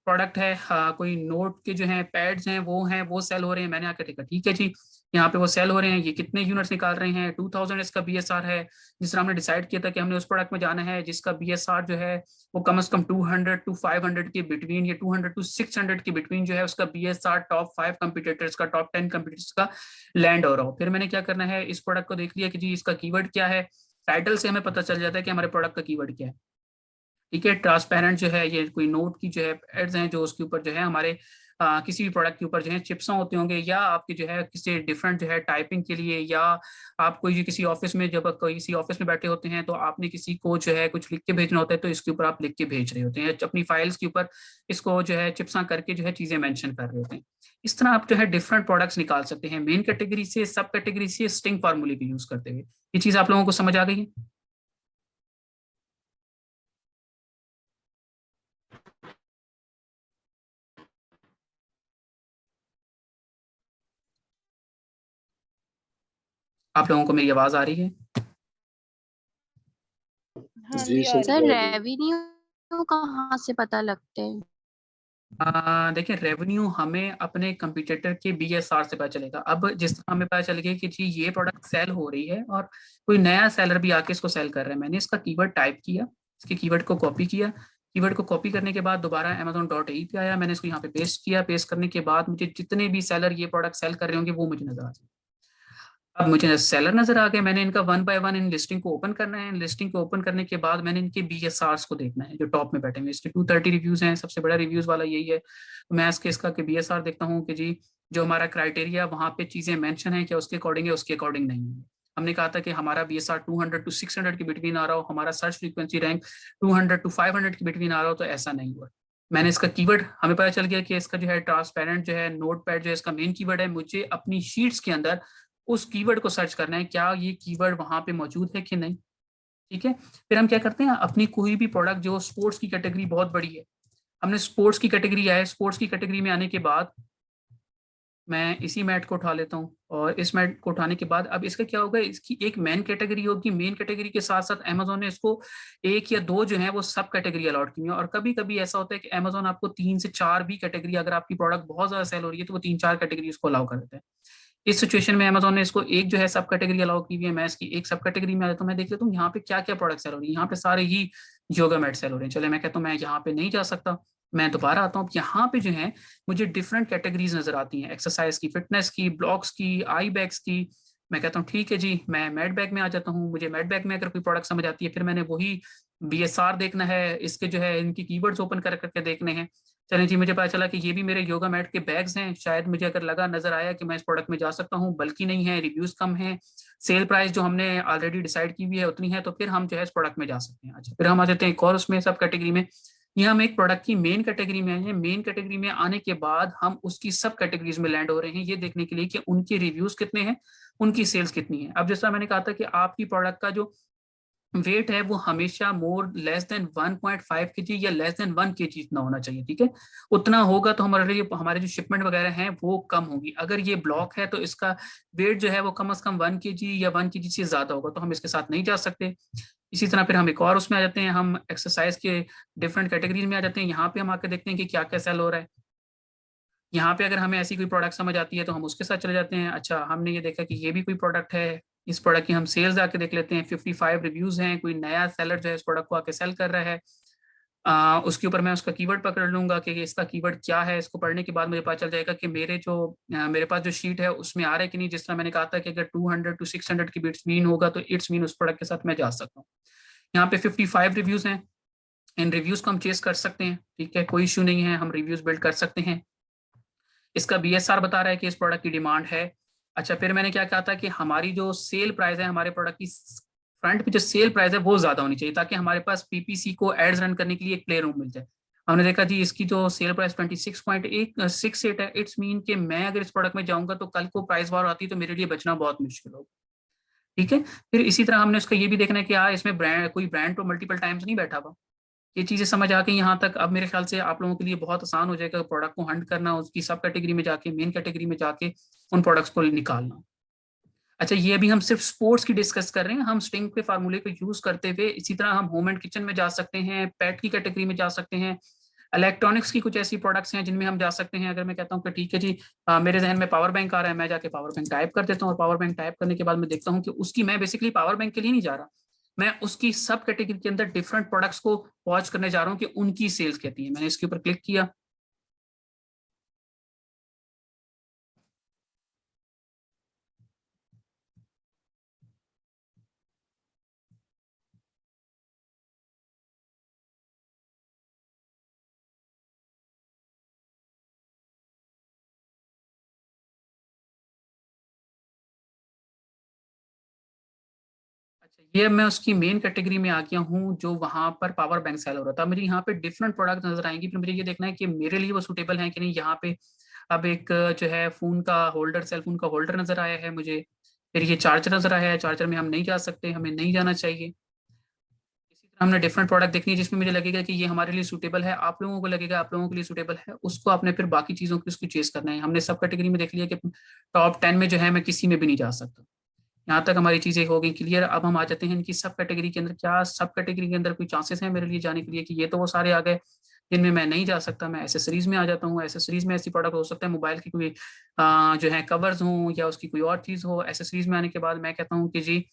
प्रोडक्ट है, कोई नोट के जो है पैड्स हैं वो सेल हो रहे हैं। मैंने आकर देखा ठीक है जी यहाँ पे वो सेल हो रहे हैं, ये कितने यूनिट्स निकाल रहे हैं, 2000 इसका बीएसआर है। जिस तरह हमने डिसाइड किया था कि हमने उस प्रोडक्ट में जाना है जिसका बीएसआर जो है वो कम से कम 200 to 500 के बिटवीन, या 200 to 600 के बिटवीन जो है उसका बीएसआर टॉप 5 कंपटीटर्स का, टॉप 10 कंपटीटर्स का लैंड हो रहा हो। फिर मैंने क्या करना है, इस प्रोडक्ट को देख लिया कि जी इसका कीवर्ड क्या है, टाइटल से हमें पता चल जाता है कि हमारे प्रोडक्ट का कीवर्ड क्या है। ठीक है, ट्रांसपेरेंट जो है, ये कोई नोट की जो है एड्स हैं जो उसके ऊपर जो है हमारे किसी भी प्रोडक्ट के ऊपर जो है चिप्स होते होंगे, या आपके जो है किसी डिफरेंट जो है टाइपिंग के लिए, या आप कोई किसी ऑफिस में, जब किसी ऑफिस में बैठे होते हैं तो आपने किसी को जो है कुछ लिख के भेजना होता है, तो इसके ऊपर आप लिख के भेज रहे होते हैं, अपनी फाइल्स के ऊपर इसको जो है चिप्सा करके जो है चीजें मेंशन कर रहे होते हैं। इस तरह आप जो है डिफरेंट प्रोडक्ट्स निकाल सकते हैं मेन कैटेगरी से, सब कैटेगरी से, स्टिंग फार्मूले को यूज करते हुए। ये चीज आप लोगों को समझ आ गई है? आप लोगों को मेरी आवाज आ रही है? हाँ जी जी आ सर, रही है। रेवेन्यू कहाँ से पता लगते हैं? देखिए रेवेन्यू हमें अपने कंपटीटर के बीएसआर से पता चलेगा। अब जिस तरह हमें पता चलेगा कि जी ये प्रोडक्ट सेल हो रही है और कोई नया सेलर भी आके इसको सेल कर रहा है, मैंने इसका कीवर्ड टाइप किया, इसके कीवर्ड को कॉपी किया, कीवर्ड को कॉपी करने के बाद दोबारा amazon.in पे आया, मैंने इसको यहाँ पे पेस्ट किया, पेस्ट करने के बाद मुझे जितने भी सेलर ये प्रोडक्ट सेल कर रहे होंगे वो मुझे नजर आ जाए। अब मुझे सेलर नजर आ गए, मैंने इनका 1 by 1 इन लिस्टिंग को ओपन करना है। लिस्टिंग को ओपन करने के बाद मैंने इनके बीएसआर्स को देखना है जो टॉप में बैठे हुए। इसके 230 रिव्यूज हैं, सबसे बड़ा रिव्यूज वाला यही है। तो मैं इसका के बीएसआर देखता हूँ कि जी जो हमारा क्राइटेरिया वहां पे चीजें मेंशन है क्या उसके अकॉर्डिंग है, उसके अकॉर्डिंग नहीं है। हमने कहा था कि हमारा बीएसआर 200 to 600 के बिटवीन आ रहा हो, हमारा सर्च फ्रीक्वेंसी रैंक 200 to 500 के बिटवीन आ रहा हो, तो ऐसा नहीं हुआ। मैंने इसका कीवर्ड, हमें पता चल गया कि इसका जो है ट्रांसपेरेंट जो है नोट पैड जो है इसका मेन कीवर्ड है। मुझे अपनी शीट्स के अंदर उस कीवर्ड को सर्च करना है, क्या ये कीवर्ड वहां पे मौजूद है कि नहीं। ठीक है, फिर हम क्या करते हैं, अपनी कोई भी प्रोडक्ट, जो स्पोर्ट्स की कैटेगरी बहुत बड़ी है, हमने स्पोर्ट्स की कैटेगरी आए, स्पोर्ट्स की कैटेगरी में आने के बाद मैं इसी मैट को उठा लेता हूँ, और इस मैट को उठाने के बाद अब इसका क्या होगा, इसकी एक मेन कैटेगरी होगी, मेन कैटेगरी के साथ साथ अमेजोन ने इसको 1 या 2 जो है वो सब कैटेगरी अलॉट की है। और कभी कभी ऐसा होता है कि अमेजोन आपको 3 से 4 भी कैटेगरी, अगर आपकी प्रोडक्ट बहुत ज्यादा सेल हो रही है तो वो 3-4 कैटेगरी इसको अलाउ कर देते हैं। इस सिचुएशन में अमेजोन ने इसको एक जो है सब कैटेगरी अलाउ की हुई है, मैं इसकी एक सब कैटेगरी में आ जाता हूँ, मैं देख लेता हूँ यहाँ पे क्या क्या प्रोडक्ट सेल हो रही है। यहाँ पे सारे ही योगा मैट सेल हो रहे हैं। चले मैं कहता हूँ मैं यहाँ पे नहीं जा सकता, मैं दोबारा आता हूँ। यहाँ पे जो है मुझे डिफरेंट कैटेगरीज नजर आती हैं, एक्सरसाइज की, फिटनेस की, ब्लॉग्स की, आई बैग्स की। मैं कहता हूँ ठीक है जी, मैं मैट बैग में आ जाता हूँ। मुझे मैट बैग में अगर कोई प्रोडक्ट समझ आती है, फिर मैंने वही बीएसआर देखना है, इसके जो है इनकी कीवर्ड्स ओपन कर करके देखने हैं। चलें जी, मुझे पता चला कि ये भी मेरे योगा मैट के बैग्स हैं। शायद मुझे अगर लगा, नजर आया कि मैं इस प्रोडक्ट में जा सकता हूँ, बल्कि नहीं है, रिव्यूज कम है, सेल प्राइस जो हमने ऑलरेडी डिसाइड की हुई है उतनी है, तो फिर हम जो है इस प्रोडक्ट में जा सकते हैं। अच्छा, फिर हम आ जाते हैं एक और उसमें सब कैटेगरी में। यहाँ हम एक प्रोडक्ट की मेन कैटेगरी में आए। मेन कैटेगरी में आने के बाद हम उसकी सब कैटेगरीज में लैंड हो रहे हैं, ये देखने के लिए कि उनके रिव्यूज कितने हैं, उनकी सेल्स कितनी है। अब जैसा मैंने कहा था कि आपकी प्रोडक्ट का जो वेट है वो हमेशा मोर लेस देन 1.5 kg या लेस देन 1 kg इतना होना चाहिए। ठीक है, उतना होगा तो हमारे जो शिपमेंट वगैरह हैं वो कम होगी। अगर ये ब्लॉक है तो इसका वेट जो है वो कम से कम 1 kg या 1 kg से ज्यादा होगा, तो हम इसके साथ नहीं जा सकते। इसी तरह फिर हम एक और उसमें आ जाते हैं, हम एक्सरसाइज के डिफरेंट कैटेगरीज में आ जाते हैं। यहाँ पे हम आकर देखते हैं कि क्या क्या सेल हो रहा है। यहाँ पे अगर हमें ऐसी कोई प्रोडक्ट समझ आती है तो हम उसके साथ चले जाते हैं। अच्छा, हमने ये देखा कि ये भी कोई प्रोडक्ट है, इस प्रोडक्ट की हम सेल्स आके देख लेते हैं। 55 रिव्यूज हैं, कोई नया सेलर जो है इस प्रोडक्ट को आके सेल कर रहा है। उसके ऊपर मैं उसका कीवर्ड पकड़ लूंगा कि इसका कीवर्ड क्या है। इसको पढ़ने के बाद मुझे पता चल जाएगा कि मेरे पास जो शीट है उसमें आ रहा है कि नहीं। जिस तरह मैंने कहा था कि अगर 200 to 600 की बिट्स मीन होगा तो इट्स मीन उस प्रोडक्ट के साथ मैं जा सकता हूँ। यहाँ पे 55 रिव्यूज हैं, इन रिव्यूज को हम चेस कर सकते हैं, ठीक है, कोई इश्यू नहीं है, हम रिव्यूज बिल्ड कर सकते हैं। इसका BSR बता रहा है कि इस प्रोडक्ट की डिमांड है। अच्छा, फिर मैंने क्या कहा था कि हमारी जो सेल प्राइस है, हमारे प्रोडक्ट की फ्रंट पे जो सेल प्राइस है वो ज्यादा होनी चाहिए, ताकि हमारे पास PPC को एड्स रन करने के लिए एक प्ले रूम मिल जाए। हमने देखा जी इसकी जो सेल प्राइस 26.68 है, इट्स मीन कि मैं अगर इस प्रोडक्ट में जाऊंगा तो कल को प्राइस वॉर आती तो मेरे लिए बचना बहुत मुश्किल होगा, ठीक है। फिर इसी तरह हमने उसका ये भी देखना है कि इसमें कोई ब्रांड तो मल्टीपल टाइम्स नहीं बैठा हुआ। ये चीजें समझ आ गई यहाँ तक। अब मेरे ख्याल से आप लोगों के लिए बहुत आसान हो जाएगा प्रोडक्ट को हंट करना, उसकी सब कैटेगरी में जाके, मेन कैटेगरी में जाके उन प्रोडक्ट्स को निकालना। अच्छा, ये अभी हम सिर्फ स्पोर्ट्स की डिस्कस कर रहे हैं, हम स्टिंग के फार्मूले को यूज करते हुए इसी तरह हम होम एंड किचन में जा सकते हैं, पेट की कैटेगरी में जा सकते हैं, इलेक्ट्रॉनिक्स की कुछ ऐसी प्रोडक्ट्स हैं जिनमें हम जा सकते हैं। अगर मैं कहता हूँ कि ठीक है जी, मेरे जहन में पावर बैंक आ रहा है, मैं जाके पावर बैंक टाइप कर देता हूँ और पावर बैंक टाइप करने के बाद मैं देखता हूँ कि उसकी, मैं बेसिकली पावर बैंक के लिए नहीं जा रहा, मैं उसकी सब कैटेगरी के अंदर डिफरेंट प्रोडक्ट्स को वॉच करने जा रहा हूँ कि उनकी सेल्स कहती है। मैंने इसके ऊपर क्लिक किया, ये मैं उसकी मेन कैटेगरी में आ गया हूँ जो वहां पर पावर बैंक सेल हो रहा था। मुझे यहाँ पे डिफरेंट प्रोडक्ट नजर आएंगी, फिर मुझे ये देखना है कि मेरे लिए वो सूटेबल है कि नहीं। यहाँ पे अब एक जो है फोन का होल्डर, सेल फोन का होल्डर नजर आया है मुझे, फिर ये चार्जर नजर आया है, चार्जर में हम नहीं जा सकते, हमें नहीं जाना चाहिए। इसी तरह हमने डिफरेंट प्रोडक्ट देखनी है जिसमें मुझे लगेगा कि ये हमारे लिए सूटेबल है, आप लोगों को लगेगा आप लोगों के लिए सूटेबल है, उसको आपने फिर बाकी चीजों की उसको चेस करना है। हमने सब कैटेगरी में देख लिया कि टॉप 10 में जो है मैं किसी में भी नहीं जा सकता। यहाँ तक हमारी चीजें हो गई क्लियर। अब हम आ जाते हैं इनकी सब कैटेगरी के अंदर। क्या सब कैटेगरी के अंदर कोई चांसेस हैं मेरे लिए जाने के लिए कि ये तो वो सारे आ गए जिनमें मैं नहीं जा सकता। मैं एसेसरीज में आ जाता हूँ। एसेसरीज में ऐसी प्रोडक्ट हो सकता है मोबाइल की कोई जो है कवर्स हों या उसकी कोई और चीज़ हो। एसेसरीज में आने के बाद मैं कहता हूँ कि जी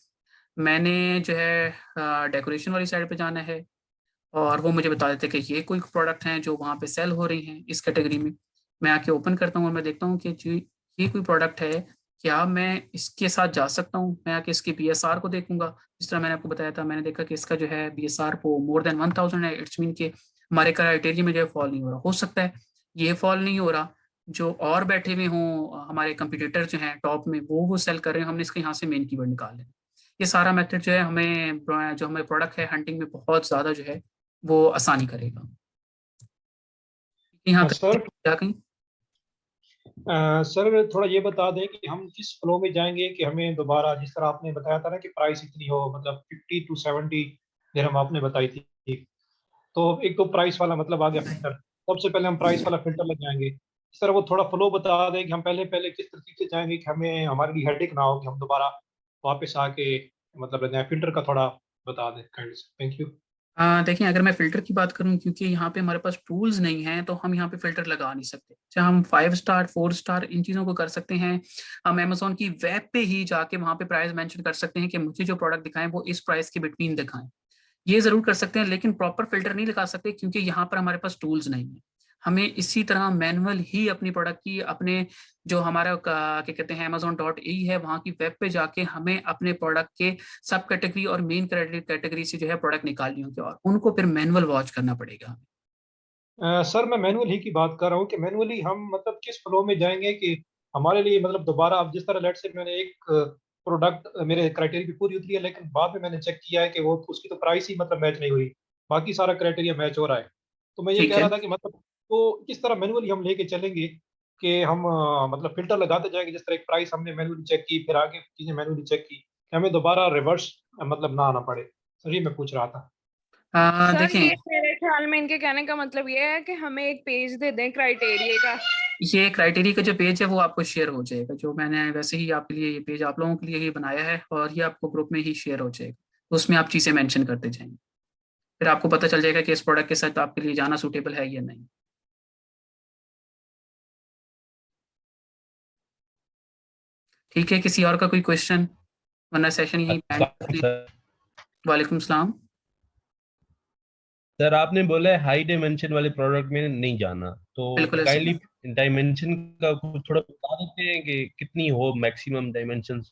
मैंने जो है डेकोरेशन वाली साइड पे जाना है, और वो मुझे बता देते हैं कि ये कोई प्रोडक्ट हैं जो वहाँ पे सेल हो रही हैं इस कैटेगरी में। मैं आके ओपन करता हूँ और मैं देखता हूँ कि जी ये कोई प्रोडक्ट है, क्या मैं इसके साथ जा सकता हूँ। मैं आके इसके BSR को देखूंगा। जिस तरह मैंने आपको बताया था, मैंने देखा कि इसका जो है BSR को मोर देन 1000 है, इट्स मीन के हमारे क्राइटेरिया में जो है फॉल नहीं हो रहा। हो सकता है ये फॉल नहीं हो रहा, जो और बैठे हुए हों हमारे कंपटीटर जो हैं टॉप में वो सेल कर रहे हैं, हमने इसके यहाँ से मेन कीवर्ड निकाल लेना। ये सारा मेथड जो है हमें जो हमें प्रोडक्ट है हंटिंग में बहुत ज्यादा जो है वो आसानी करेगा। यहाँ सर क्या कहीं सर थोड़ा ये बता दें कि हम किस फ्लो में जाएंगे कि हमें दोबारा, जिस तरह आपने बताया था ना कि प्राइस इतनी हो, मतलब 50 to 70 दिरहम आपने बताई थी, तो एक तो प्राइस वाला मतलब आ गया फिल्टर। सबसे पहले हम प्राइस वाला फिल्टर लग जाएंगे। इस तरह वो थोड़ा फ्लो बता दें कि हम पहले पहले किस तरह से जाएंगे कि हमें, हमारे लिए हेडेक ना हो कि हम दोबारा वापस आके मतलब फिल्टर का थोड़ा बता दें काइंड से। Thank you. देखिए, अगर मैं फिल्टर की बात करूं, क्योंकि यहाँ पे हमारे पास टूल्स नहीं हैं तो हम यहाँ पे फिल्टर लगा नहीं सकते। चाहे हम 5 स्टार 4 स्टार इन चीज़ों को कर सकते हैं। हम अमेजोन की वेब पे ही जाके वहाँ पे प्राइस मेंशन कर सकते हैं कि मुझे जो प्रोडक्ट दिखाएं वो इस प्राइस के बिटवीन दिखाएं। ये जरूर कर सकते हैं, लेकिन प्रॉपर फिल्टर नहीं लगा सकते क्योंकि यहाँ पर हमारे पास टूल्स नहीं है। हमें इसी तरह मैनुअल ही अपनी प्रोडक्ट की, अपने जो हमारा क्या कहते हैं amazon.e है, वहाँ की वेब पे जाके हमें अपने प्रोडक्ट के सब कैटेगरी और मेन कैटेगरी से जो है प्रोडक्ट निकालनी होगी और उनको फिर मैनुअल वॉच करना पड़ेगा। सर मैं मैनुअल ही की बात कर रहा हूँ कि मैनुअली हम मतलब किस फ्लो में जाएंगे कि हमारे लिए मतलब दोबारा, अब जिस तरह लेट से मैंने एक प्रोडक्ट मेरे क्राइटेरिया भी पूरी उतरी है, लेकिन बाद में मैंने चेक किया है कि वो उसकी तो प्राइस ही मतलब मैच नहीं हुई, बाकी सारा क्राइटेरिया मैच हो रहा है। तो मैं ये ठीक कह है। रहा था कि मतलब तो किस तरह मैनुअली हम लेके चलेंगे कि हम मतलब फिल्टर लगाते जाएंगे। जिस तरह एक प्राइस हमने मैनुअली चेक की, फिर आगे चीजें मैनुअली चेक की, कि हमें दोबारा रिवर्स मतलब ना आना पड़े। सर ये मैं पूछ रहा था। सर देखें, ये मेरे ख्याल में इनके कहने का मतलब ये है कि हमें एक पेज दे दें क्राइटेरिया का। ये क्राइटेरिया का जो पेज है वो आपको शेयर हो जाएगा, जो मैंने वैसे ही आपके लिए ये पेज आप लोगों के लिए ही बनाया है और ये आपको ग्रुप में ही शेयर हो जाएगा। तो उसमें आप चीज़ें मेंशन करते जाएंगे, फिर आपको पता चल जाएगा कि इस प्रोडक्ट के साथ आपके लिए जाना सूटेबल है या नहीं। ठीक है, किसी और का कोई क्वेश्चन? वरना सेशन यहीं पे end। वालेकुम सलाम। सर आपने बोला है हाई डायमेंशन वाले प्रोडक्ट में नहीं जाना, तो बिल्कुल ऐसे काइंडली डायमेंशन का कुछ थोड़ा बता देते हैं कि कितनी हो मैक्सिमम डायमेंशंस?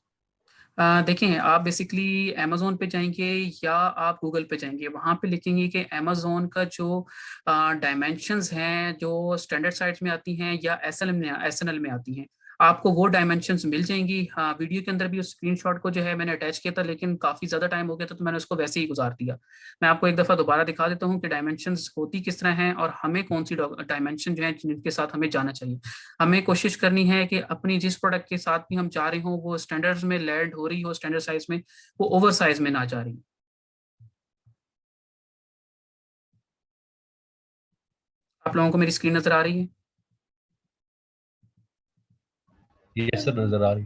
देखिए, आप बेसिकली अमेजोन पे जाएंगे या आप गूगल पे जाएंगे, वहां पे लिखेंगे कि अमेजोन का जो डायमेंशंस हैं जो स्टैंडर्ड साइट्स में आती हैं या एसएनएल में आती हैं, आपको वो डायमेंशंस मिल जाएंगी। हाँ, वीडियो के अंदर भी उस स्क्रीनशॉट को जो है मैंने अटैच किया था, लेकिन काफी ज्यादा टाइम हो गया था तो मैंने उसको वैसे ही गुजार दिया। मैं आपको एक दफा दोबारा दिखा देता हूँ कि डायमेंशंस होती किस तरह हैं और हमें कौन सी डायमेंशन जो है जिनके साथ हमें जाना चाहिए। हमें कोशिश करनी है कि अपनी जिस प्रोडक्ट के साथ भी हम जा रहे हो वो स्टैंडर्ड्स में लैंड हो रही हो, स्टैंडर्ड साइज में, वो ओवर साइज में ना जा रही। आप लोगों को मेरी स्क्रीन नजर आ रही है? ये सर नजर आ रही।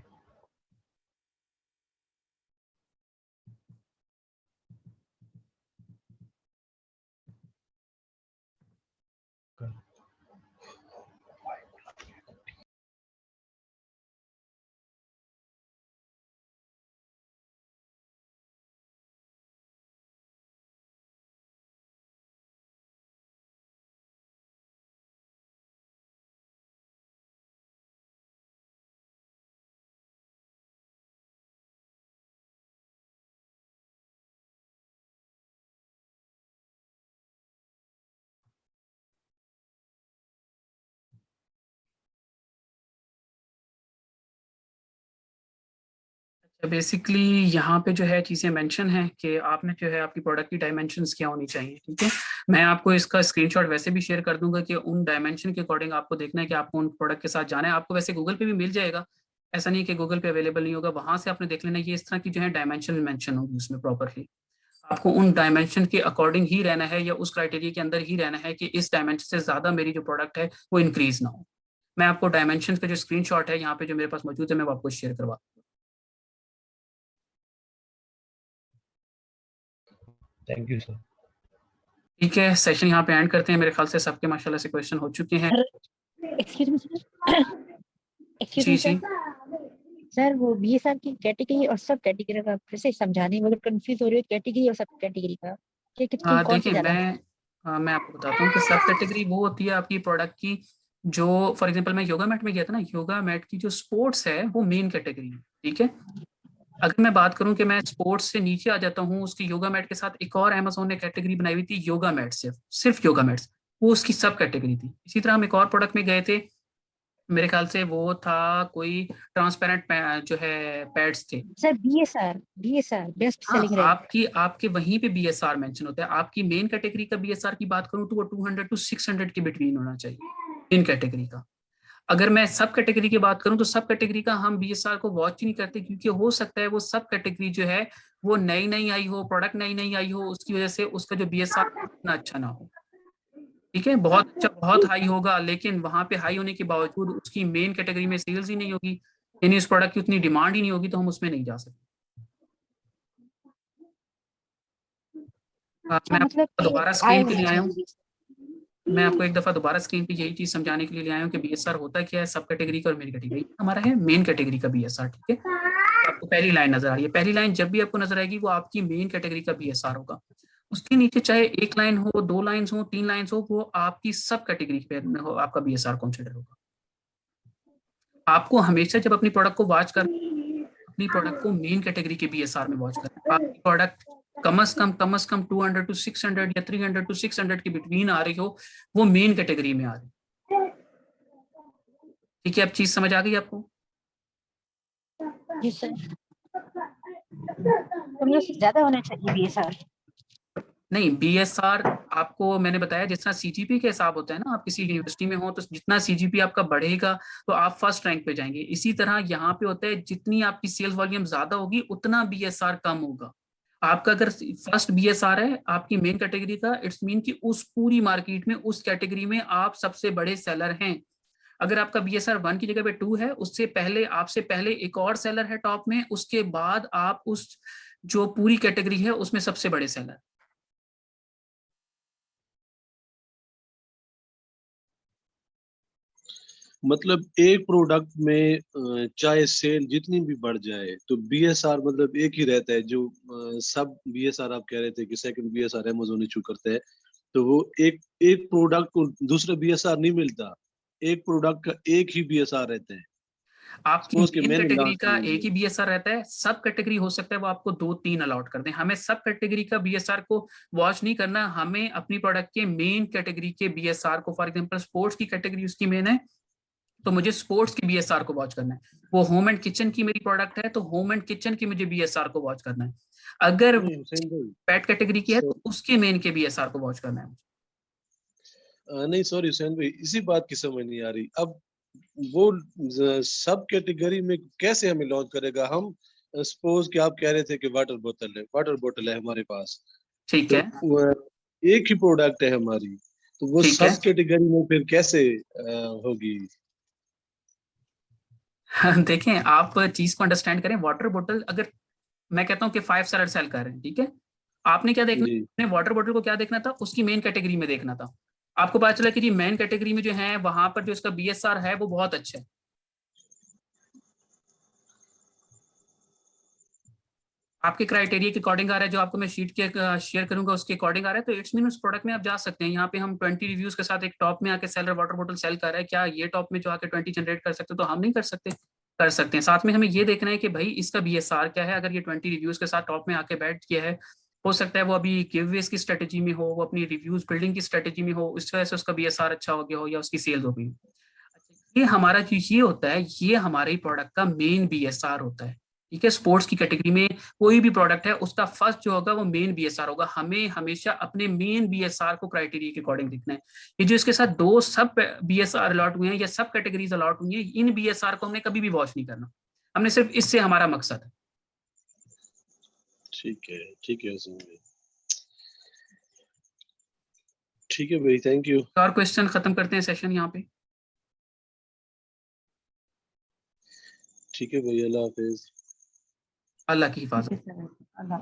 बेसिकली यहाँ पे जो है चीजें मेंशन है कि आपने जो है आपकी प्रोडक्ट की डायमेंशंस क्या होनी चाहिए। ठीक है, मैं आपको इसका स्क्रीनशॉट वैसे भी शेयर कर दूंगा कि उन डायमेंशन के अकॉर्डिंग आपको देखना है कि आपको उन प्रोडक्ट के साथ जाना है। आपको वैसे गूगल पे भी मिल जाएगा, ऐसा नहीं कि गूगल पे अवेलेबल नहीं होगा, वहां से आपने देख लेना ये इस तरह की जो है डायमेंशन मेंशन होगी उसमें प्रॉपरली। आपको उन डायमेंशन के अकॉर्डिंग ही रहना है या उस क्राइटेरिया के अंदर ही रहना है कि इस डायमेंशन से ज्यादा मेरी जो प्रोडक्ट है वो इंक्रीज ना हो। मैं आपको डायमेंशन का जो स्क्रीनशॉट है यहाँ पे जो मेरे पास मौजूद है मैं वो आपको शेयर करवा। Thank you sir. ठीक है, सेशन यहाँ पे एंड करते हैं। मेरे ख्याल से सबके माशाल्लाह से क्वेश्चन हो चुके हैं। एक्सक्यूज मी सर, एक्सक्यूज जी मी जी। सर वो बीएसआर की कैटेगरी और सब कैटेगरी का फिर से समझाने में अगर कंफ्यूज हो रही है कैटेगरी और सब कैटेगरी का कि कितनी कौन सी देखिए, ज्यादा मैं आपको बताता हूँ कि सब कैटेगरी वो होती है आपकी प्रोडक्ट की जो, फॉर एग्जांपल मैं योगा मैट में गया था ना, योगा मैट की जो स्पोर्ट्स है वो मेन कैटेगरी है। ठीक है, अगर मैं बात करूं कि मैं स्पोर्ट्स से नीचे आ जाता हूं, उसकी योगा मैट के साथ एक और अमेजोन ने कैटेगरी बनाई हुई थी योगा मैट, सिर्फ सिर्फ योगा मैट्स, वो उसकी सब कैटेगरी थी। इसी तरह हम एक और प्रोडक्ट में गए थे, मेरे ख्याल से वो था कोई ट्रांसपेरेंट जो है पैड्स थे। सर? बीएसआर बेस्ट हाँ, सेलिंग रैंक। आपकी आपके वहीं पे बीएसआर मेंशन होता है। आपकी मेन कैटेगरी का बीएसआर की बात करूं तो वो 200 टू 600 के बिटवीन होना चाहिए मेन कैटेगरी का। अगर मैं सब कैटेगरी की बात करूं तो सब कैटेगरी का हम बीएसआर को वॉच ही नहीं करते, क्योंकि हो सकता है वो सब कैटेगरी जो है वो नई नई आई हो, प्रोडक्ट नई नई आई हो, उसकी वजह से उसका जो बीएसआर इतना अच्छा ना हो। ठीक है, बहुत अच्छा बहुत हाई होगा लेकिन वहां पे हाई होने के बावजूद उसकी मेन कैटेगरी में सेल्स ही नहीं होगी, यानी उस प्रोडक्ट की उतनी डिमांड ही नहीं होगी, तो हम उसमें नहीं जा सकते। मैं मतलब आपको कि दोबारा आए स्क्रीन पे होने ले आया हूँ। चाहिए। मैं आपको एक दफा दोबारा स्क्रीन पे यही चीज समझाने के लिए ले आया हूँ कि बीएसआर होता क्या है, सब कैटेगरी का और मेन कैटेगरी हमारा है मेन कैटेगरी का बीएसआर। ठीक है, तो आपको पहली लाइन नजर आ रही है, पहली लाइन जब भी आपको नजर आएगी वो आपकी मेन कैटेगरी का बीएसआर होगा। उसके नीचे चाहे एक लाइन हो, दो लाइंस हो, तीन लाइंस हो, वो आपकी सब कैटेगरी पे आपका बीएसआर कंसिडर होगा। आपको हमेशा जब अपनी प्रोडक्ट को वॉच कर, अपनी प्रोडक्ट को मेन कैटेगरी के बीएसआर में वॉच करें। आपकी प्रोडक्ट कम से कम 200 टू 600 या 300 टू 600 के बिटवीन आ रही हो, वो मेन कैटेगरी में आ रही। ठीक है, अब चीज समझ आ गई आपको? जी सर, तो मतलब ज्यादा होना चाहिए बीएसआर। नहीं, बीएसआर आपको मैंने बताया जिस तरह सीजीपी के हिसाब होता है ना, आप किसी यूनिवर्सिटी में हो तो जितना सीजीपी आपका बढ़ेगा तो आप फर्स्ट रैंक पे जाएंगे। इसी तरह यहाँ पे होता है जितनी आपकी सेल्स वॉल्यूम ज्यादा होगी उतना बीएसआर कम होगा। आपका अगर फर्स्ट बीएसआर है आपकी मेन कैटेगरी का, इट्स मीन कि उस पूरी मार्केट में उस कैटेगरी में आप सबसे बड़े सेलर हैं। अगर आपका बीएसआर 1 की जगह पे 2 है, उससे पहले आपसे पहले एक और सेलर है टॉप में, उसके बाद आप उस जो पूरी कैटेगरी है उसमें सबसे बड़े सेलर। मतलब एक प्रोडक्ट में चाहे सेल जितनी भी बढ़ जाए तो बीएसआर मतलब एक ही रहता है, जो सब बीएसआर आप कह रहे थे कि सेकंड बीएसआर अमेज़न इशू करता है, तो वो एक एक प्रोडक्ट को दूसरा बीएसआर नहीं मिलता, एक प्रोडक्ट का एक ही बीएसआर रहता है। आपकी सपोज कि मेन मैंने कैटेगरी लास्ट का में एक ही बीएसआर रहता है, सब कैटेगरी हो सकता है वो आपको 2-3 अलॉट कर दें। हमें सब कैटेगरी का बीएसआर को वॉच नहीं करना, हमें अपनी प्रोडक्ट के मेन कैटेगरी के बीएसआर को, फॉर एग्जांपल स्पोर्ट्स की कैटेगरी उसकी मेन है तो मुझे स्पोर्ट्स की बीएसआर को वॉच करना है। वो होम एंड किचन की मेरी प्रोडक्ट है तो होम एंड किचन की मुझे बीएसआर को वॉच करना है। अगर नहीं हुसैन भाई, पेट कैटेगरी की है तो उसके मेन के बीएसआर को वॉच करना है। नहीं सॉरी हुसैन भाई, इसी बात की समझ नहीं आ रही अब, वो सब कैटेगरी में कैसे हमें लॉन्च करेगा? हम सपोज कि आप कह रहे थे कि वाटर बोतल है हमारे पास, ठीक तो है, एक ही प्रोडक्ट है हमारी, तो वो ठीक है। सब कैटेगरी में फिर कैसे होगी? देखें, आप चीज को अंडरस्टैंड करें। वाटर बोतल अगर मैं कहता हूँ कि 5 स्टार सेल कर रहे हैं, ठीक है, आपने क्या देखना, जी आपने वाटर बॉटल को क्या देखना था, उसकी मेन कैटेगरी में देखना था। आपको पता चला कि जी मेन कैटेगरी में जो है वहां पर जो इसका बीएसआर है वो बहुत अच्छा है, आपके क्राइटेरिया के अकॉर्डिंग आ रहा है, जो आपको मैं शीट के शेयर करूंगा उसके अकॉर्डिंग आ रहा है, तो इट्स मीन उस प्रोडक्ट में आप जा सकते हैं। यहाँ पे हम 20 रिव्यूज के साथ एक टॉप में आके सेलर वाटर बॉटल सेल कर रहा है, क्या ये टॉप में जो आके 20 जनरेट कर सकते, तो हम नहीं कर सकते? कर सकते हैं। साथ में हमें ये देखना है कि भाई इसका बीएसआर क्या है। अगर ये 20 रिव्यूज के साथ टॉप में आके बैठ किया है, हो सकता है वो अभी गिवअवेज की स्ट्रेटेजी में हो, वो अपनी रिव्यूज बिल्डिंग की स्ट्रेटेजी में हो, इस वजह से उसका बीएसआर अच्छा हो गया हो या उसकी सेल्स हो गई। ये हमारा जो ये होता है, ये हमारे प्रोडक्ट का मेन बीएसआर होता है। ठीक है, स्पोर्ट्स की कैटेगरी में कोई भी प्रोडक्ट है उसका फर्स्ट जो होगा वो मेन बीएसआर होगा। हमें हमेशा अपने मेन बीएसआर को क्राइटेरिया के अकॉर्डिंग देखना है। ये जो इसके साथ दो सब बीएसआर अलॉट हुए हैं या सब कैटेगरीज अलॉट हुई हैं, इन बीएसआर को हमने कभी भी वॉच नहीं करना, हमने सिर्फ इससे हमारा मकसद है। ठीक है हुसैन भाई, ठीक है भाई, थैंक यू। और क्वेश्चन खत्म करते हैं सेशन यहाँ पे। ठीक है भाई, अल्लाह हाफिज। अल्लाह की हिफाजत। अल्लाह